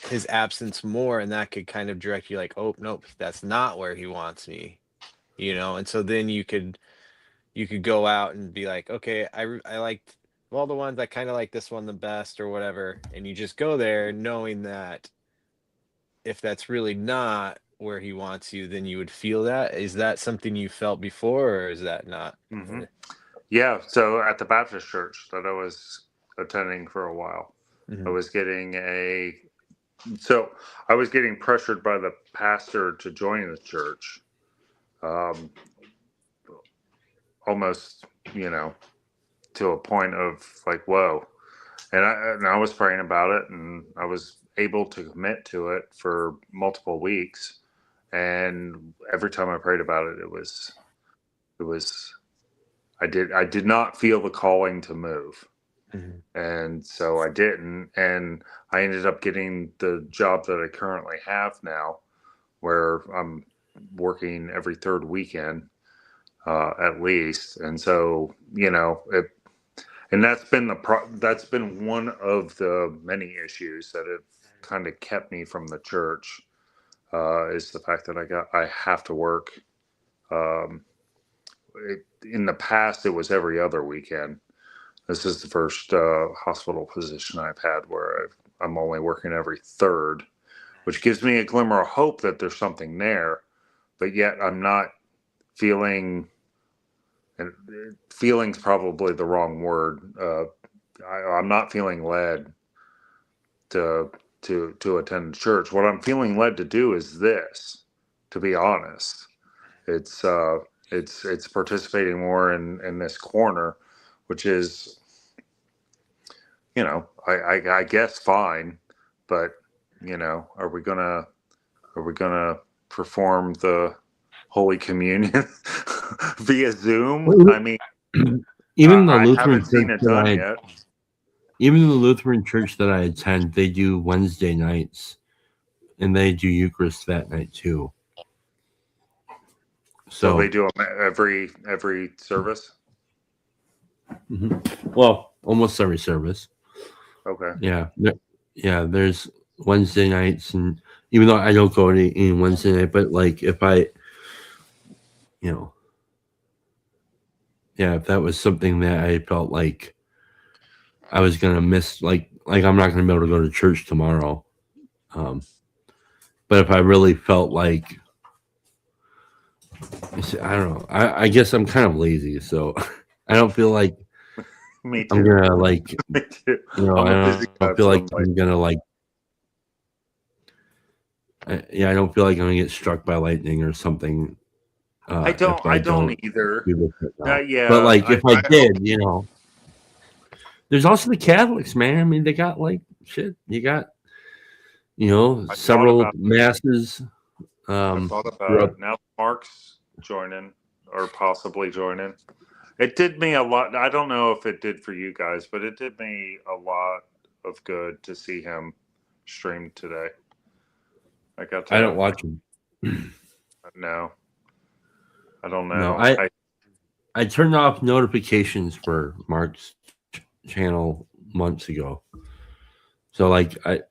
Speaker 4: his absence more, and that could kind of direct you like, oh nope, that's not where he wants me, and so then you could go out and be like, okay, I liked of all the ones, I kind of like this one the best or whatever, and you just go there knowing that if that's really not where he wants you, then you would feel that. Is that something you felt before, or is that not?
Speaker 3: Mm-hmm. Yeah, so at the Baptist church that I was attending for a while, I was getting pressured by the pastor to join the church, almost, to a point of like, whoa. And I was praying about it, and I was able to commit to it for multiple weeks. And every time I prayed about it, it was, I did not feel the calling to move. And so I didn't. And I ended up getting the job that I currently have now, where I'm working every 3rd weekend, at least. And so, and that's been one of the many issues that have kind of kept me from the church, is the fact that I have to work. In the past, it was every other weekend. This is the first hospital position I've had where I'm only working every 3rd, which gives me a glimmer of hope that there's something there. But yet I'm not feeling, and feeling's probably the wrong word. I'm not feeling led to attend church. What I'm feeling led to do is this, to be honest. It's participating more in this corner, which is, I guess fine, but are we gonna perform the Holy Communion via Zoom?
Speaker 1: Well,
Speaker 3: I mean,
Speaker 1: even the
Speaker 3: I
Speaker 1: Lutheran
Speaker 3: haven't seen
Speaker 1: church
Speaker 3: it done
Speaker 1: that
Speaker 3: yet.
Speaker 1: even the Lutheran church that I attend, they do Wednesday nights, and they do Eucharist that night too.
Speaker 3: So they do them every service.
Speaker 1: Well, almost every service.
Speaker 3: Okay.
Speaker 1: Yeah, there's Wednesday nights, and even though I don't go to any Wednesday night, but like if I, if that was something that I felt like I was gonna miss, like I'm not gonna be able to go to church tomorrow. But if I really felt like, I don't know, I guess I'm kind of lazy, so I don't feel like
Speaker 3: Me too.
Speaker 1: I'm gonna like,
Speaker 3: Me too.
Speaker 1: I
Speaker 3: I'm a busy guy,
Speaker 1: don't feel
Speaker 3: so
Speaker 1: like
Speaker 3: I'm like,
Speaker 1: I'm gonna like, I don't feel like I'm gonna get struck by lightning or something.
Speaker 3: I don't either.
Speaker 1: do this right now.
Speaker 3: Yeah,
Speaker 1: But like if I
Speaker 3: hope-
Speaker 1: did, there's also the Catholics, man. I mean, they got like shit. You got,
Speaker 3: thought
Speaker 1: several
Speaker 3: about it.
Speaker 1: masses.
Speaker 3: I thought about
Speaker 1: throughout-
Speaker 3: it. Now Mark's joining or possibly joining. It did me a lot. I don't know if it did for you guys, but it did me a lot of good to see him stream today. I
Speaker 1: don't watch them.
Speaker 3: No, I don't know.
Speaker 1: No, I turned off notifications for Mark's channel months ago. So like I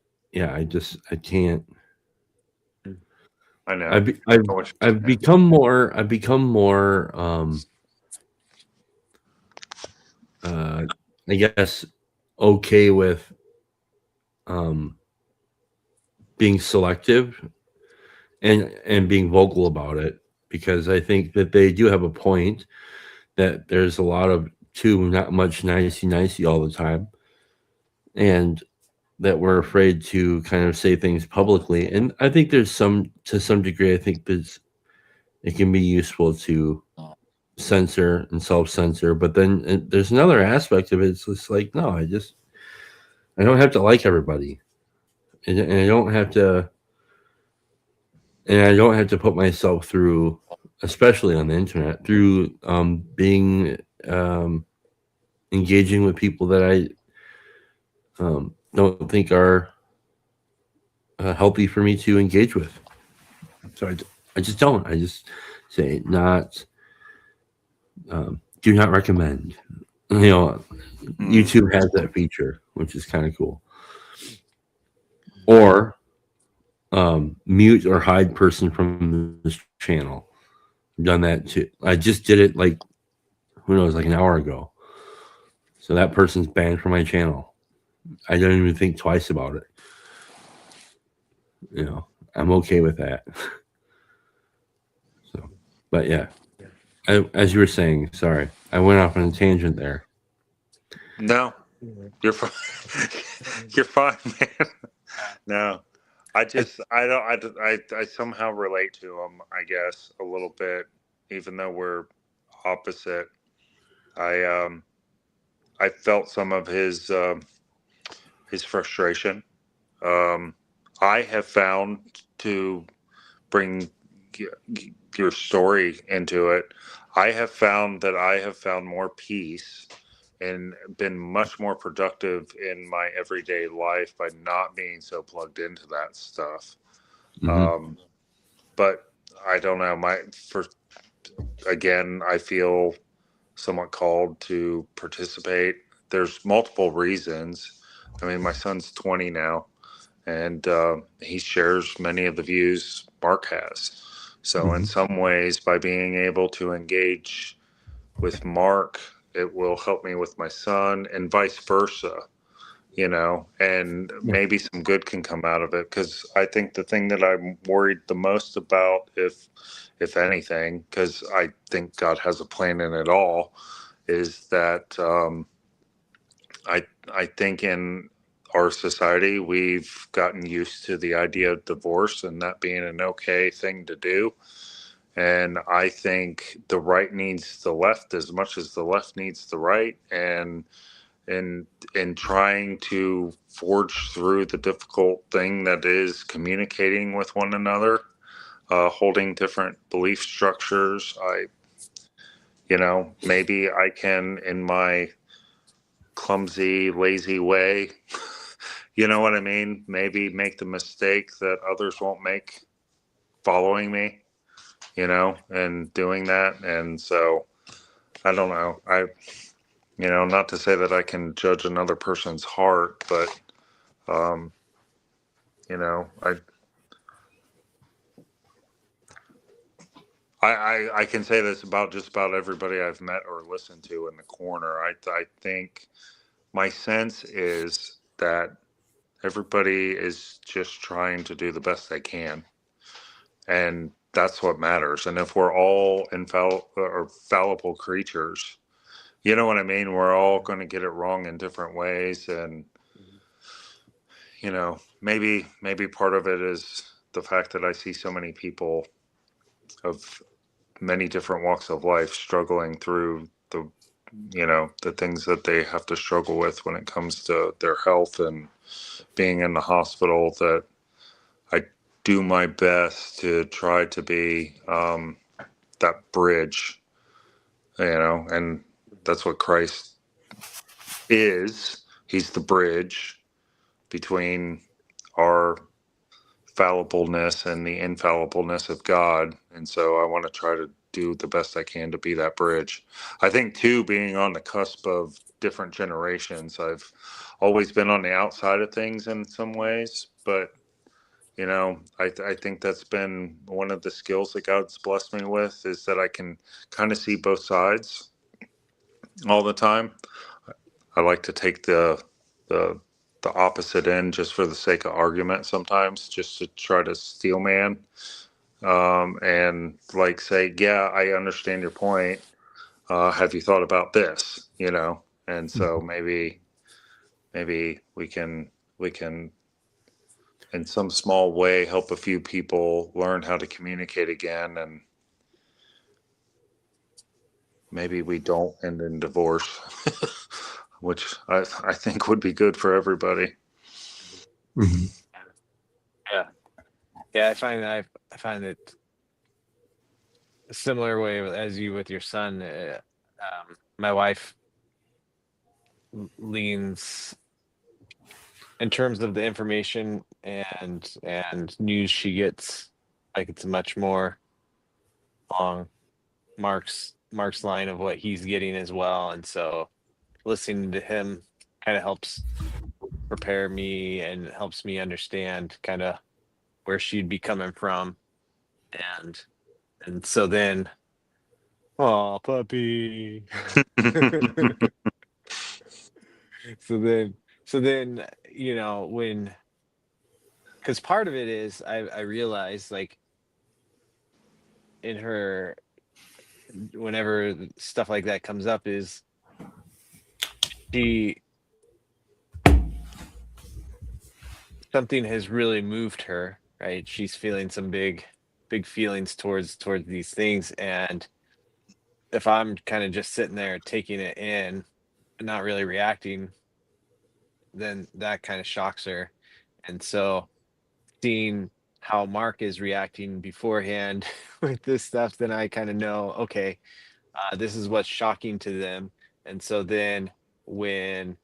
Speaker 1: can't.
Speaker 3: I know.
Speaker 1: I've become more I guess okay with being selective and being vocal about it, because I think that they do have a point that there's a lot of not much nicey all the time, and that we're afraid to kind of say things publicly. And I think to some degree, I think it can be useful to censor and self-censor, but then there's another aspect of it. It's just like, no, I don't have to like everybody, and I don't have to put myself through, especially on the internet, through being engaging with people that I don't think are healthy for me to engage with. So I just don't. I just say not. Do not recommend. YouTube has that feature, which is kind of cool. Or mute or hide person from this channel. I've done that too. I just did it like an hour ago. So that person's banned from my channel. I don't even think twice about it. I'm okay with that. So, but yeah, as you were saying, sorry, I went off on a tangent there.
Speaker 3: No, you're fine. You're fine, man. No, I somehow relate to him, I guess, a little bit, even though we're opposite. I felt some of his frustration. I have found, to bring your story into it, I have found that I have found more peace and been much more productive in my everyday life by not being so plugged into that stuff. But I don't know. Again, I feel somewhat called to participate. There's multiple reasons. I mean, my son's 20 now, and he shares many of the views Mark has. So in some ways, by being able to engage with Mark, it will help me with my son, and vice versa. and maybe some good can come out of it. Because I think the thing that I'm worried the most about, if anything, because I think God has a plan in it all, is that I think in our society we've gotten used to the idea of divorce and that being an okay thing to do. And I think the right needs the left as much as the left needs the right, and in trying to forge through the difficult thing that is communicating with one another, holding different belief structures. Maybe I can, in my clumsy, lazy way, you know what I mean? Maybe make the mistake that others won't make following me, and doing that. And so I don't know. Not to say that I can judge another person's heart, but, I can say this about just about everybody I've met or listened to in the corner. I think my sense is that everybody is just trying to do the best they can. And that's what matters. And if we're all fallible creatures, you know what I mean? We're all going to get it wrong in different ways. And, maybe part of it is the fact that I see so many people of many different walks of life struggling through the things that they have to struggle with when it comes to their health and being in the hospital, that I do my best to try to be that bridge, and that's what Christ is. He's the bridge between our fallibleness and the infallibleness of God. And so I want to try to do the best I can to be that bridge. I think too, being on the cusp of different generations, I've always been on the outside of things in some ways, but I think that's been one of the skills that God's blessed me with, is that I can kind of see both sides all the time. I like to take the opposite end just for the sake of argument sometimes, just to try to steel man, and like say, yeah, I understand your point. Have you thought about this? And so maybe we can in some small way help a few people learn how to communicate again, and maybe we don't end in divorce, which I think would be good for everybody.
Speaker 1: Mm-hmm.
Speaker 4: Yeah, I find it a similar way as you with your son. My wife leans, in terms of the information and news she gets, like it's much more along Mark's line of what he's getting as well. And so listening to him kind of helps prepare me and helps me understand kind of where she'd be coming from. And so then, oh, puppy. So then, when, because part of it is I realize, like, in her, whenever stuff like that comes up, is she, something has really moved her, right? She's feeling some big feelings towards these things. And if I'm kind of just sitting there taking it in and not really reacting, then that kind of shocks her. And so seeing how Mark is reacting beforehand with this stuff, then I kind of know, okay, this is what's shocking to them. And so then when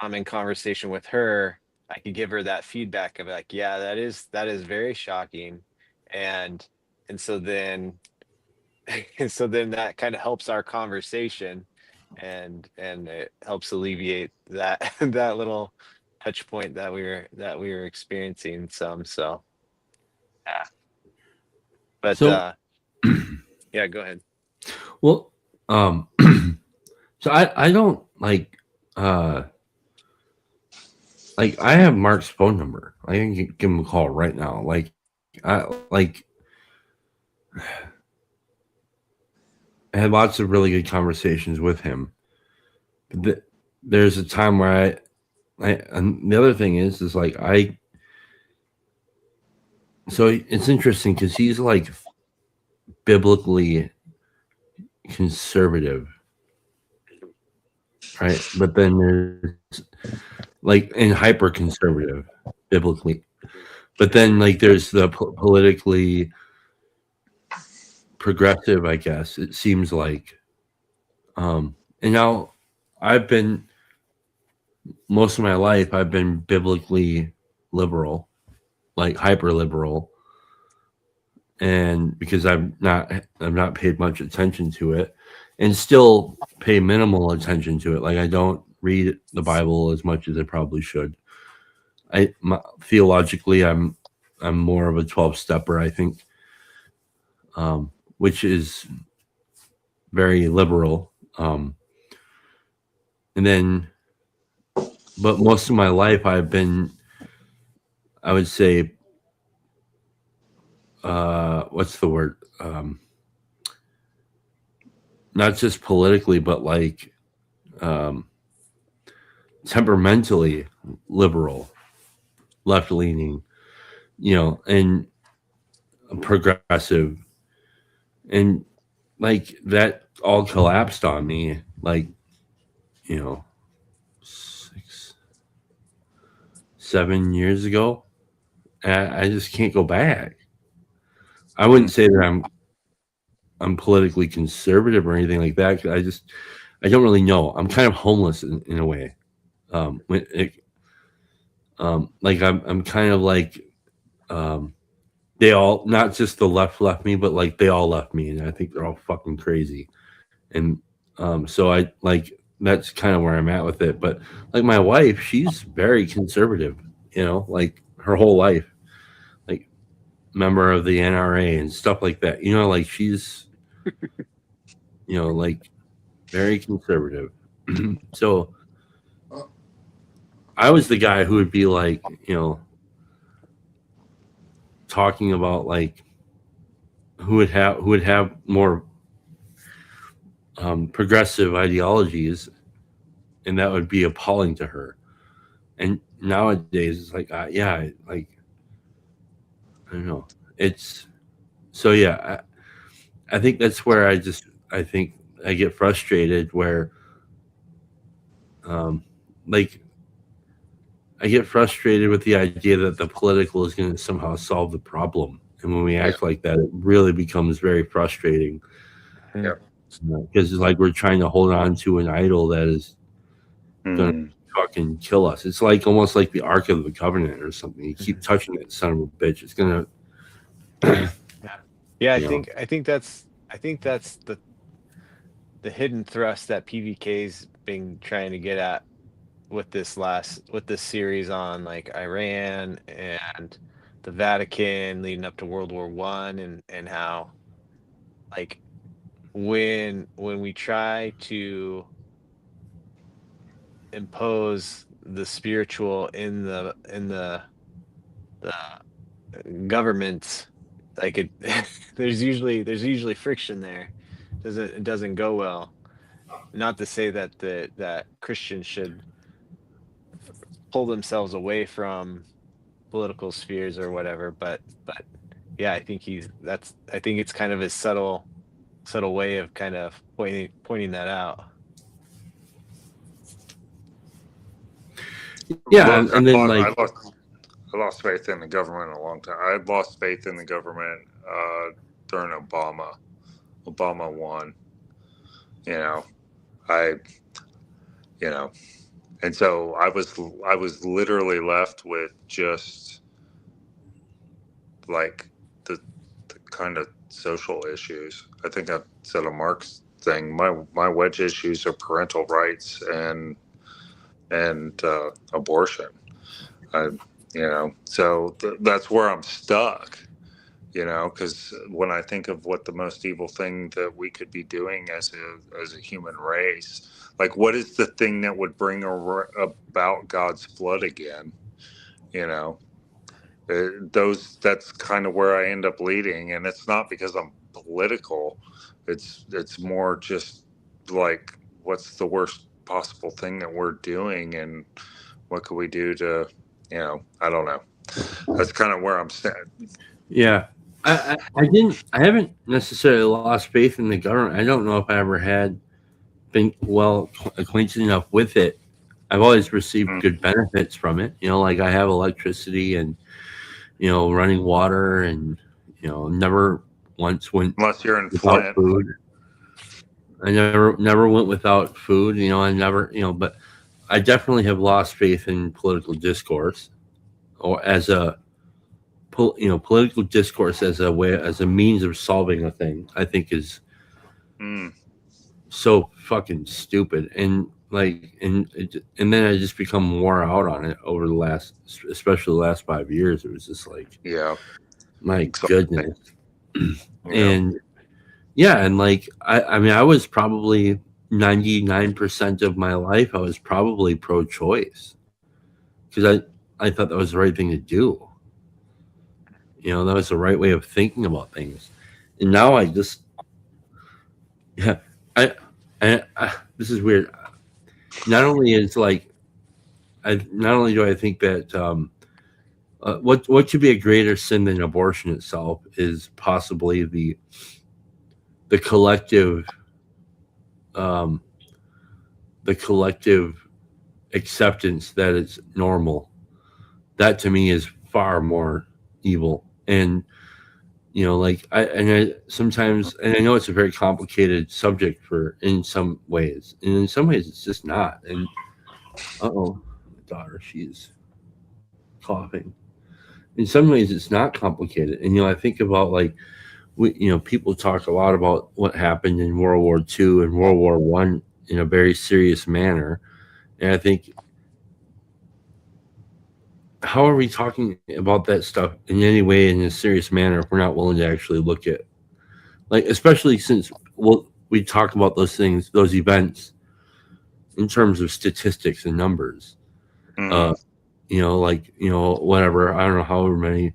Speaker 4: I'm in conversation with her, I could give her that feedback of like, yeah, that is very shocking. And so then that kind of helps our conversation, and it helps alleviate that that little touch point that we were experiencing some. So yeah. But
Speaker 1: So,
Speaker 4: yeah, go ahead.
Speaker 1: well, so I don't like like I have Mark's phone number. I can give him a call right now. I had lots of really good conversations with him. But there's a time where and the other thing is like so it's interesting because he's like biblically conservative, right? But then there's like and hyper conservative biblically, but then like there's the politically progressive, I guess it seems like. And now most of my life I've been biblically liberal, like hyper liberal, and because I've not paid much attention to it, and still pay minimal attention to it. Like I don't read the Bible as much as I probably should. Theologically, I'm more of a 12-stepper, I think, which is very liberal. And then, but most of my life I've been, I would say, what's the word? Not just politically, but like temperamentally liberal, left leaning, and progressive. And like that all collapsed on me, like, 7 years ago. I just can't go back. I wouldn't say that I'm politically conservative or anything like that. I don't really know. I'm kind of homeless in a way. Like I'm kind of like, they all, not just the left me, but like they all left me, and I think they're all fucking crazy. And so I like that's kind of where I'm at with it. But like my wife, she's very conservative, like her whole life, like member of the NRA and stuff like that. Like she's, like very conservative. So I was the guy who would be like, talking about like who would have more progressive ideologies, and that would be appalling to her. And nowadays it's like, yeah, like I don't know. It's so yeah. I think that's where I think I get frustrated where, like I get frustrated with the idea that the political is going to somehow solve the problem, and when we act like that, it really becomes very frustrating.
Speaker 3: Yeah.
Speaker 1: Because it's like we're trying to hold on to an idol that is going to fucking kill us. It's like almost like the Ark of the Covenant or something. You keep touching it, son of a bitch. It's gonna.
Speaker 4: Yeah, I think that's the hidden thrust that PVK's been trying to get at with this series on like Iran and the Vatican leading up to World War I, and how like when we try to impose the spiritual in the government, like it there's usually friction there. It doesn't go well. Not to say that that Christians should pull themselves away from political spheres or whatever, but yeah, I think it's kind of his subtle way of kind of pointing that out.
Speaker 1: Yeah, and then like
Speaker 3: I lost faith in the government a long time. I lost faith in the government during Obama. Obama won. And so I was literally left with just like the kind of social issues. I think I said a Marx thing. My wedge issues are parental rights and abortion. So that's where I'm stuck. Because when I think of what the most evil thing that we could be doing as a human race, like what is the thing that would bring about God's blood again? You know, that's kind of where I end up leading, and it's not because I'm political. It's more just like what's the worst possible thing that we're doing, and what could we do to, I don't know. That's kind of where I'm standing.
Speaker 1: Yeah. I haven't necessarily lost faith in the government. I don't know if I ever had been well acquainted enough with it. I've always received good benefits from it. Like I have electricity and, running water and, never once went
Speaker 3: Unless you're in
Speaker 1: without
Speaker 3: Flint.
Speaker 1: food. I never went without food, I never, but I definitely have lost faith in political discourse or as a, political discourse as a means of solving a thing. I think is so fucking stupid, and and then I just become wore out on it over especially the last 5 years. It was just like, my goodness. And and like I mean, I was probably 99% of my life I was probably pro-choice because I thought that was the right thing to do. That was the right way of thinking about things. And now I just, I this is weird. Not only do I think that what should be a greater sin than abortion itself is possibly the collective acceptance that it's normal. That to me is far more evil. And I sometimes, and I know it's a very complicated subject in some ways, and in some ways it's just not. And my daughter, she's coughing. In some ways it's not complicated. And I think about people talk a lot about what happened in World War II and World War I in a very serious manner. And I think, how are we talking about that stuff in any way in a serious manner if we're not willing to actually look at, especially since we talk about those things, those events, in terms of statistics and numbers. Whatever, I don't know, however many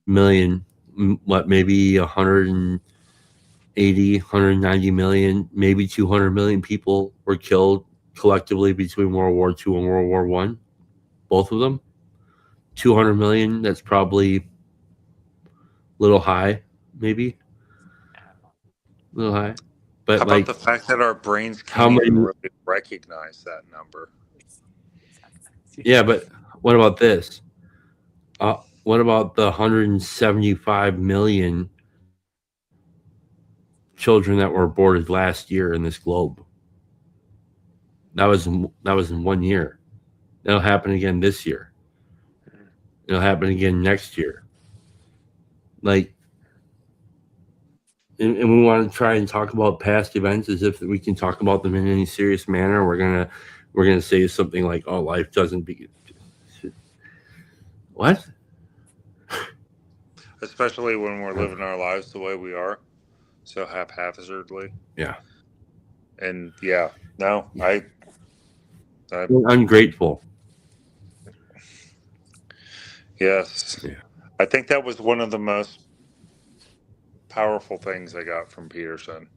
Speaker 1: million, maybe 180, 190 million, maybe 200 million people were killed collectively between World War II and World War I, both of them. 200 million, that's probably a little high, maybe a little high. But
Speaker 3: how about the fact that our brains can't even really recognize that number?
Speaker 1: Yeah, but what about this? What about the 175 million children that were aborted last year in this globe? That was in 1 year. That'll happen again this year. It'll happen again next year. And we want to try and talk about past events as if we can talk about them in any serious manner. We're gonna say something like, "Oh, life doesn't begin." What?
Speaker 3: Especially when we're living our lives the way we are, so haphazardly.
Speaker 1: Yeah.
Speaker 3: And no, I'm
Speaker 1: ungrateful.
Speaker 3: Yes.
Speaker 1: Yeah.
Speaker 3: I think that was one of the most powerful things I got from Peterson.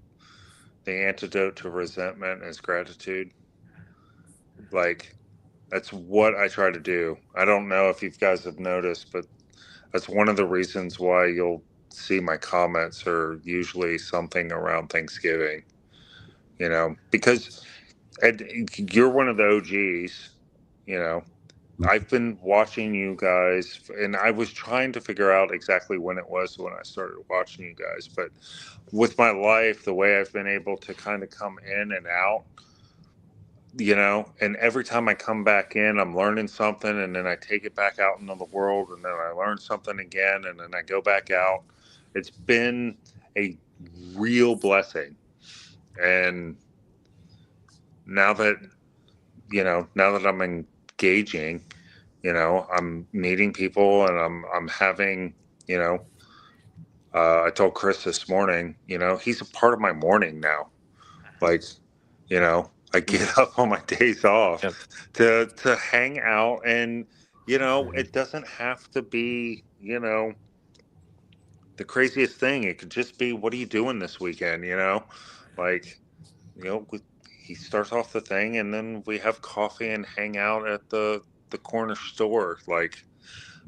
Speaker 3: The antidote to resentment is gratitude. That's what I try to do. I don't know if you guys have noticed, but that's one of the reasons why you'll see my comments are usually something around Thanksgiving. Because you're one of the OGs, I've been watching you guys, and I was trying to figure out exactly when it was when I started watching you guys. But with my life, the way I've been able to kind of come in and out, and every time I come back in, I'm learning something, and then I take it back out into the world, and then I learn something again, and then I go back out. It's been a real blessing. And now that I'm engaging, I'm meeting people, and I'm having, I told Chris this morning, he's a part of my morning now. Like, I get up on my days off
Speaker 4: Yep.
Speaker 3: to hang out, and it doesn't have to be, the craziest thing. It could just be, what are you doing this weekend? Like, he starts off the thing, and then we have coffee and hang out at the corner store. Like,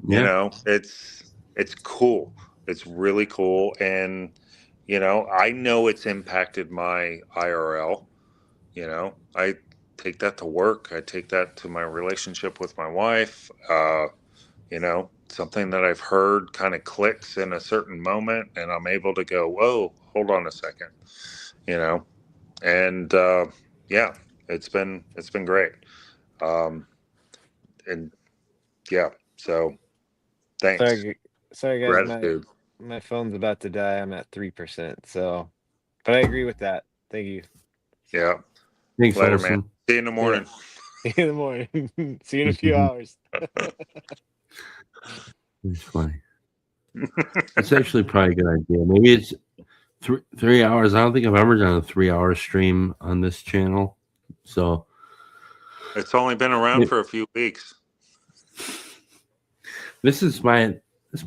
Speaker 1: Yeah.
Speaker 3: it's cool. It's really cool, and I know it's impacted my IRL. I take that to work. I take that to my relationship with my wife. Something that I've heard kind of clicks in a certain moment, and I'm able to go, whoa, hold on a second, and yeah, it's been great. And yeah, so thanks.
Speaker 4: Sorry guys,
Speaker 3: Gratitude.
Speaker 4: my phone's about to die. I'm at 3%. So, but I agree with that. Thank you.
Speaker 3: Yeah.
Speaker 1: Thanks,
Speaker 3: Later,
Speaker 1: Olson.
Speaker 3: man. See you in the morning.
Speaker 4: See you in the morning. See you in a few hours.
Speaker 1: It's funny. It's actually probably a good idea. Maybe it's 3 hours. I don't think I've ever done a 3-hour stream on this channel. So
Speaker 3: It's only been around for a few weeks.
Speaker 1: this is my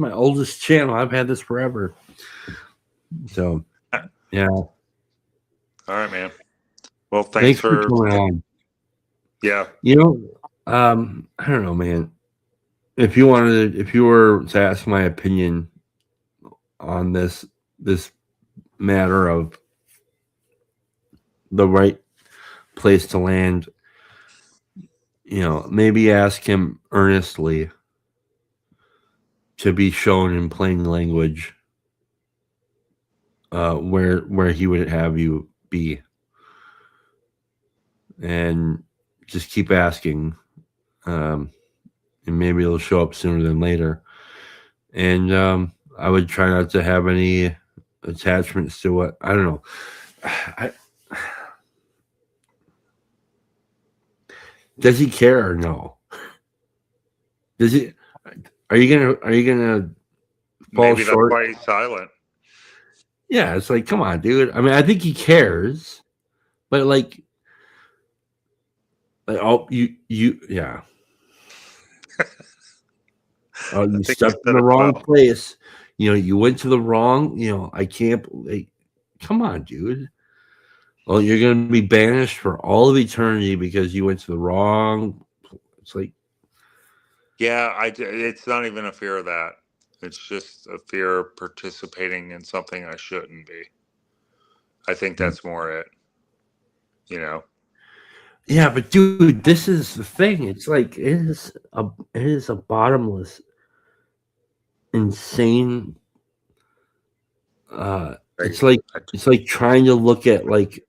Speaker 1: oldest channel. I've had this forever. So yeah.
Speaker 3: All right, man. Well,
Speaker 1: Thanks for coming on.
Speaker 3: Yeah.
Speaker 1: I don't know, man. If you were to ask my opinion on this matter of the right place to land, maybe ask him earnestly to be shown in plain language where he would have you be, and just keep asking, and maybe it'll show up sooner than later. And I would try not to have any attachments to what, I don't know. Does he care or no? Does he? Are you gonna fall
Speaker 3: Maybe
Speaker 1: short?
Speaker 3: that's why he's silent.
Speaker 1: Yeah, it's like, come on, dude. I mean, I think he cares, but like oh, you, yeah. Oh, you stepped in the wrong place. You went to the wrong. I can't. Come on, dude. Well, you're going to be banished for all of eternity because you went to the wrong. It's like,
Speaker 3: yeah, it's not even a fear of that. It's just a fear of participating in something I shouldn't be. I think that's more it.
Speaker 1: Yeah, but dude, this is the thing. It's like it is a bottomless, insane. It's like trying to look at like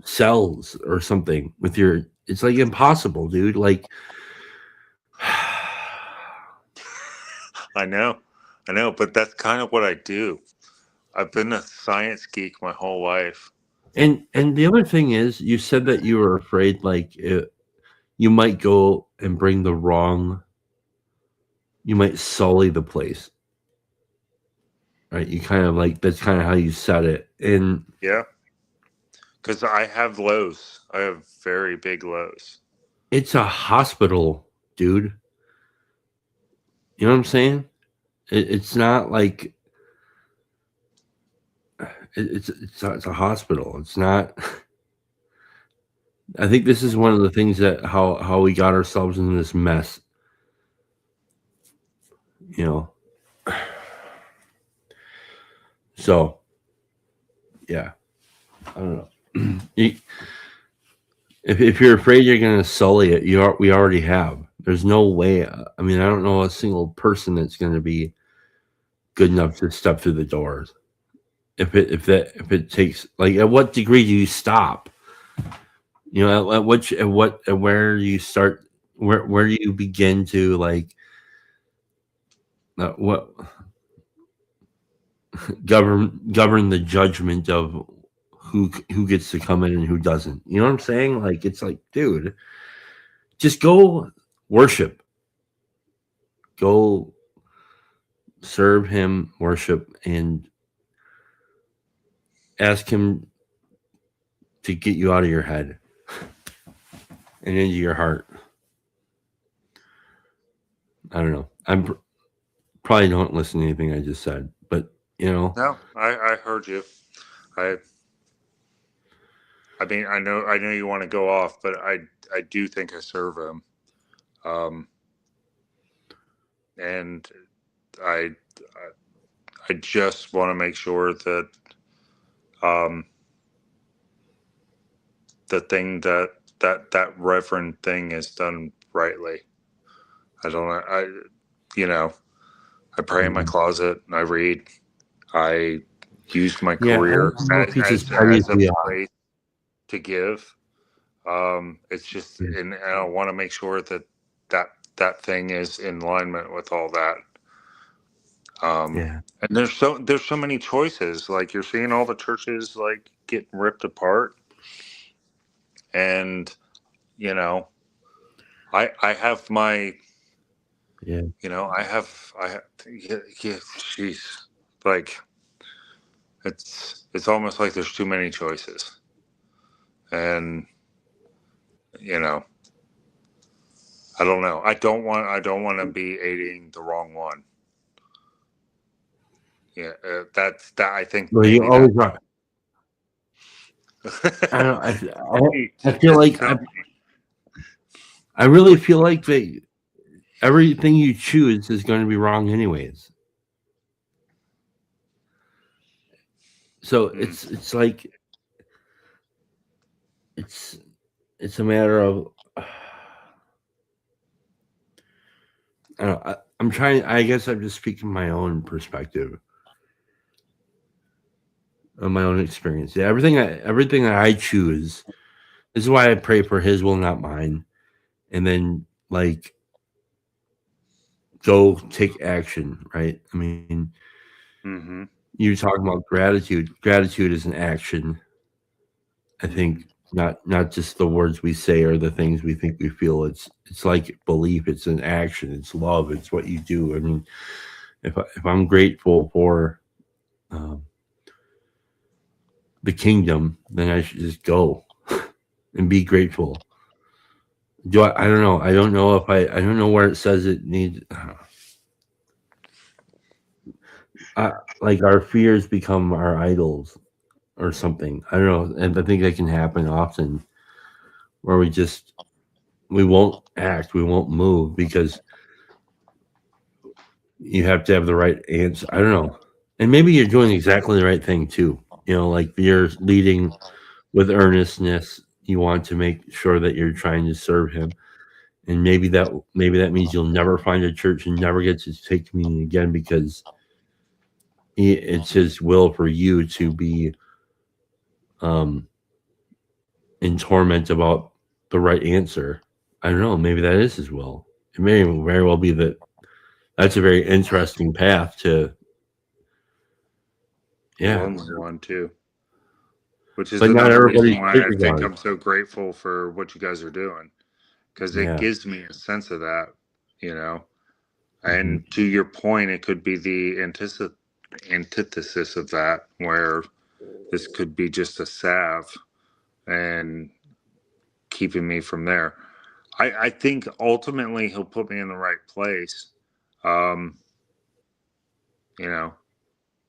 Speaker 1: cells or something with your. It's like impossible, dude. Like,
Speaker 3: I know, but that's kind of what I do. I've been a science geek my whole life.
Speaker 1: And the other thing is, you said that you were afraid, like, you might go and bring the wrong. You might sully the place, right? You kind of like, that's kind of how you said it, and
Speaker 3: yeah, because I have lows. I have very big lows.
Speaker 1: It's a hospital, dude. You know what I'm saying? It's not like it's a hospital. It's not. I think this is one of the things that how we got ourselves in this mess. So, yeah, I don't know. If you're afraid you're going to sully it, we already have. There's no way. I mean, I don't know a single person that's going to be good enough to step through the doors. If it takes, like, at what degree do you stop? Where do you start? Where do you begin to, like, what govern the judgment of who gets to come in and who doesn't? You know what I'm saying? Like, it's like, dude, just go worship, go serve him, worship, and ask him to get you out of your head and into your heart. I don't know. Probably don't listen to anything I just said, but
Speaker 3: No, I heard you. I mean, I know you want to go off, but I do think I serve him. And I just want to make sure that the thing that reverend thing is done rightly. I don't know. I pray in my closet. I read. I use my
Speaker 1: Yeah, I
Speaker 3: career
Speaker 1: don't know if he's as
Speaker 3: as
Speaker 1: petty as
Speaker 3: a
Speaker 1: we are.
Speaker 3: place to give. It's just, and I want to make sure that thing is in alignment with all that.
Speaker 1: Yeah.
Speaker 3: And there's so many choices. Like you're seeing all the churches like get ripped apart, and I have my
Speaker 1: Yeah.
Speaker 3: I have yeah, jeez, like it's almost like there's too many choices, and I don't know. I don't want to be aiding the wrong one. Yeah, that I think
Speaker 1: Well,
Speaker 3: maybe
Speaker 1: you always
Speaker 3: that.
Speaker 1: are. I don't. I feel like I really feel like that everything you choose is going to be wrong anyways. So it's like it's a matter of I don't know, I'm trying. I guess I'm just speaking my own perspective, of my own experience. Yeah, everything that I choose. This is why I pray for His will, not mine, and then like go take action. Right? I mean, you talking about gratitude. Gratitude is an action. I think not just the words we say or the things we think we feel. It's like belief. It's an action. It's love. It's what you do. I mean, if I'm grateful for the kingdom, then I should just go and be grateful. I don't know. I don't know if I don't know where it says it needs. Like our fears become our idols or something. I don't know, and I think that can happen often, where we won't act, we won't move because you have to have the right answer. I don't know, and maybe you're doing exactly the right thing too. Like you're leading with earnestness. You want to make sure that you're trying to serve Him, and maybe that means you'll never find a church and never get to take communion again because it's His will for you to be in torment about the right answer. I don't know. Maybe that is His will. It may very well be that. That's a very interesting path to. Yeah,
Speaker 3: lonely one too, which is
Speaker 1: but not
Speaker 3: another reason
Speaker 1: everybody's
Speaker 3: why I
Speaker 1: taking
Speaker 3: think
Speaker 1: on.
Speaker 3: I'm so grateful for what you guys are doing, because it
Speaker 1: Yeah.
Speaker 3: gives me a sense of that, and to your point, it could be the antithesis of that, where this could be just a salve and keeping me from there. I think ultimately He'll put me in the right place, and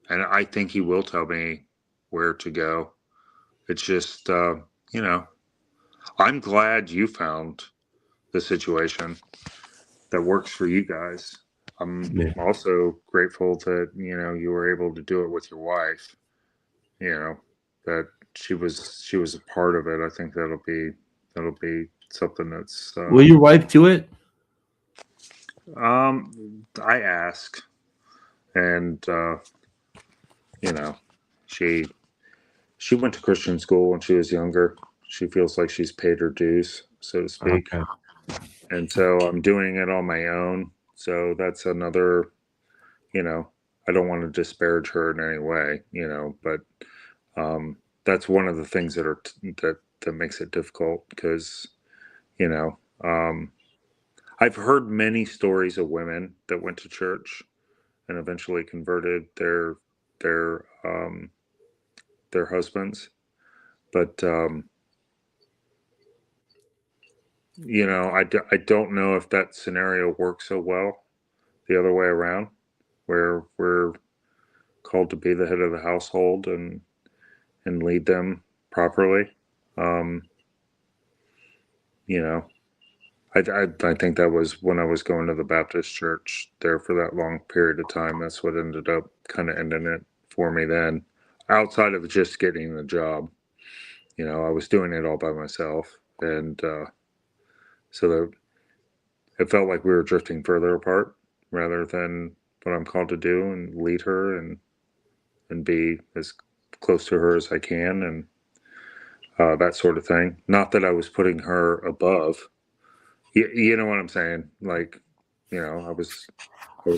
Speaker 3: I think He will tell me where to go. It's just, I'm glad you found the situation that works for you guys. I'm also grateful that, you were able to do it with your wife, that she was a part of it. I think that'll be something that's,
Speaker 1: Will your wife do it?
Speaker 3: I ask, and, she went to Christian school when she was younger. She feels like she's paid her dues, so to speak.
Speaker 1: Okay.
Speaker 3: And so I'm doing it on my own. So that's another, I don't want to disparage her in any way, but that's one of the things that makes it difficult because, I've heard many stories of women that went to church and eventually converted their husbands. But I don't know if that scenario works so well the other way around, where we're called to be the head of the household and lead them properly. I think that was when I was going to the Baptist church there for that long period of time. That's what ended up kind of ending it for me then. Outside of just getting the job, I was doing it all by myself, and so that it felt like we were drifting further apart rather than what I'm called to do and lead her and be as close to her as I can and that sort of thing. Not that I was putting her above. You know what I'm saying? Like, I was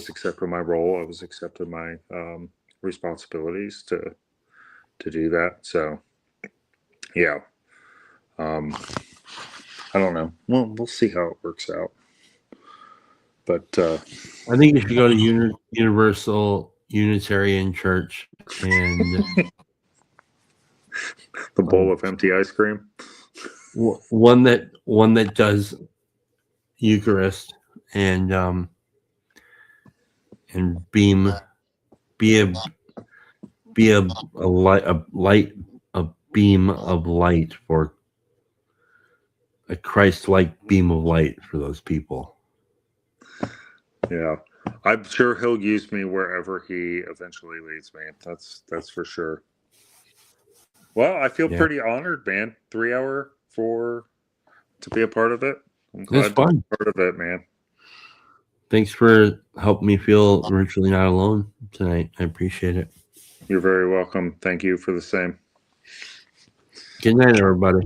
Speaker 3: accepting my role. I was accepting my responsibilities to do that. So, yeah. I don't know. Well, we'll see how it works out. But
Speaker 1: I think you should go to Universal Unitarian Church and
Speaker 3: the bowl of empty ice cream.
Speaker 1: one that does Eucharist and be a beam of light for a Christ-like beam of light for those people.
Speaker 3: Yeah, I'm sure he'll use me wherever he eventually leads me. That's for sure. Well, I feel pretty honored, man. 3 hour to be a part of it. I'm glad to be a part of it, man.
Speaker 1: Thanks for helping me feel virtually not alone tonight. I appreciate it.
Speaker 3: You're very welcome. Thank you for the same.
Speaker 1: Good night, everybody.